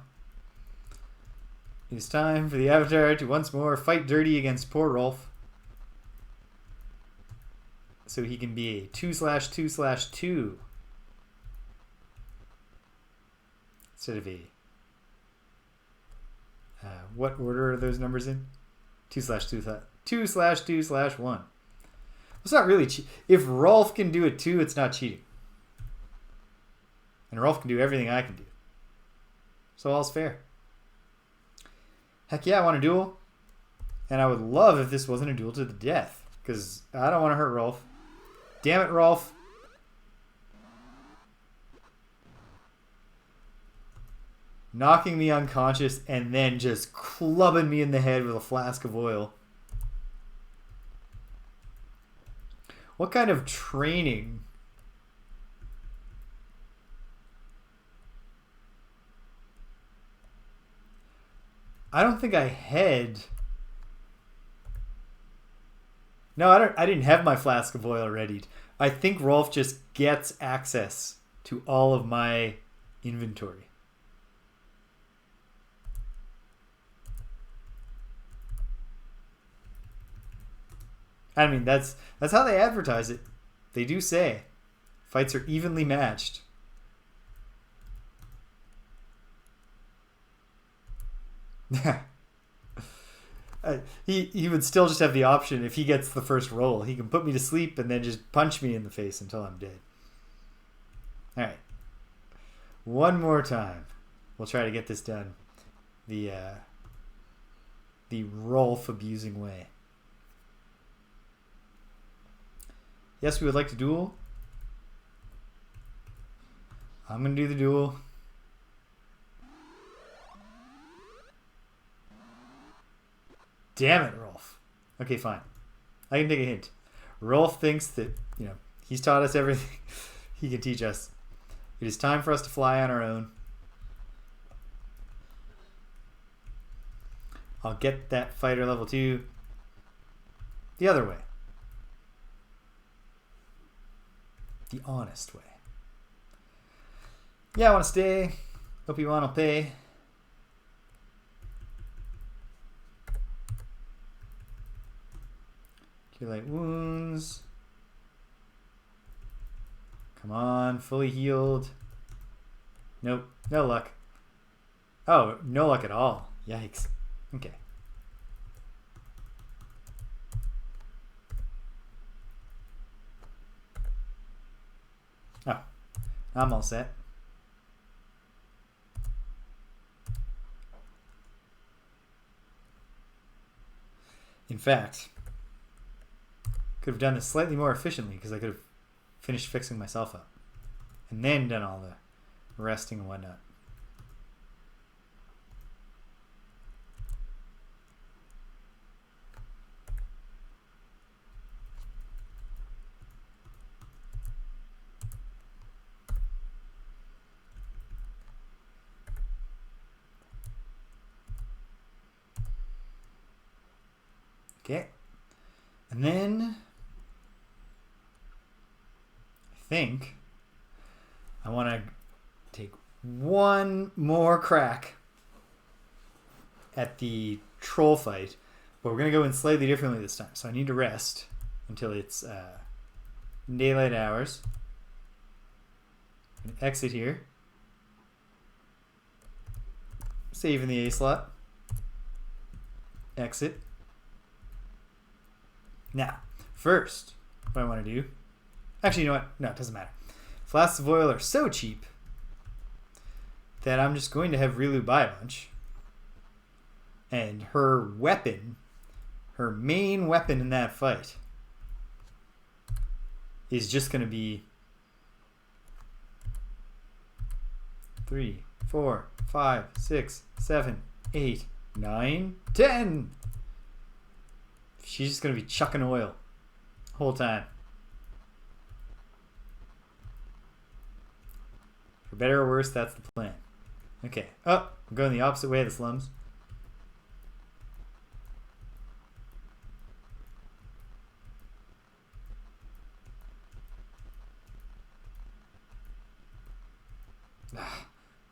it is time for the Avatar to once more fight dirty against poor Rolf. So he can be a 2/2/2 instead of a what order are those numbers in? 2/2/2/1. It's not really if Rolf can do a 2, it's not cheating. And Rolf can do everything I can do. So all's fair. Heck yeah, I want a duel. And I would love if this wasn't a duel to the death. Because I don't want to hurt Rolf. Damn it, Rolf. Knocking me unconscious and then just clubbing me in the head with a flask of oil. What kind of training? I don't think I had... No, I didn't have my flask of oil readied. I think Rolf just gets access to all of my inventory. I mean, that's how they advertise it. They do say fights are evenly matched. He would still just have the option if he gets the first roll. He can put me to sleep and then just punch me in the face until I'm dead. All right. One more time. We'll try to get this done the Rolf abusing way. Yes, we would like to duel. I'm going to do the duel. Damn it, Rolf. Okay, fine. I can take a hint. Rolf thinks that, he's taught us everything he can teach us. It is time for us to fly on our own. I'll get that fighter level 2 the other way. The honest way. Yeah, I want to stay. Hope you want to pay. Cure light wounds. Come on, fully healed. Nope, no luck. Oh, no luck at all. Yikes. Okay. Oh, I'm all set. In fact, could have done this slightly more efficiently because I could have finished fixing myself up and then done all the resting and whatnot. Okay, and then I think I want to take one more crack at the troll fight, but we're going to go in slightly differently this time. So I need to rest until it's daylight hours. I'm going to exit here. Save in the A slot. Exit. Now, first, what I want to do... Actually, you know what? No, it doesn't matter. Flasks of oil are so cheap that I'm just going to have Rilu buy a bunch. And her weapon, her main weapon in that fight, is just going to be 3, 4, 5, 6, 7, 8, 9, 10. She's just going to be chucking oil the whole time. For better or worse, that's the plan. Okay. Oh, I'm going the opposite way of the slums.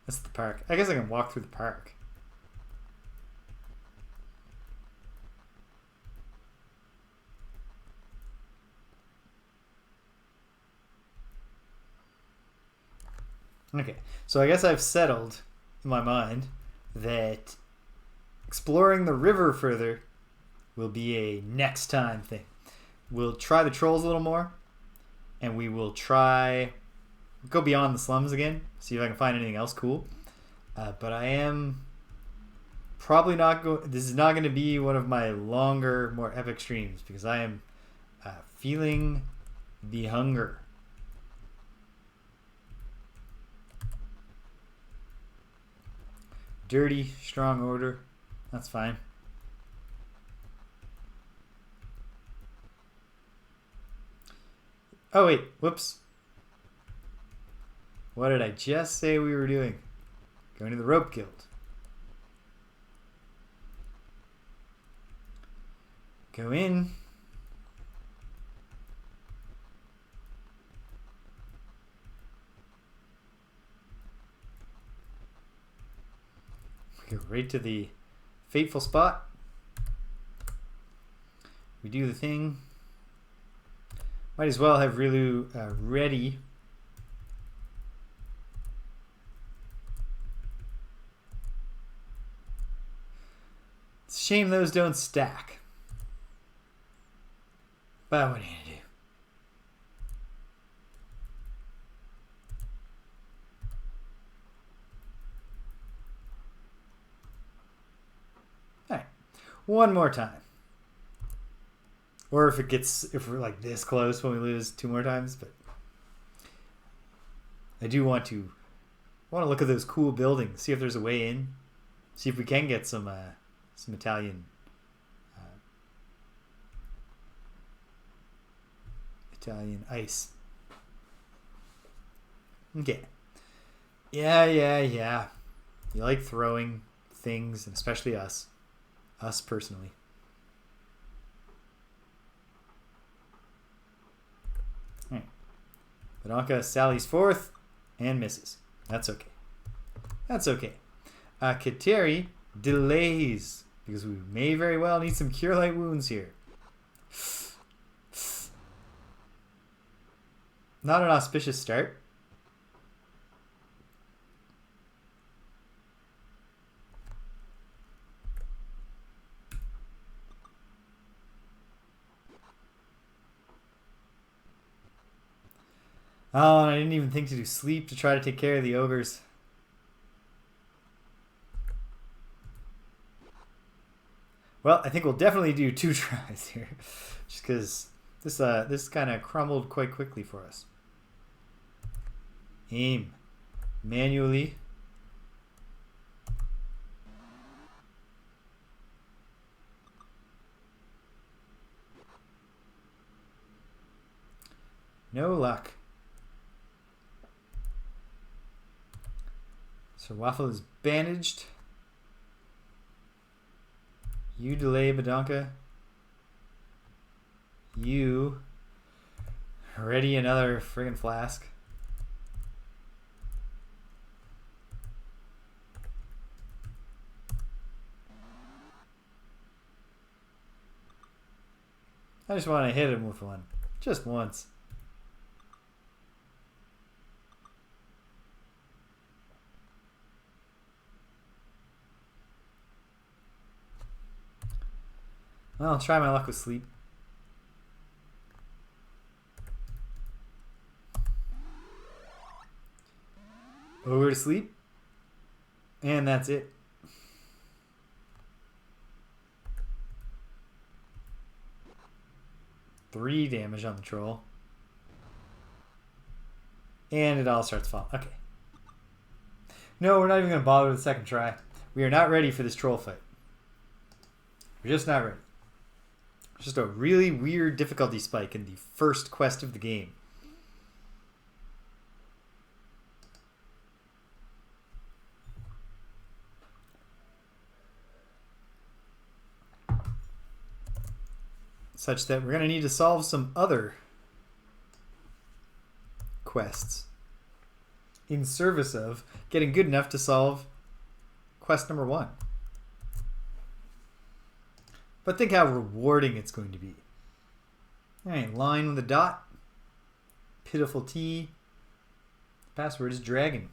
That's the park. I guess I can walk through the park. Okay, so I guess I've settled in my mind that exploring the river further will be a next time thing. We'll try the trolls a little more, and we will try go beyond the slums again, see if I can find anything else cool. But I am probably not going. This is not going to be one of my longer, more epic streams because I am feeling the hunger. Dirty, strong order. That's fine. Oh, wait. Whoops. What did I just say we were doing? Going to the Rope Guild. Go in. We go right to the fateful spot. We do the thing. Might as well have Rilu ready. It's a shame those don't stack. But what are you gonna do? Alright. One more time. Or if we're like this close when we lose 2 more times, but I do want to look at those cool buildings, see if there's a way in, see if we can get some Italian ice. Okay. Yeah. You like throwing things, and especially us personally. Bianca sallies forth and misses. That's okay. Kateri delays because we may very well need some cure light wounds here. Not an auspicious start. Oh, and I didn't even think to do sleep to try to take care of the ogres. Well, I think we'll definitely do 2 tries here. Just because this kind of crumbled quite quickly for us. Aim. Manually. No luck. Sir Waffle is bandaged. You delay Badonka. You ready another friggin' flask. I just want to hit him with one. Just once. Well, I'll try my luck with sleep. Over to sleep. And that's it. Three damage on the troll. And it all starts falling. Okay. No, we're not even going to bother with the second try. We are not ready for this troll fight. We're just not ready. It's just a really weird difficulty spike in the first quest of the game. Such that we're going to need to solve some other quests in service of getting good enough to solve quest number 1. But think how rewarding it's going to be. Alright, line with a dot. Pitiful T. Password is dragon.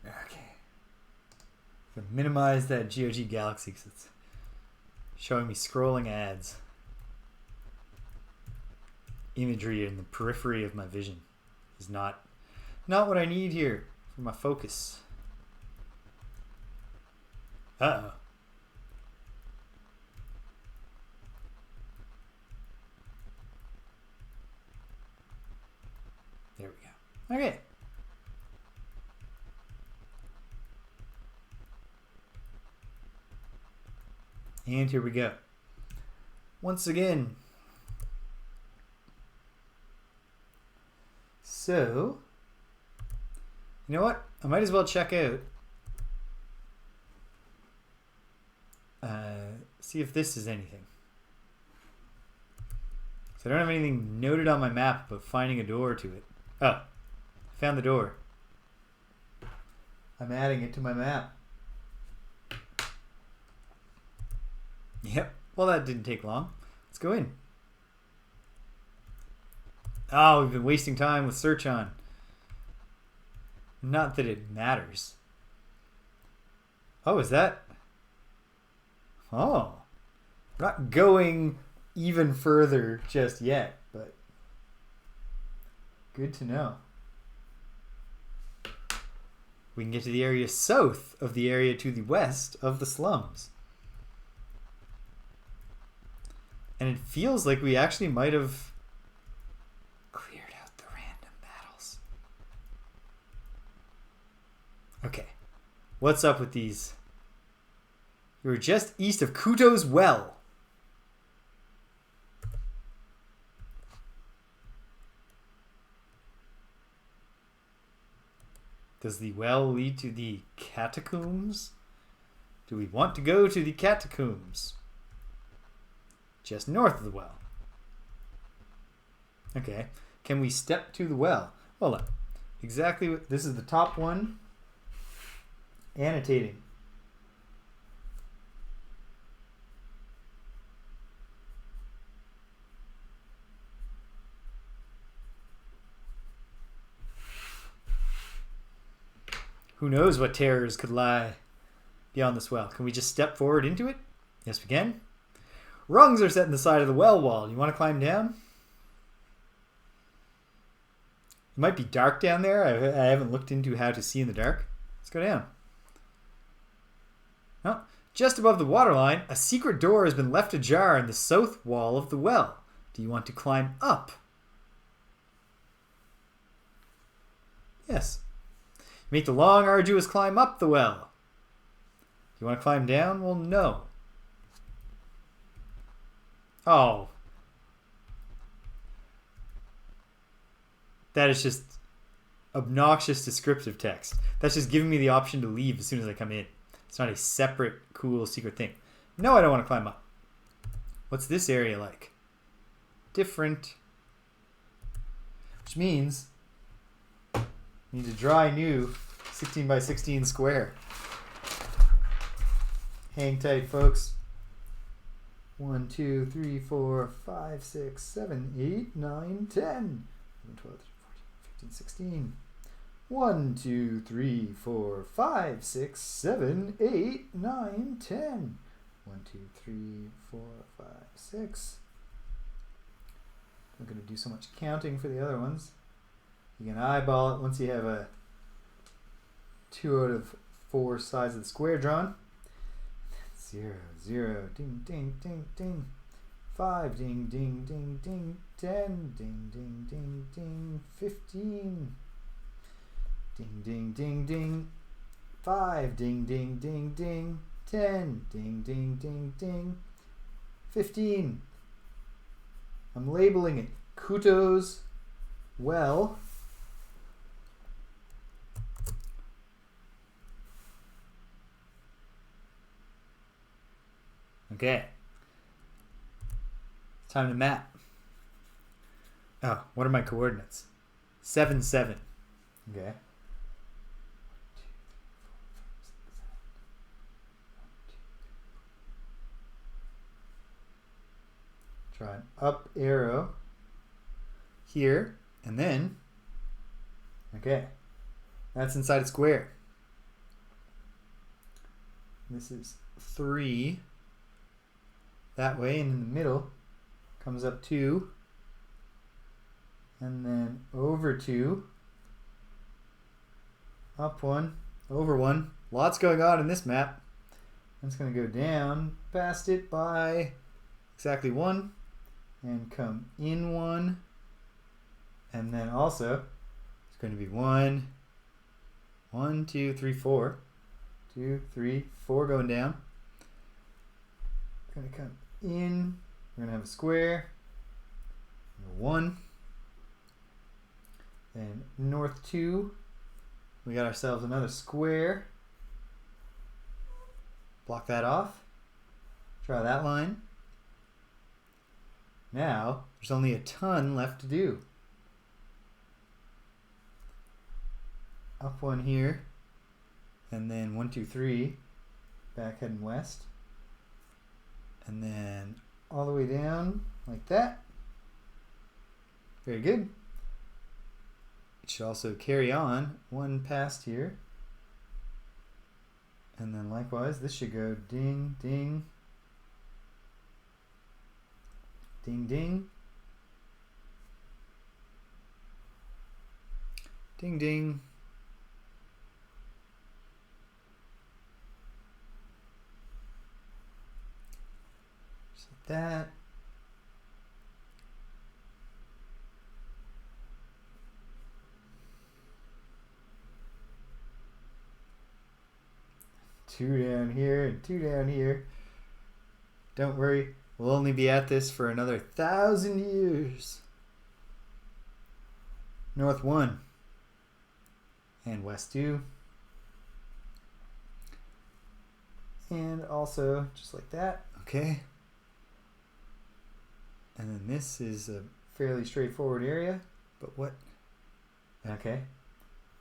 Okay. I'm going to minimize that GOG Galaxy because it's showing me scrolling ads. Imagery in the periphery of my vision is not what I need here for my focus. Uh-oh. There we go. Okay. And here we go. Once again. So, you know what? I might as well check out. See if this is anything. So I don't have anything noted on my map about finding a door to it. Oh, I found the door. I'm adding it to my map. Yep. Well, that didn't take long. Let's go in. Oh, we've been wasting time with search on. Not that it matters. Oh, is that? Oh. We're not going even further just yet, but good to know. We can get to the area south of the area to the west of the slums. And it feels like we actually might have cleared out the random battles. Okay. What's up with these? You were just east of Kuto's Well. Does the well lead to the catacombs? Do we want to go to the catacombs? Just north of the well. Okay. Can we step to the well? Hold on. exactly what this is. The top one. Annotating. Who knows what terrors could lie beyond this well? Can we just step forward into it? Yes, we can. Rungs are set in the side of the well wall. You want to climb down? It might be dark down there. I haven't looked into how to see in the dark. Let's go down. Oh, just above the waterline, a secret door has been left ajar in the south wall of the well. Do you want to climb up? Yes. Make the long, arduous climb up the well. You want to climb down? Well, no. Oh. That is just obnoxious descriptive text. That's just giving me the option to leave as soon as I come in. It's not a separate, cool, secret thing. No, I don't want to climb up. What's this area like? Different. Which means I need to draw a new 16 by 16 square. Hang tight, folks. 1, 2, 3, 4, 5, 6, 7, 8, 9, 10. 11, 12, 13, 14, 15, 16. 1, 2, 3, 4, 5, 6, 7, 8, 9, 10. 1, 2, 3, 4, 5, 6. I'm going to do so much counting for the other ones. You can eyeball it once you have a 2 out of 4 sides of the square drawn. 0, 0, ding, ding, ding, ding. 5, ding, ding, ding, ding. 10, ding, ding, ding, ding. 15. Ding, ding, ding, ding. 5, ding, ding, ding, ding. 10, ding, ding, ding, ding. 15. I'm labeling it Kuto's Well. Okay. Time to map. Oh, what are my coordinates? 7, 7. Okay. Try an up arrow here, and then, okay, that's inside a square. This is 3 that way, and in the middle comes up 2, and then over 2, up 1, over 1. Lots going on in this map. It's going to go down past it by exactly 1, and come in 1, and then also it's going to be 1, 1, 2, 3, 4, 2, 3, 4 going down. Going to come in. We're going to have a square. 1. Then north 2. We got ourselves another square. Block that off. Draw that line. Now, there's only a ton left to do. Up 1 here. And then 1, 2, 3. Back heading west. And then all the way down like that. Very good. It should also carry on 1 past here. And then likewise, this should go ding, ding, ding, ding, ding, ding. Just like that. Two down here and 2 down here. Don't worry, we'll only be at this for another 1,000 years. North 1 and west 2. And also just like that. Okay. And then this is a fairly straightforward area, but what? Okay.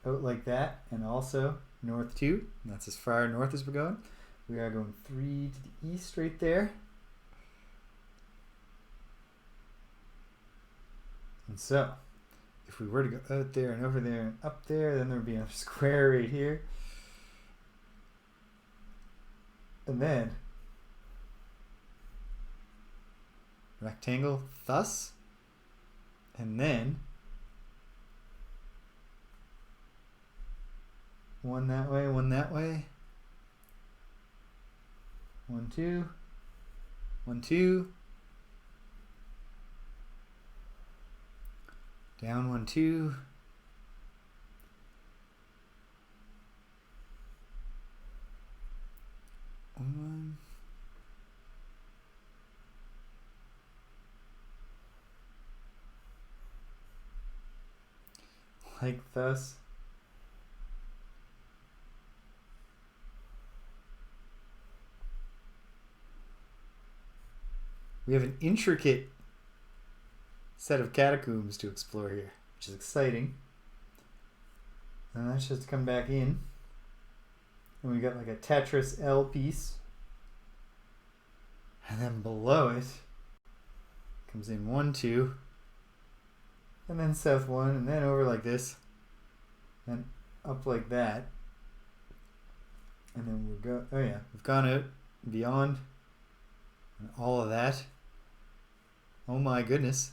out like that, and also north 2. That's as far north as we're going. We are going 3 to the east right there. And so, if we were to go out there and over there and up there, then there would be a square right here. And then rectangle thus. And then one that way, one that way. 1, 2. 1, 2. Down 1, 2. One. Like thus. We have an intricate set of catacombs to explore here, which is exciting. And that's just come back in. And we got like a Tetris L piece. And then below it comes in 1, 2. And then south 1, and then over like this. And up like that. And then we've gone out beyond and all of that. Oh my goodness.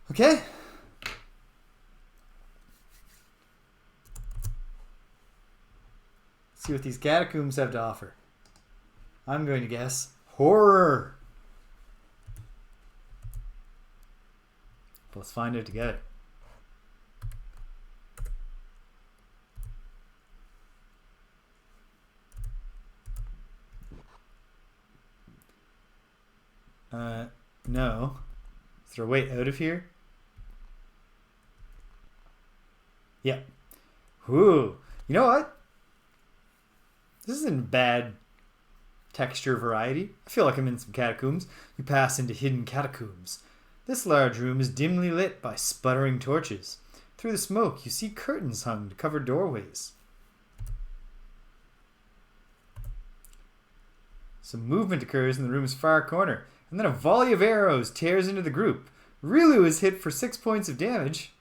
Okay. Let's see what these catacombs have to offer. I'm going to guess horror. Let's find it together. No. Is there a way out of here? Yeah. Ooh. You know what? This isn't bad texture variety. I feel like I'm in some catacombs. You pass into hidden catacombs. This large room is dimly lit by sputtering torches. Through the smoke, you see curtains hung to cover doorways. Some movement occurs in the room's far corner, and then a volley of arrows tears into the group. Rilu is hit for 6 points of damage.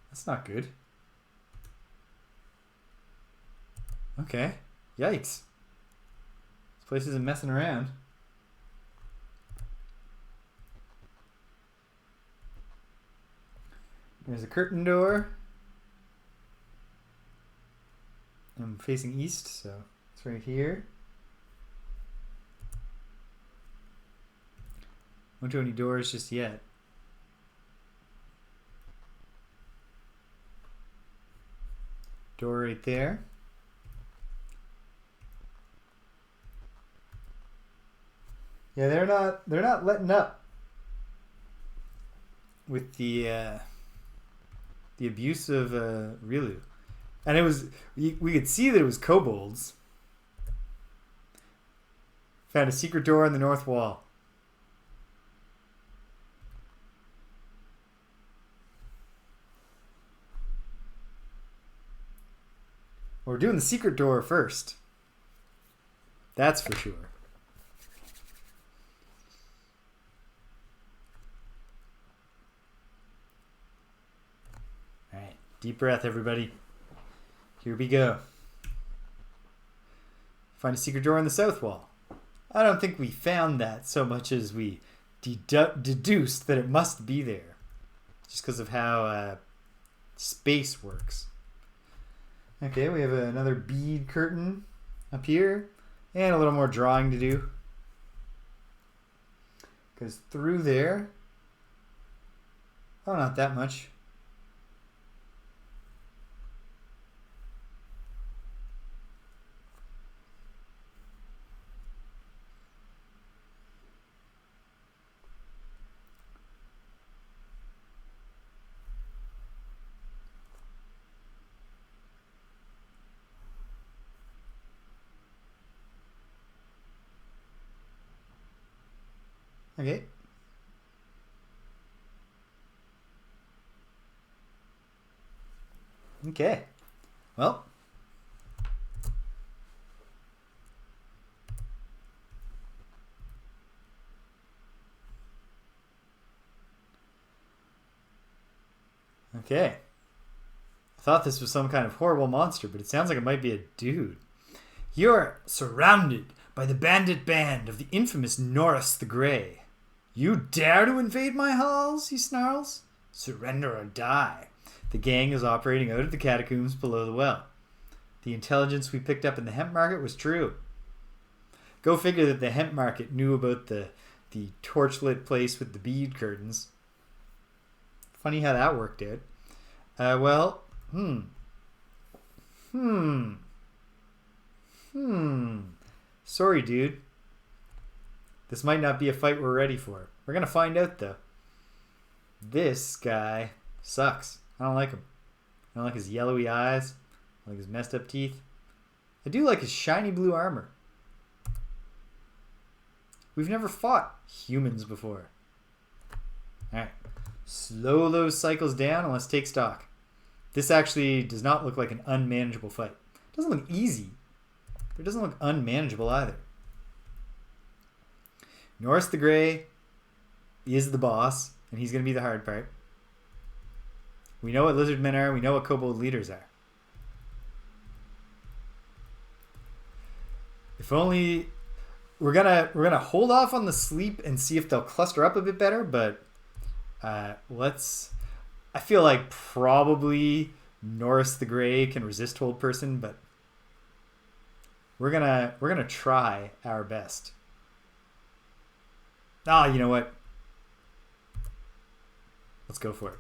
That's not good. Okay. Yikes. This place isn't messing around. There's a curtain door. I'm facing east, so it's right here. Won't do any doors just yet. Door right there. Yeah, they're not letting up with the abuse of Rilu. And it was we could see that it was kobolds. Found a secret door on the north wall. We're doing the secret door first. That's for sure. All right, deep breath, everybody. Here we go. Find a secret door on the south wall. I don't think we found that so much as we deduced that it must be there. Just because of how space works. Okay, we have another bead curtain up here. And a little more drawing to do. Because through there... Oh, not that much. Okay. Okay. Well. Okay. I thought this was some kind of horrible monster, but it sounds like it might be a dude. You're surrounded by the bandit band of the infamous Norris the Grey. You dare to invade my halls, he snarls. Surrender or die. The gang is operating out of the catacombs below the well. The intelligence we picked up in the hemp market was true. Go figure that the hemp market knew about the torchlit place with the bead curtains. Funny how that worked out. Sorry, dude. This might not be a fight we're ready for. We're gonna find out, though. This guy sucks. I don't like him. I don't like his yellowy eyes. I like his messed up teeth. I do like his shiny blue armor. We've never fought humans before. Alright. Slow those cycles down and let's take stock. This actually does not look like an unmanageable fight. It doesn't look easy, but it doesn't look unmanageable either. Norris the Grey is the boss, and he's going to be the hard part. We know what Lizardmen are. We know what kobold leaders are. If only we're gonna hold off on the sleep and see if they'll cluster up a bit better. But let's. I feel like probably Norris the Grey can resist hold person, but we're gonna try our best. You know what? Let's go for it.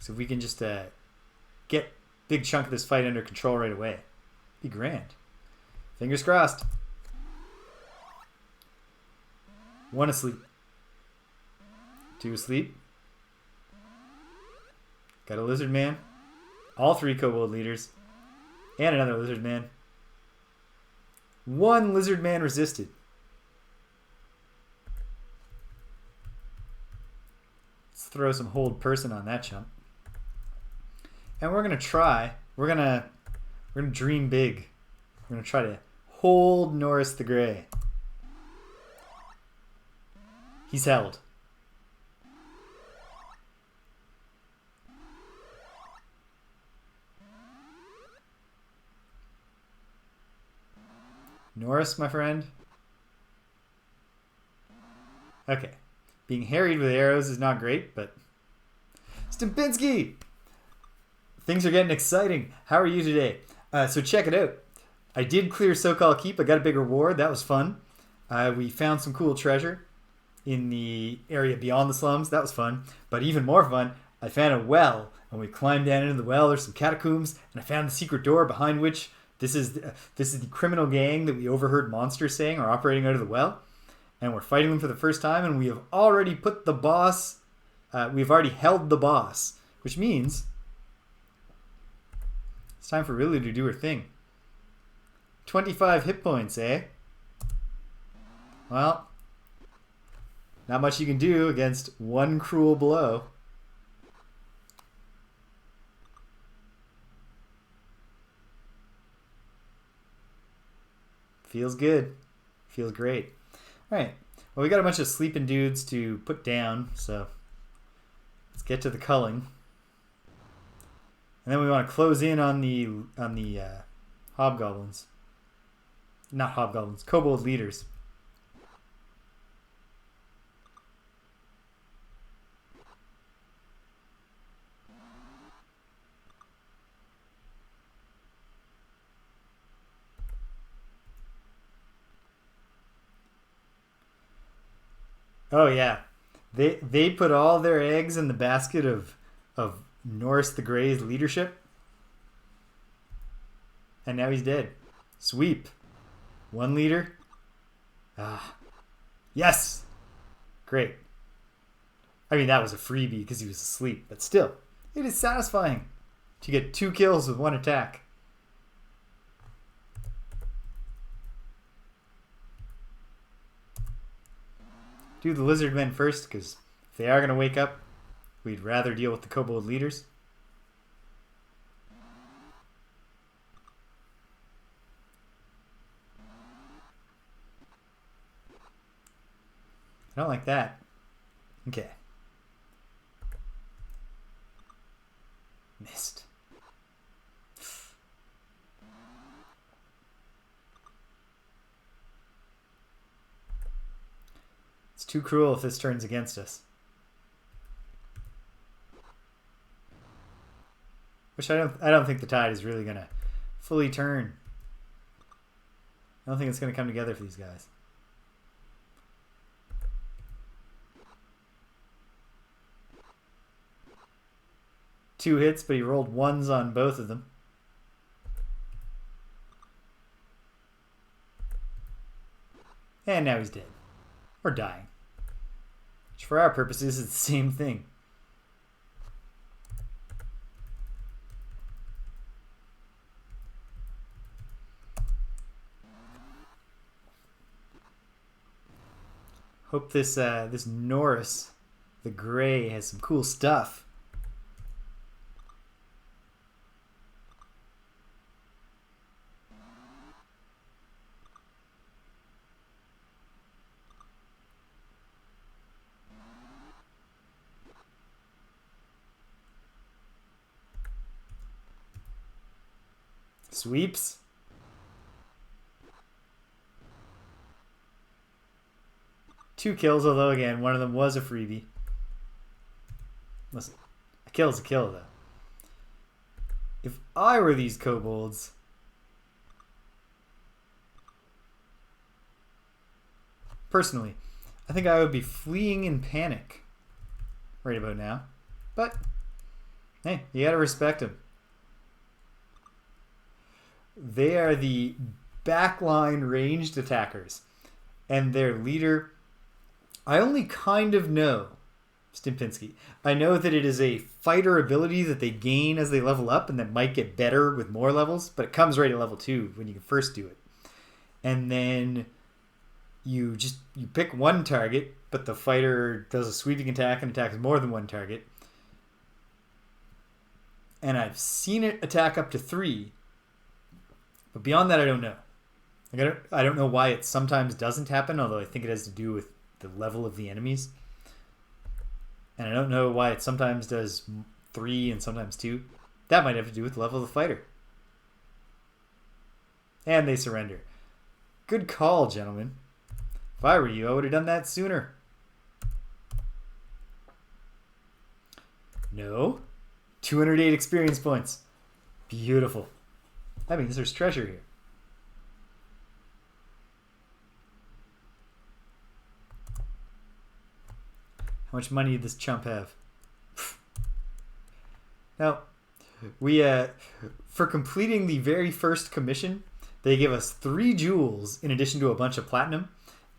So if we can just get a big chunk of this fight under control right away, be grand. Fingers crossed. One asleep. Two asleep. Got a lizard man. All three kobold leaders. And another lizard man. One lizard man resisted. Let's throw some hold person on that chump. And we're gonna try. We're gonna dream big. We're gonna try to hold Norris the Grey. He's held. Norris, my friend. Okay. Being harried with arrows is not great, but... Stumpinski! Things are getting exciting. How are you today? So check it out. I did clear Sokal Keep. I got a big reward. That was fun. We found some cool treasure in the area beyond the slums. That was fun. But even more fun, I found a well. And we climbed down into the well. There's some catacombs. And I found the secret door behind which this is the criminal gang that we overheard monsters saying are operating out of the well. And we're fighting them for the first time. And we have already put the boss... we've already held the boss. Which means... it's time for Rilu to do her thing. 25 hit points, eh? Well, not much you can do against one cruel blow. Feels good. Feels great. Alright. Well, we got a bunch of sleeping dudes to put down, so let's get to the culling. And then we want to close in on the hobgoblins. Not hobgoblins, kobold leaders. Oh yeah. They put all their eggs in the basket of Norris the Grey's leadership. And now he's dead. Sweep. One leader. Yes! Great. I mean, that was a freebie because he was asleep. But still, it is satisfying to get 2 kills with 1 attack. do the Lizardmen first, because if they are going to wake up, we'd rather deal with the kobold leaders. I don't like that. Okay. Missed. It's too cruel if this turns against us. Which I don't think the tide is really gonna fully turn. I don't think it's gonna come together for these guys. Two hits, but he rolled ones on both of them. And now he's dead. Or dying. Which for our purposes is the same thing. Hope this this Norris, the gray, has some cool stuff. Sweeps. Two kills, although again, one of them was a freebie. Listen, a kill is a kill, though. If I were these kobolds, personally, I think I would be fleeing in panic right about now. But, hey, you gotta respect them. They are the backline ranged attackers. And their leader, I only kind of know Stimpinski. I know that it is a fighter ability that they gain as they level up and that might get better with more levels, but it comes right at level 2 when you can first do it. And then you pick one target, but the fighter does a sweeping attack and attacks more than one target. And I've seen it attack up to 3. But beyond that, I don't know. Like, I don't know why it sometimes doesn't happen, although I think it has to do with the level of the enemies. And I don't know why it sometimes does 3 and sometimes 2. That might have to do with the level of the fighter. And they surrender. Good call, gentlemen. If I were you, I would have done that sooner. No. 208 experience points. Beautiful. That means there's treasure here. How much money did this chump have? Now, we for completing the very first commission, they give us 3 jewels in addition to a bunch of platinum,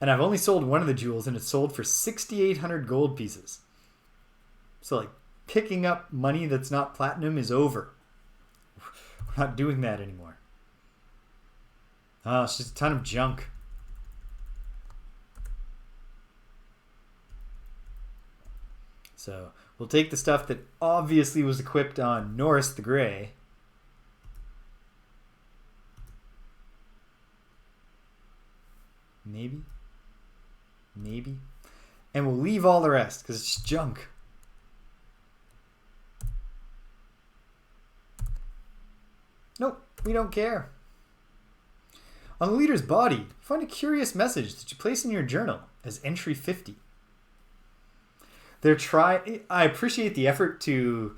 and I've only sold one of the jewels, and it's sold for 6,800 gold pieces. So, like, picking up money that's not platinum is over. We're not doing that anymore. Oh, it's just a ton of junk. So we'll take the stuff that obviously was equipped on Norris the Grey. Maybe. And we'll leave all the rest because it's just junk. Nope, we don't care. On the leader's body, find a curious message that you place in your journal as entry 50. I appreciate the effort to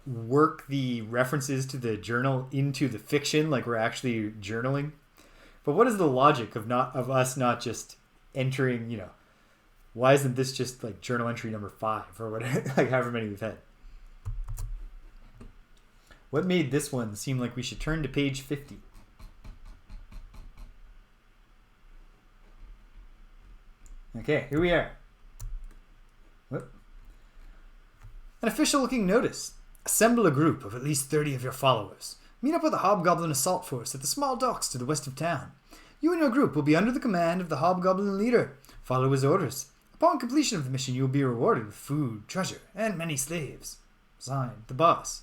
work the references to the journal into the fiction, like we're actually journaling. But what is the logic of us not just entering, you know, why isn't this just like journal entry number 5 or whatever, like however many we've had? What made this one seem like we should turn to page 50? Okay, here we are. Whoop. An official-looking notice. Assemble a group of at least 30 of your followers. Meet up with the Hobgoblin Assault Force at the small docks to the west of town. You and your group will be under the command of the Hobgoblin leader. Follow his orders. Upon completion of the mission, you will be rewarded with food, treasure, and many slaves. Signed, the boss.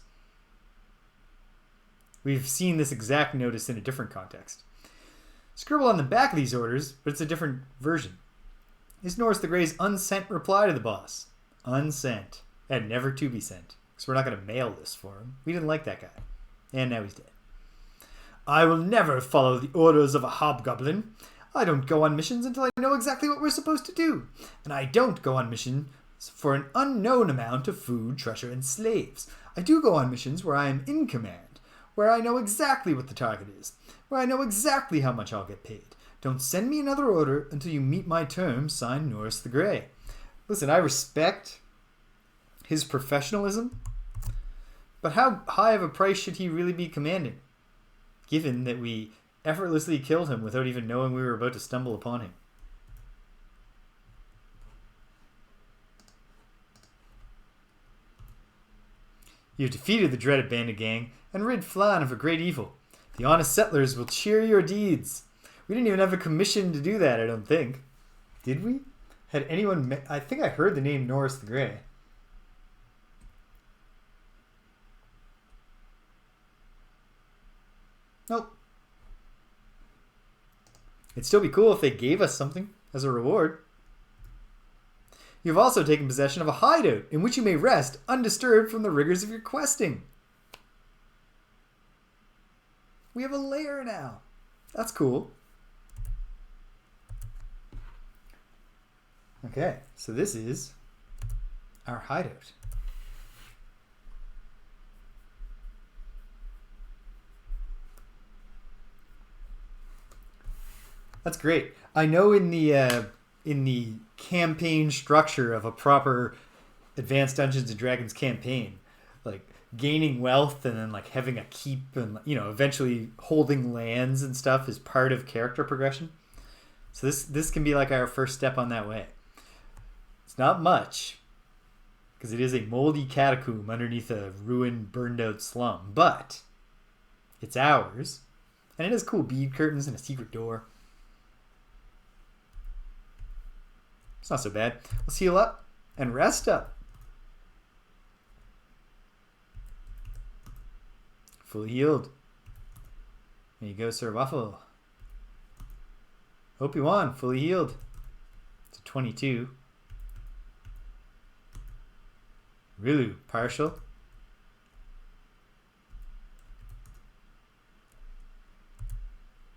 We've seen this exact notice in a different context. Scribble on the back of these orders, but it's a different version. Is Norris the Grey's unsent reply to the boss. Unsent. And never to be sent. Because we're not going to mail this for him. We didn't like that guy. And now he's dead. I will never follow the orders of a hobgoblin. I don't go on missions until I know exactly what we're supposed to do. And I don't go on missions for an unknown amount of food, treasure, and slaves. I do go on missions where I am in command, where I know exactly what the target is, where I know exactly how much I'll get paid. Don't send me another order until you meet my terms, signed Norris the Grey. Listen, I respect his professionalism, but how high of a price should he really be commanding, given that we effortlessly killed him without even knowing we were about to stumble upon him? You've defeated the dreaded bandit gang and rid Phlan of a great evil. The honest settlers will cheer your deeds. We didn't even have a commission to do that, I don't think. Did we? Had anyone... I think I heard the name Norris the Grey. Nope. It'd still be cool if they gave us something as a reward. You've also taken possession of a hideout in which you may rest undisturbed from the rigors of your questing. We have a lair now. That's cool. Okay, so this is our hideout. That's great. I know in the campaign structure of a proper Advanced Dungeons and Dragons campaign, like gaining wealth and then like having a keep and eventually holding lands and stuff is part of character progression. So this can be like our first step on that way. It's not much because it is a moldy catacomb underneath a ruined, burned out slum, but it's ours, and it has cool bead curtains and a secret door. It's not so bad. Let's heal up and rest up. Fully healed. There you go, Sir Waffle. Hope you won. Fully healed. It's a 22. Rilu, partial.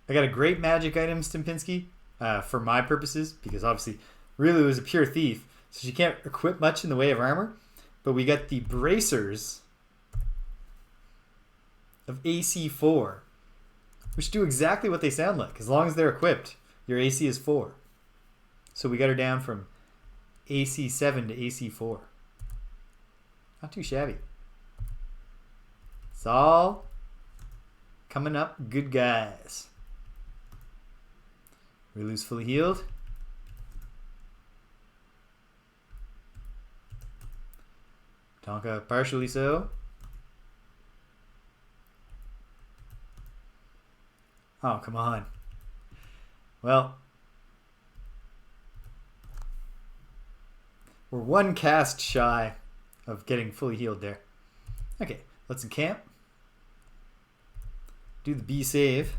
I got a great magic item, Stimpinski, for my purposes, because obviously Rilu is a pure thief, so she can't equip much in the way of armor. But we got the bracers of AC 4, which do exactly what they sound like. As long as they're equipped, your AC is 4. So we got her down from AC 7 to AC 4. Not too shabby. It's all coming up good, guys. Rilu's fully healed. Tonka partially so. Oh, come on. Well, we're one cast shy of getting fully healed there. Okay, let's encamp. Do the B save.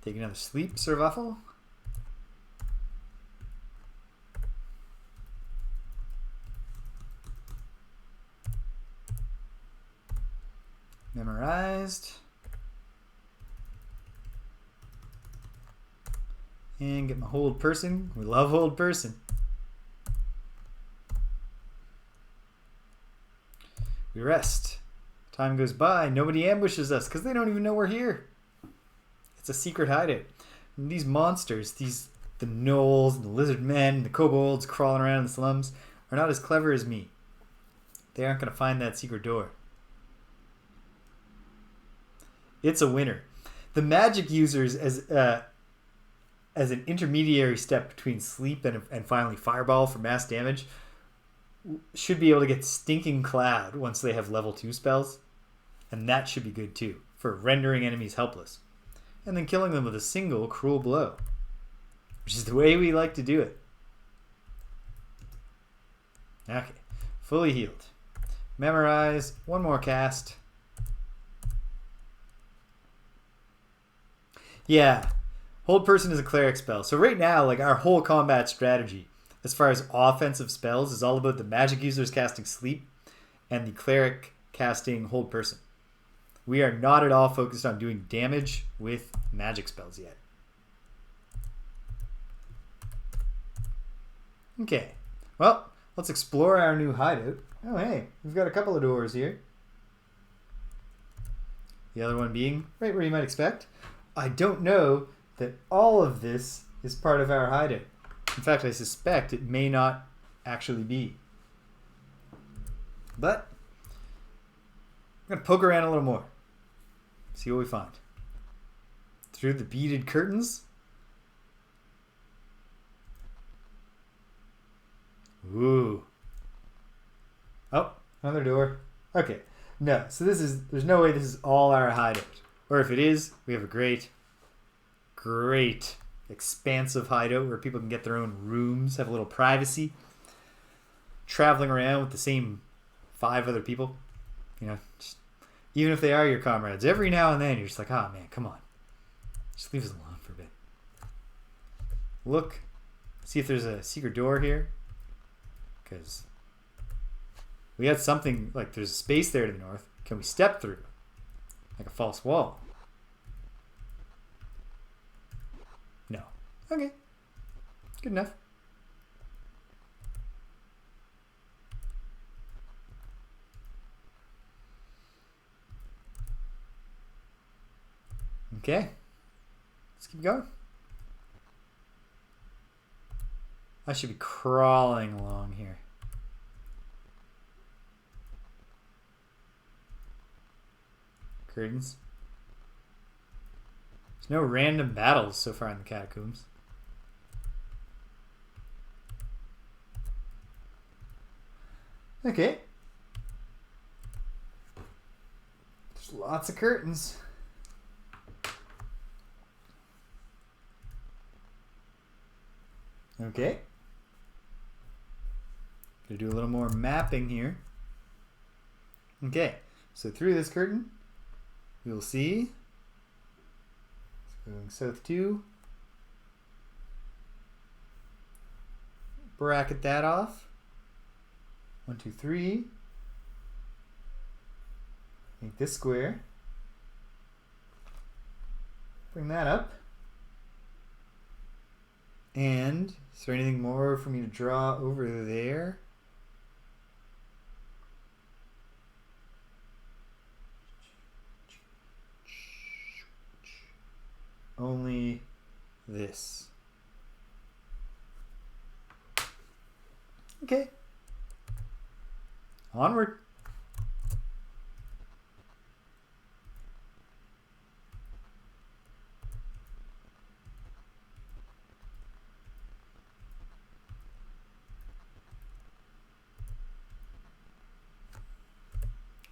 Take another sleep, Sir Waffle. Memorized. And get my hold person. We love hold person. We rest. Time goes by. Nobody ambushes us because they don't even know we're here. It's a secret hideout. And these monsters, the gnolls, and the lizardmen, the kobolds crawling around in the slums, are not as clever as me. They aren't going to find that secret door. It's a winner. The magic users as an intermediary step between sleep and finally fireball for mass damage should be able to get stinking cloud once they have level 2 spells, and that should be good too for rendering enemies helpless, and then killing them with a single cruel blow, which is the way we like to do it. Okay, fully healed. Memorize, one more cast. Yeah, hold person is a cleric spell. So right now, like our whole combat strategy, as far as offensive spells, is all about the magic users casting sleep and the cleric casting hold person. We are not at all focused on doing damage with magic spells yet. Okay, well, let's explore our new hideout. Oh hey, we've got a couple of doors here. The other one being right where you might expect. I don't know that all of this is part of our hideout. In fact, I suspect it may not actually be. But I'm going to poke around a little more. See what we find. Through the beaded curtains. Ooh. Oh, another door. Okay. No, so there's no way this is all our hideout. Or if it is, we have a great expansive hideout where people can get their own rooms, have a little privacy, traveling around with the same 5 other people. You know, just, even if they are your comrades, every now and then you're just like, oh man, come on. Just leave us alone for a bit. Look, see if there's a secret door here. Because we had something, like there's a space there to the north. Can we step through? Like a false wall. No. Okay. Good enough. Okay. Let's keep going. I should be crawling along here. Curtains. There's no random battles so far in the catacombs. Okay. There's lots of curtains. Okay. Gonna do a little more mapping here. Okay. So through this curtain, you'll see, going south 2, bracket that off, 1, 2, 3, make this square, bring that up, and is there anything more for me to draw over there? Only this. Okay. Onward.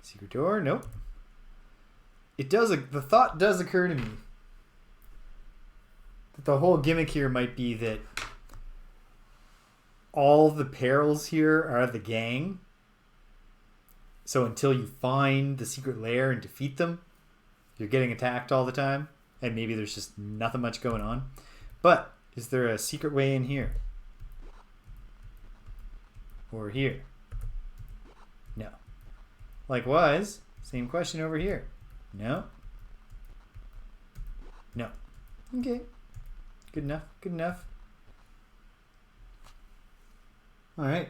Secret door? Nope. It does. The thought does occur to me that the whole gimmick here might be that all the perils here are the gang. So until you find the secret lair and defeat them, you're getting attacked all the time. And maybe there's just nothing much going on. But is there a secret way in here? Or here? No. Likewise, same question over here. No. No. Okay. Good enough. Good enough. Alright.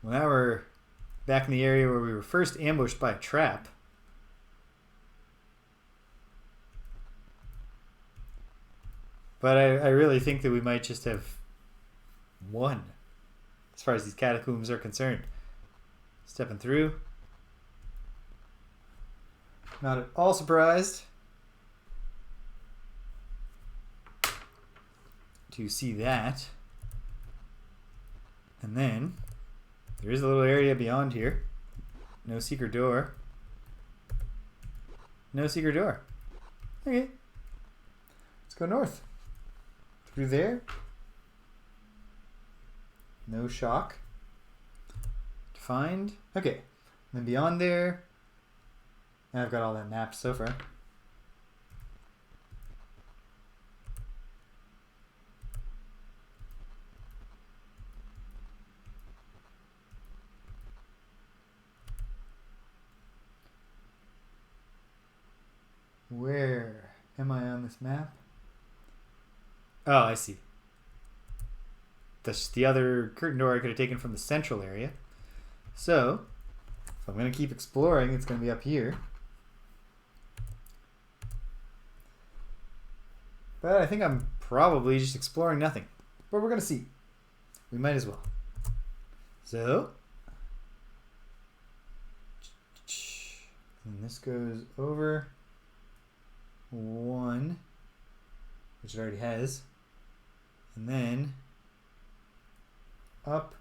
Well, now we're back in the area where we were first ambushed by a trap. But I really think that we might just have won as far as these catacombs are concerned. Stepping through. Not at all surprised to see that. And then there is a little area beyond here. No secret door. No secret door. Okay. Let's go north. Through there. No shock. To find. Okay. And then beyond there. And I've got all that mapped so far. Where am I on this map? Oh, I see. That's the other curtain door I could have taken from the central area. So, if I'm going to keep exploring, it's going to be up here. But I think I'm probably just exploring nothing. But we're going to see. We might as well. So, and this goes over 1, which it already has, and then up,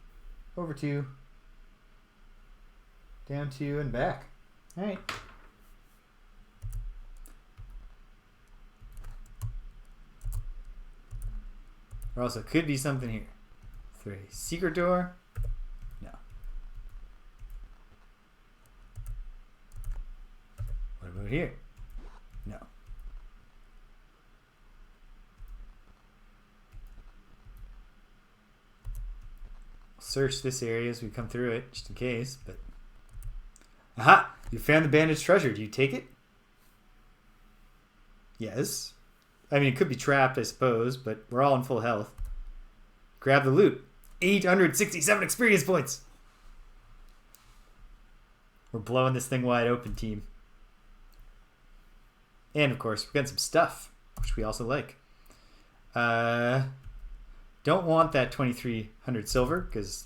over 2, down 2, and back. All right. There also could be something here. 3. Secret door? No. What about here? No. Search this area as we come through it, just in case, but... Aha! You found the bandaged treasure. Do you take it? Yes. I mean, it could be trapped, I suppose, but we're all in full health. Grab the loot. 867 experience points! We're blowing this thing wide open, team. And, of course, we've got some stuff, which we also like. Don't want that 2,300 silver, because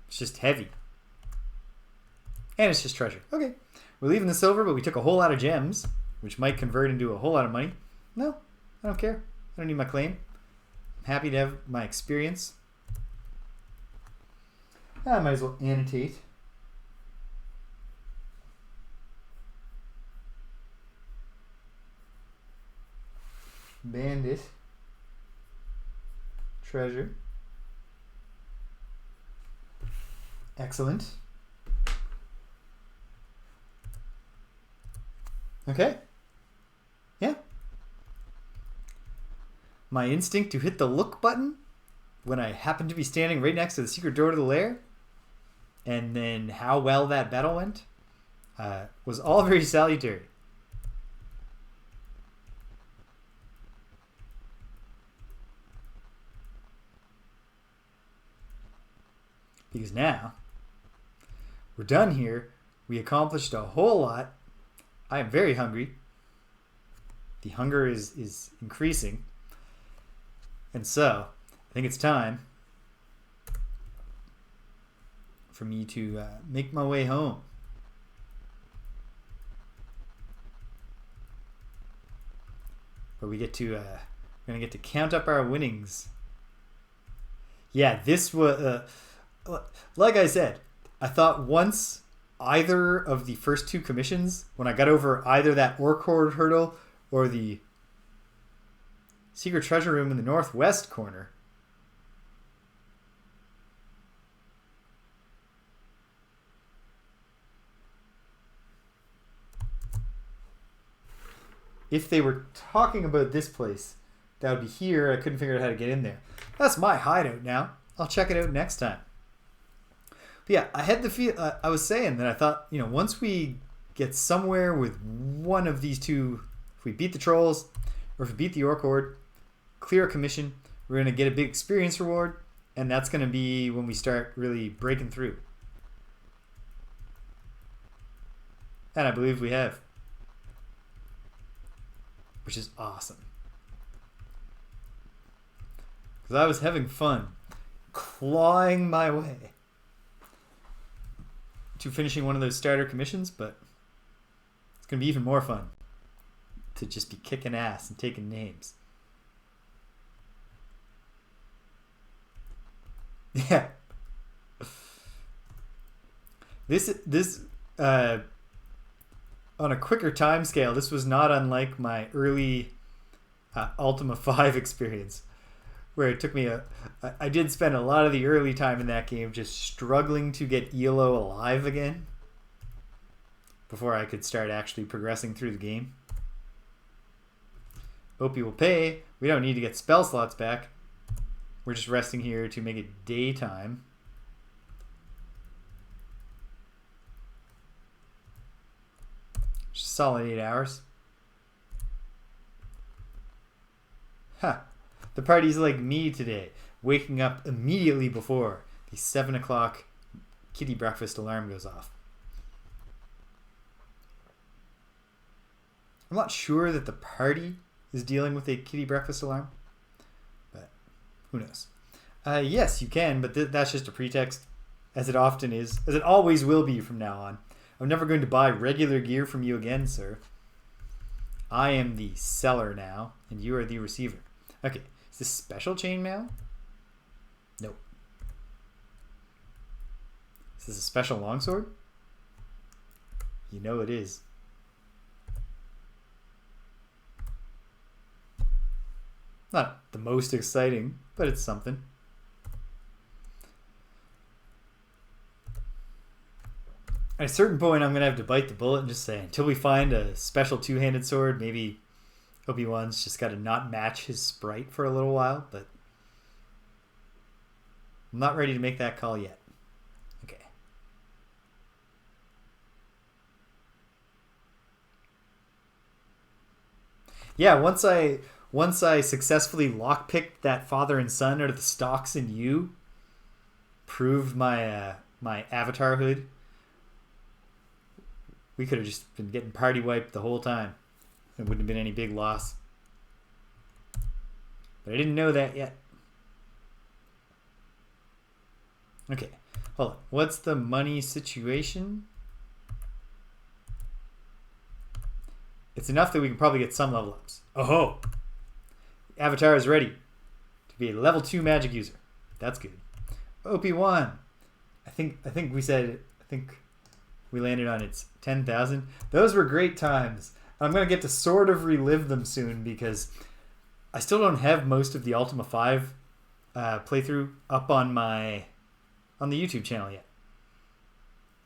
it's just heavy. And it's just treasure. Okay. We're leaving the silver, but we took a whole lot of gems, which might convert into a whole lot of money. No, I don't care. I don't need my claim. I'm happy to have my experience. I might as well annotate. Bandit. Treasure. Excellent. Okay. Yeah. My instinct to hit the look button when I happened to be standing right next to the secret door to the lair, and then how well that battle went, was all very salutary. Because now, we're done here. We accomplished a whole lot. I am very hungry. The hunger is increasing. And so, I think it's time for me to make my way home. But we're gonna get to count up our winnings. Yeah, this was, like I said, I thought once either of the first 2 commissions, when I got over either that orc horde hurdle or the secret treasure room in the northwest corner, if they were talking about this place, that would be here. I couldn't figure out how to get in there. That's my hideout now. I'll check it out next time. But yeah, I had the feel. I was saying that I thought, once we get somewhere with one of these 2, if we beat the trolls or if we beat the orc horde, clear a commission, we're going to get a big experience reward, and that's going to be when we start really breaking through. And I believe we have. Which is awesome. Because I was having fun clawing my way to finishing one of those starter commissions, but it's going to be even more fun to just be kicking ass and taking names. Yeah. This on a quicker time scale, this was not unlike my early Ultima 5 experience, where it took me I did spend a lot of the early time in that game just struggling to get Elo alive again before I could start actually progressing through the game. Opie will pay. We don't need to get spell slots back. We're just resting here to make it daytime. Just solid 8 hours. Huh. The party's like me today, waking up immediately before the 7 o'clock kitty breakfast alarm goes off. I'm not sure that the party is dealing with a kitty breakfast alarm, but who knows? Yes, you can, but that's just a pretext, as it often is, as it always will be from now on. I'm never going to buy regular gear from you again, sir. I am the seller now, and you are the receiver. Okay, is this special chainmail? Nope. Is this a special longsword? You know it is. Not the most exciting, but it's something. At a certain point, I'm going to have to bite the bullet and just say, until we find a special two-handed sword, maybe Obi-Wan's just got to not match his sprite for a little while, but I'm not ready to make that call yet. Okay. Yeah, once I successfully lockpicked that father and son out of the stocks in you, proved my my avatar hood, we could have just been getting party wiped the whole time. It wouldn't have been any big loss. But I didn't know that yet. Okay, hold on. What's the money situation? It's enough that we can probably get some level ups. Oh-ho! Avatar is ready to be a level 2 magic user. That's good. OP1. I think we landed on its 10,000. Those were great times. I'm going to get to sort of relive them soon because I still don't have most of the Ultima 5 playthrough up on the YouTube channel yet.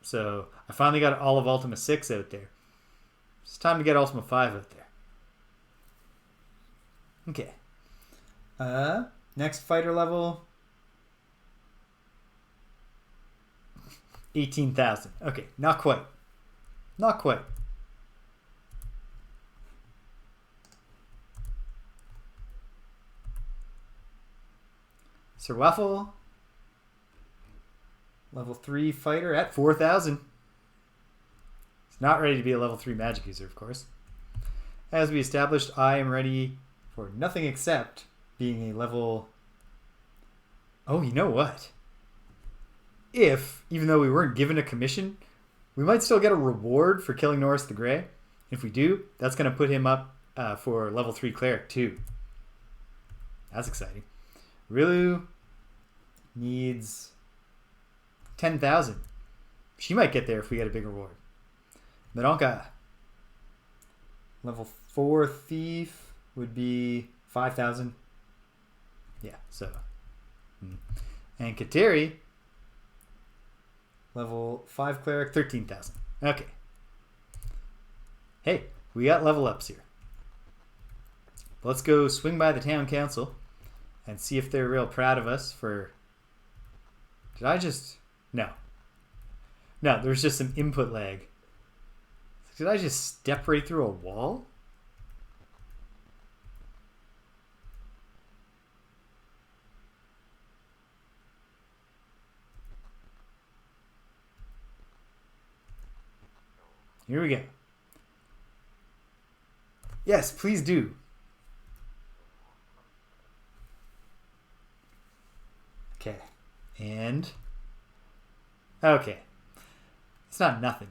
So I finally got all of Ultima 6 out there. It's time to get Ultima 5 out there. Okay. Next fighter level. 18,000. Okay, not quite. Not quite. Sir Waffle. Level 3 fighter at 4,000. He's not ready to be a level 3 magic user, of course. As we established, I am ready for nothing except being a level... Oh, you know what? If, even though we weren't given a commission, we might still get a reward for killing Norris the Grey. If we do, that's going to put him up for level 3 cleric too. That's exciting. Rilu needs 10,000. She might get there if we get a big reward. Medonka, level 4 thief would be 5,000. Yeah, so. And Kateri, level 5 cleric, 13,000. Okay. Hey, we got level ups here. Let's go swing by the town council and see if they're real proud of us for... Did I just... No. No, there was just some input lag. Did I just step right through a wall? Here we go. Yes, please do. Okay. And... Okay. It's not nothing.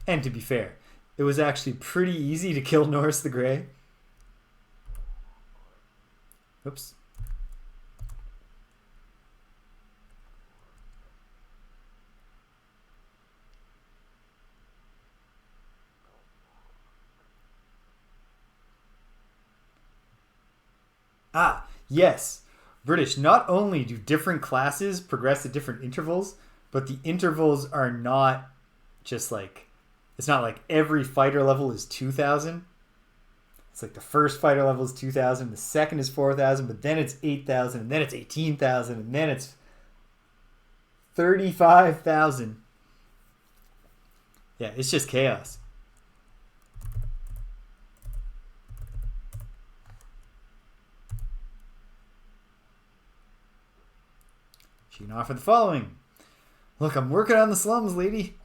And to be fair, it was actually pretty easy to kill Norris the Grey. Oops. Ah, yes. British, not only do different classes progress at different intervals, but the intervals are not just like, it's not like every fighter level is 2,000. It's like the first fighter level is 2,000, the second is 4,000, but then it's 8,000, and then it's 18,000, and then it's 35,000. Yeah, it's just chaos. She can offer the following. Look, I'm working on the slums, lady.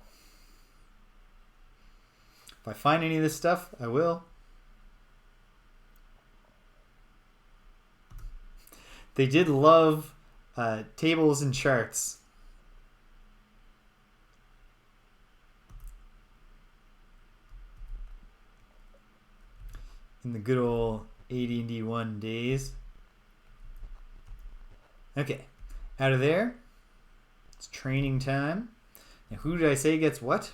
If I find any of this stuff, I will. They did love tables and charts. In the good old AD&D 1 days. Okay, out of there. It's training time. Now, who did I say gets what?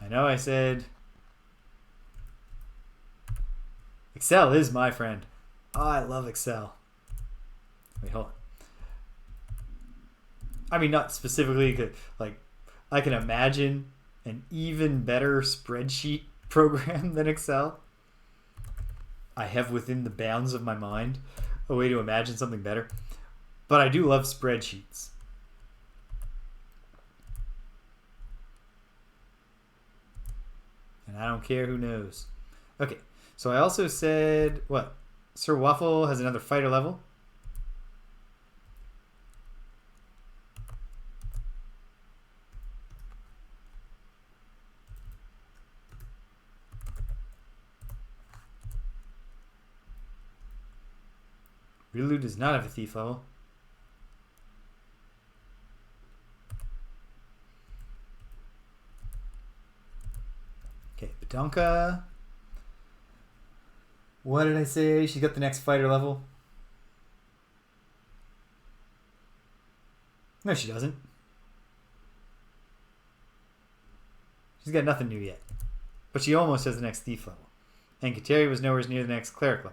I know I said Excel is my friend. Oh, I love Excel. Wait, hold on. I mean, not specifically, like, I can imagine an even better spreadsheet program than Excel. I have within the bounds of my mind a way to imagine something better. But I do love spreadsheets. And I don't care who knows. Okay, so I also said, what? Sir Waffle has another fighter level. Rilu does not have a thief level. Okay, Badonka. What did I say? She got the next fighter level. No, she doesn't. She's got nothing new yet. But she almost has the next thief level. And Kateri was nowhere near the next cleric level.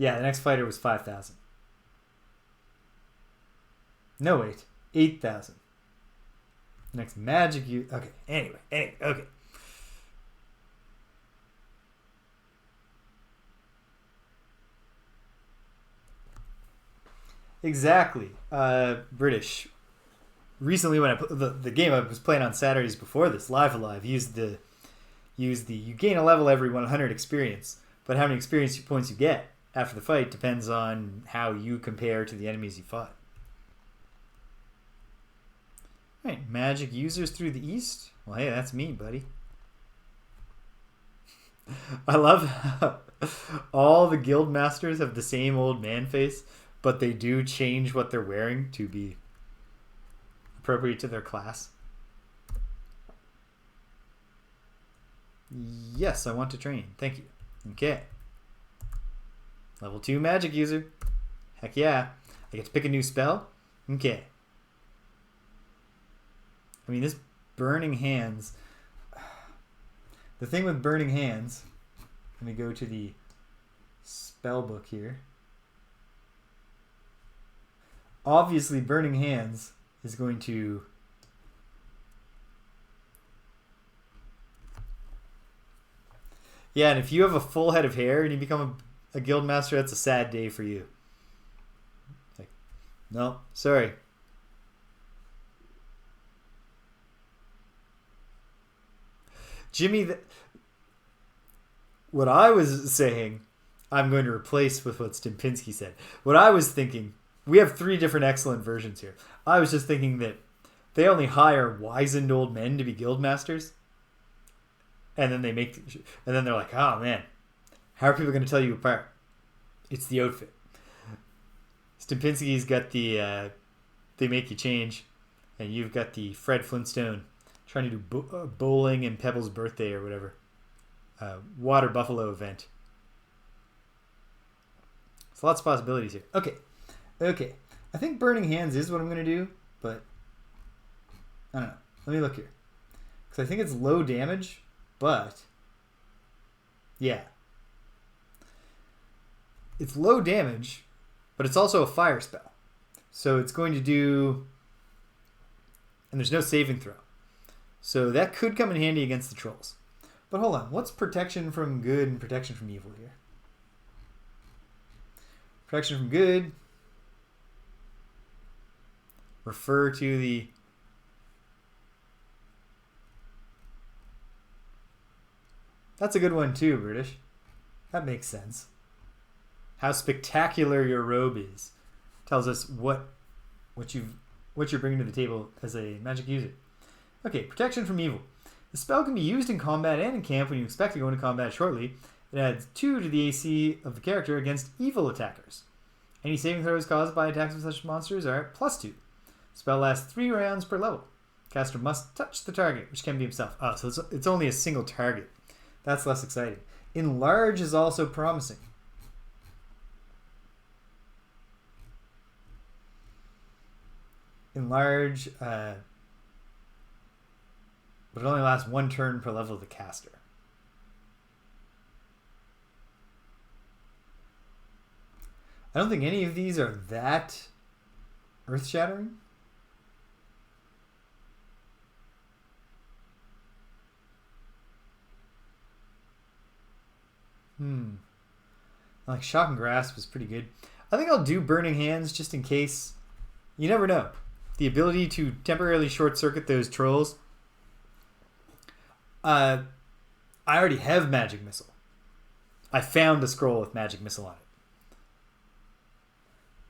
Yeah, the next fighter was 5,000. No, wait. 8,000. Next magic you. Okay, anyway, okay. Exactly. British. Recently, when I put the game I was playing on Saturdays before this, Live Alive, used the you gain a level every 100 experience, but how many experience points you get after the fight depends on how you compare to the enemies you fought. All right, magic users through the east. Well, hey, that's me, buddy. I love how all the guild masters have the same old man face, but they do change what they're wearing to be appropriate to their class. Yes, I want to train. Thank you. Okay. Level 2 magic user. Heck yeah. I get to pick a new spell. Okay. I mean, this Burning Hands. The thing with Burning Hands, let me go to the spell book here. Obviously, Burning Hands is going to yeah, and if you have a full head of hair and you become a guild master, that's a sad day for you. Like, no, sorry. Jimmy, what I was saying, I'm going to replace with what Stimpinski said. What I was thinking, we have 3 different excellent versions here. I was just thinking that they only hire wizened old men to be guild masters, and then they're like, oh man, how are people going to tell you apart? It's the outfit. Stimpinski's got the they make you change, and you've got the Fred Flintstone trying to do bowling and Pebble's birthday or whatever. Water Buffalo event. There's lots of possibilities here. Okay. I think Burning Hands is what I'm going to do, but I don't know. Let me look here. Because Because I think it's low damage, but yeah. It's low damage, but it's also a fire spell. So it's going to do... And there's no saving throw. So that could come in handy against the trolls. But hold on. What's protection from good and protection from evil here? Protection from good. Refer to the... That's a good one too, British. That makes sense. How spectacular your robe is tells us what you're bringing to the table as a magic user. Okay, protection from evil. The spell can be used in combat and in camp when you expect to go into combat shortly. It adds 2 to the AC of the character against evil attackers. Any saving throws caused by attacks of such monsters are at +2. Spell lasts 3 rounds per level. Caster must touch the target, which can be himself. Oh, so it's only a single target. That's less exciting. Enlarge is also promising. Enlarge, but it only lasts 1 turn per level of the caster. I don't think any of these are that earth-shattering. Like Shock and Grasp is pretty good. I think I'll do Burning Hands just in case. You never know. The ability to temporarily short-circuit those trolls. I already have Magic Missile. I found a scroll with Magic Missile on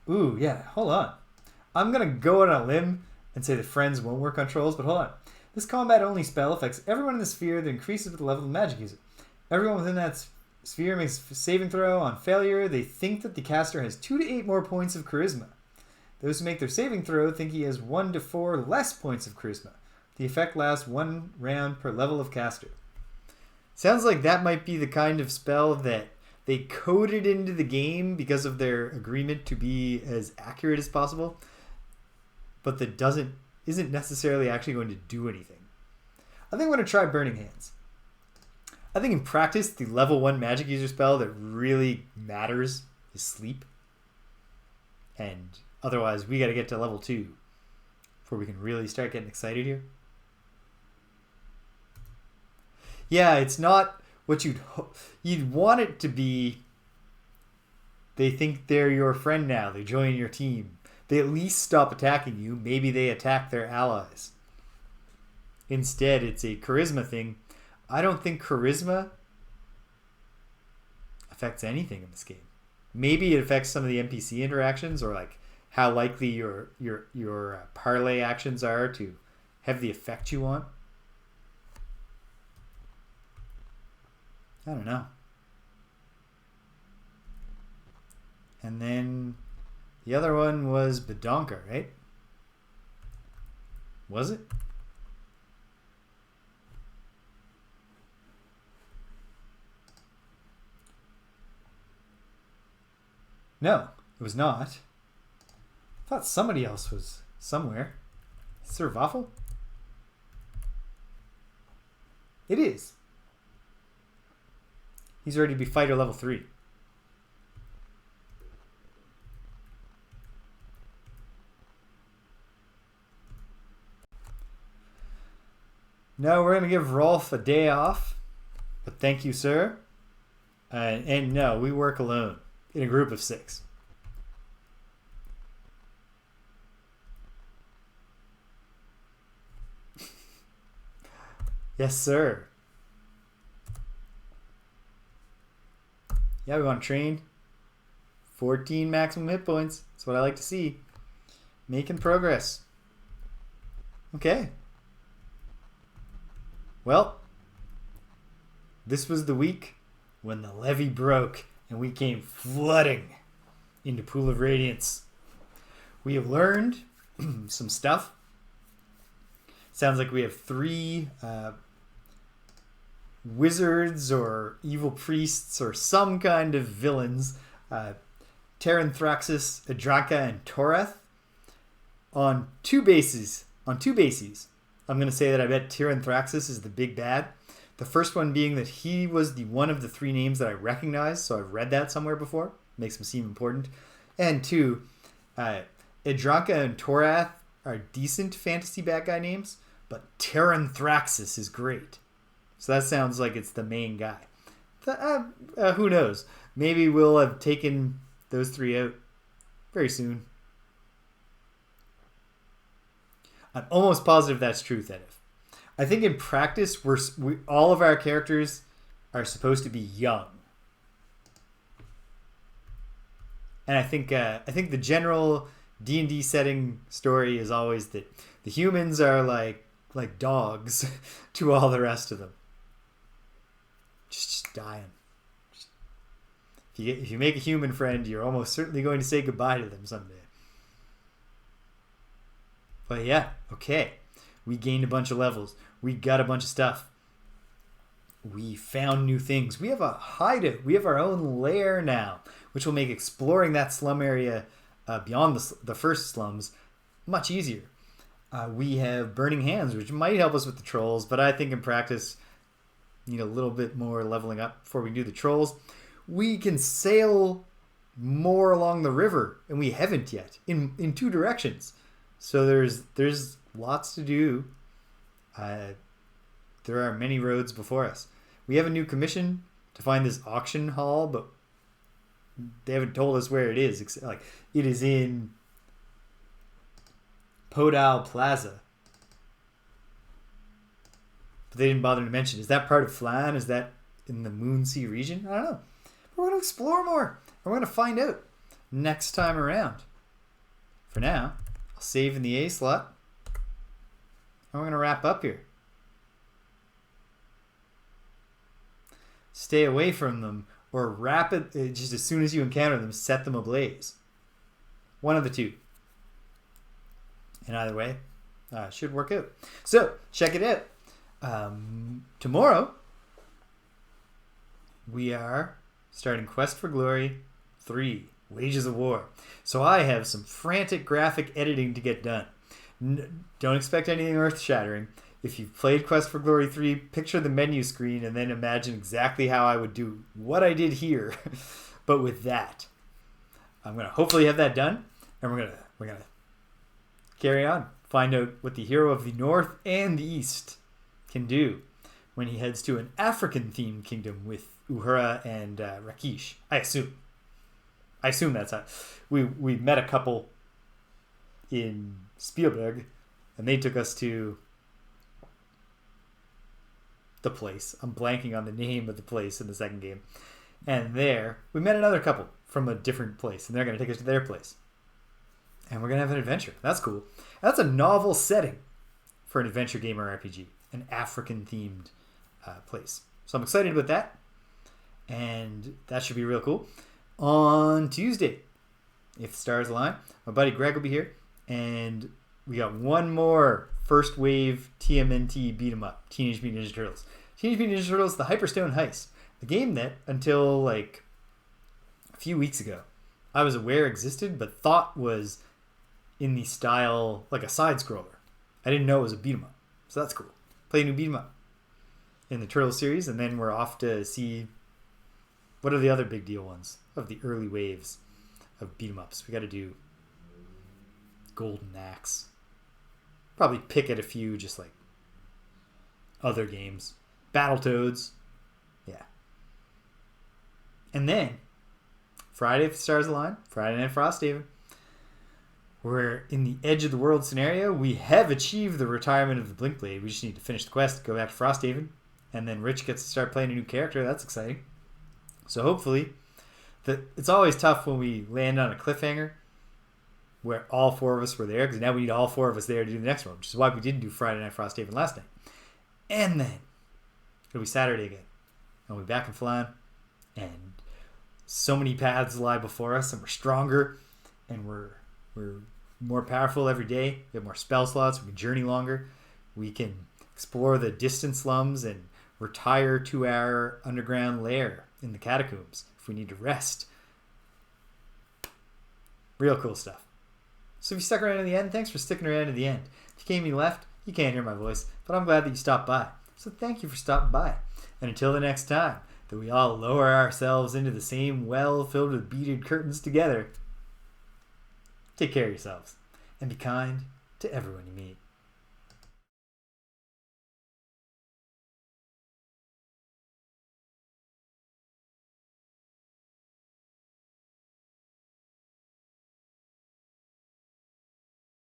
it. Ooh, yeah, hold on. I'm going to go on a limb and say that Friends won't work on trolls, but hold on. This combat-only spell affects everyone in the sphere that increases with the level of the magic user. Everyone within that sphere makes a saving throw. On failure, they think that the caster has 2 to 8 more points of charisma. Those who make their saving throw think he has 1 to 4 less points of charisma. The effect lasts 1 round per level of caster. Sounds like that might be the kind of spell that they coded into the game because of their agreement to be as accurate as possible, but that isn't necessarily actually going to do anything. I think I'm going to try Burning Hands. I think in practice, the level 1 magic user spell that really matters is Sleep. And otherwise, we got to get to level 2 before we can really start getting excited here. Yeah, it's not what you'd want it to be. They think they're your friend now. They join your team. They at least stop attacking you. Maybe they attack their allies. Instead, it's a charisma thing. I don't think charisma affects anything in this game. Maybe it affects some of the NPC interactions, or like how likely your parlay actions are to have the effect you want. I don't know. And then the other one was Badonka, right? Was it? No, it was not. I thought somebody else was somewhere. Sir Waffle? It is. He's ready to be fighter level 3. No, we're going to give Rolf a day off. But thank you, sir. And no, we work alone in a group of 6. Yes, sir. Yeah, we want to train. 14 maximum hit points. That's what I like to see. Making progress. Okay. Well, this was the week when the levee broke and we came flooding into Pool of Radiance. We have learned some stuff. Sounds like we have 3 wizards or evil priests or some kind of villains, Taranthraxis, Adraka, and Torath, on two bases. I'm going to say that I bet Tyranthraxis is the big bad. The first one being that he was the one of the three names that I recognize, so I've read that somewhere before. Makes him seem important. And two, Idranka and Torath are decent fantasy bad guy names, but Tyranthraxis is great. So that sounds like it's the main guy. Who knows? Maybe we'll have taken those three out very soon. I'm almost positive that's true, Thedif. I think in practice, all of our characters are supposed to be young. And I think the general D&D setting story is always that the humans are like dogs to all the rest of them. Just dying. If you make a human friend, you're almost certainly going to say goodbye to them someday. But yeah, okay. We gained a bunch of levels. We got a bunch of stuff. We found new things. We have a hideout. We have our own lair now, which will make exploring that slum area beyond the first slums much easier. We have Burning Hands, which might help us with the trolls, but I think in practice, need a little bit more leveling up before we do the trolls. We can sail more along the river, and we haven't yet, in two directions. So there's lots to do. There are many roads before us. We have a new commission to find this auction hall, but they haven't told us where it is. Like, it is in Podal Plaza. But they didn't bother to mention. Is that part of Phlan? Is that in the Moonsea region? I don't know. But we're going to explore more. We're going to find out next time around. For now, I'll save in the A slot. And we're going to wrap up here. Stay away from them, or just as soon as you encounter them, set them ablaze. One of the two. And either way, should work out. So, check it out. Tomorrow, we are starting Quest for Glory 3, Wages of War. So I have some frantic graphic editing to get done. Don't expect anything earth-shattering. If you've played Quest for Glory 3, picture the menu screen and then imagine exactly how I would do what I did here, but with that. I'm going to hopefully have that done, and we're going to carry on. Find out what the hero of the North and the East can do when he heads to an African-themed kingdom with Uhura and Rakish. I assume that's how. We met a couple in Spielberg, and they took us to the place. I'm blanking on the name of the place in the second game. And there, we met another couple from a different place, and they're going to take us to their place. And we're going to have an adventure. That's cool. That's a novel setting for an adventure game or RPG. An African-themed place. So I'm excited about that. And that should be real cool. On Tuesday, if the stars align, my buddy Greg will be here. And we got one more first wave TMNT beat 'em up. Teenage Mutant Ninja Turtles. Teenage Mutant Ninja Turtles, the Hyperstone Heist. The game that, until like a few weeks ago, I was aware existed, but thought was in the style, like a side-scroller. I didn't know it was a beat 'em up. So that's cool. Play a new beat 'em up in the Turtles series, and then we're off to see what are the other big deal ones of the early waves of beat 'em ups. We got to do Golden Axe. Probably pick at a few, just like other games. Battletoads. Yeah. And then, Friday, if the stars align, Friday Night Frosthaven. We're in the edge of the world scenario. We have achieved the retirement of the Blink Blade. We just need to finish the quest, go back to Frosthaven, and then Rich gets to start playing a new character. That's exciting. So hopefully, it's always tough when we land on a cliffhanger where all four of us were there, because now we need all four of us there to do the next one, which is why we didn't do Friday Night Frosthaven last night. And then it'll be Saturday again, and we'll be back in Phlan, and so many paths lie before us, and we're stronger, and we're more powerful every day. We have more spell slots. We can journey longer. We can explore the distant slums and retire to our underground lair in the catacombs if we need to rest. Real cool stuff. So if you stuck around to the end, thanks for sticking around to the end. If you came and you left, You can't hear my voice, but I'm glad that you stopped by. So thank you for stopping by. And until the next time that we all lower ourselves into the same well filled with beaded curtains together, take care of yourselves and be kind to everyone you meet.